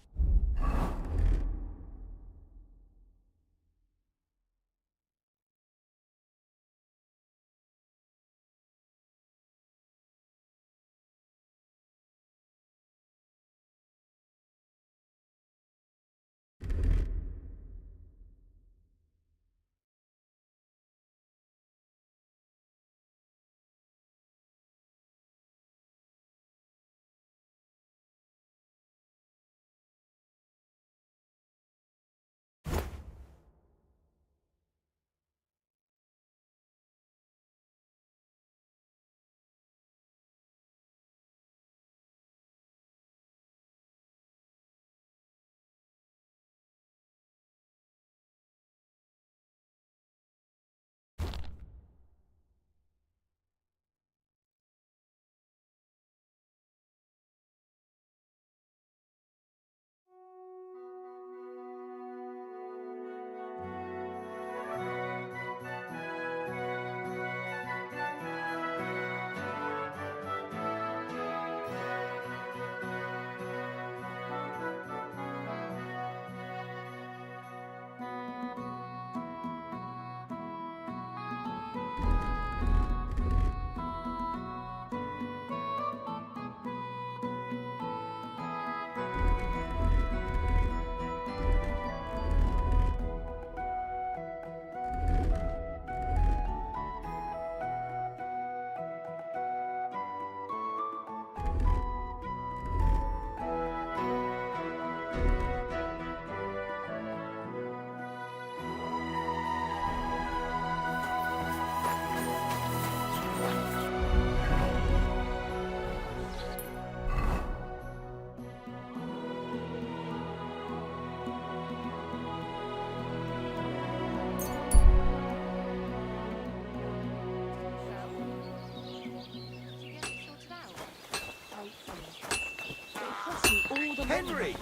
Henry!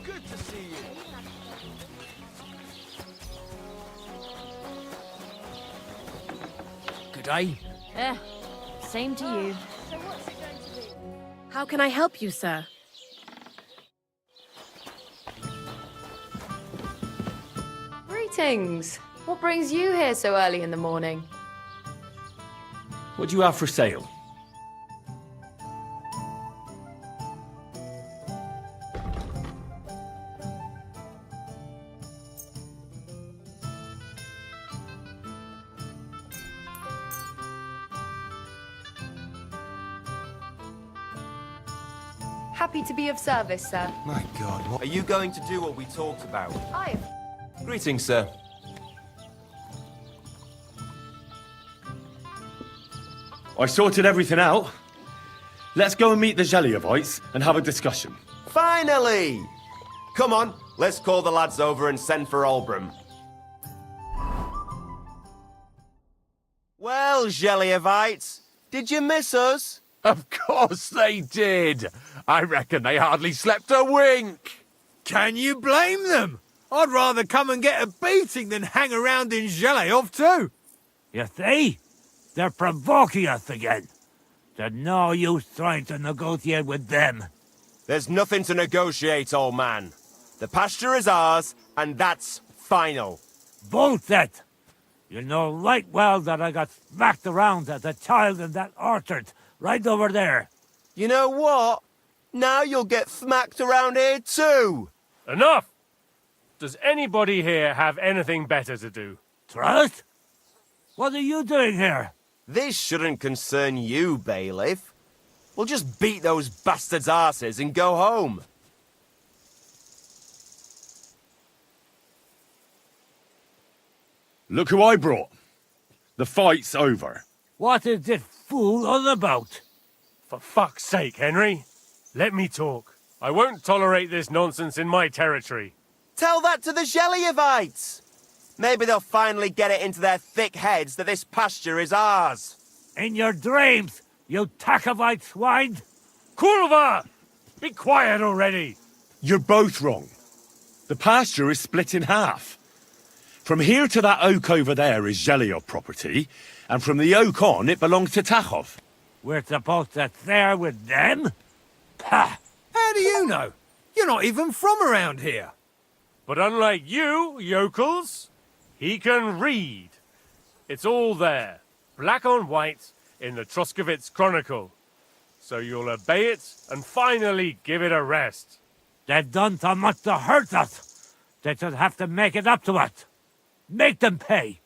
Good to see you. Good day. Same to you. So what's it going to be? How can I help you, sir? Greetings. What brings you here so early in the morning? What do you have for sale? Happy to be of service, sir. My God, what are you going to do what we talked about? Hi. Greetings, sir. I sorted everything out. Let's go and meet the Zheliovites and have a discussion. Finally! Come on, let's call the lads over and send for Olbram. Well, Zheliovites, did you miss us? Of course they did. I reckon they hardly slept a wink. Can you blame them? I'd rather come and get a beating than hang around in Zheleov too. You see? They're provoking us again. There's no use trying to negotiate with them. There's nothing to negotiate, old man. The pasture is ours, and that's final. Bullshit! You know right well that I got smacked around as a child in that orchard, right over there. You know what? Now you'll get smacked around here too. Enough! Does anybody here have anything better to do? Trust? What are you doing here? This shouldn't concern you, bailiff. We'll just beat those bastards' asses and go home. Look who I brought. The fight's over. What is this fool on about? For fuck's sake, Henry. Let me talk. I won't tolerate this nonsense in my territory. Tell that to the Zheliovites. Maybe they'll finally get it into their thick heads that this pasture is ours. In your dreams, you Takovite swine! Kurva! Be quiet already! You're both wrong. The pasture is split in half. From here to that oak over there is Zheliov property, and from the oak on it belongs to Tachov. We're supposed to share with them? Pah! How do you know? You're not even from around here. But unlike you, yokels, he can read. It's all there, black on white, in the Troskovitz Chronicle. So you'll obey it and finally give it a rest. They've done so much to hurt us. They should have to make it up to us. Make them pay.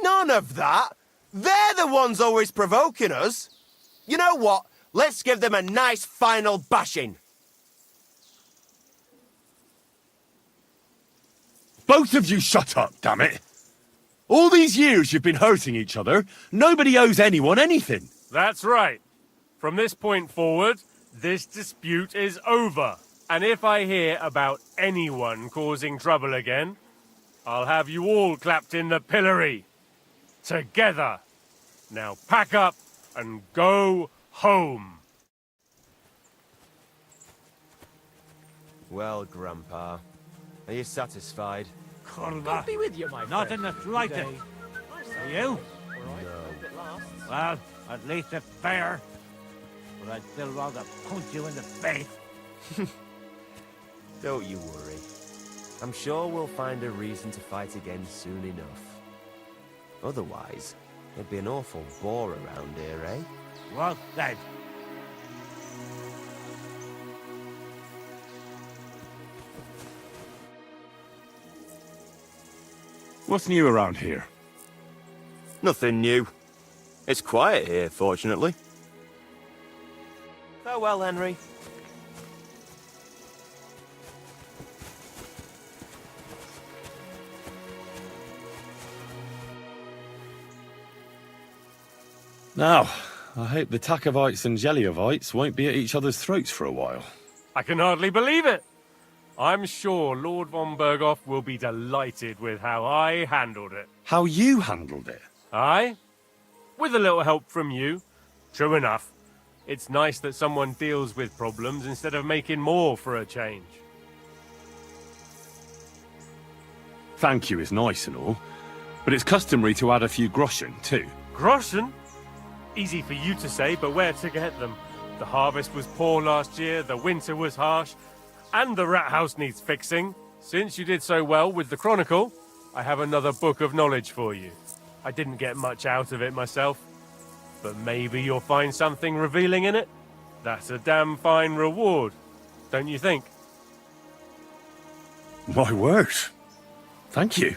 None of that. They're the ones always provoking us. You know what? Let's give them a nice final bashing. Both of you shut up, damn it! All these years you've been hurting each other. Nobody owes anyone anything. That's right. From this point forward, this dispute is over. And if I hear about anyone causing trouble again, I'll have you all clapped in the pillory. Together. Now pack up and go home. Well, Grandpa, are you satisfied? God be with you, my Not friend. in the slightest. Are you? Well, at least it's fair. But I'd still rather punch you in the face. Don't you worry. I'm sure we'll find a reason to fight again soon enough. Otherwise, it'd be an awful bore around here, eh? Well said. What's new around here? Nothing new. It's quiet here, fortunately. Farewell, Henry. Now, I hope the Takovites and Zheliovites won't be at each other's throats for a while. I can hardly believe it. I'm sure Lord von Berghoff will be delighted with how I handled it. How you handled it? Aye? With a little help from you. True enough. It's nice that someone deals with problems instead of making more for a change. thank you is nice and all, but it's customary to add a few groschen, too. Groschen? Easy for you to say, but where to get them? The harvest was poor last year, the winter was harsh, and the rat house needs fixing. Since you did so well with the Chronicle, I have another book of knowledge for you. I didn't get much out of it myself, but maybe you'll find something revealing in it. That's a damn fine reward, don't you think? My word. Thank you.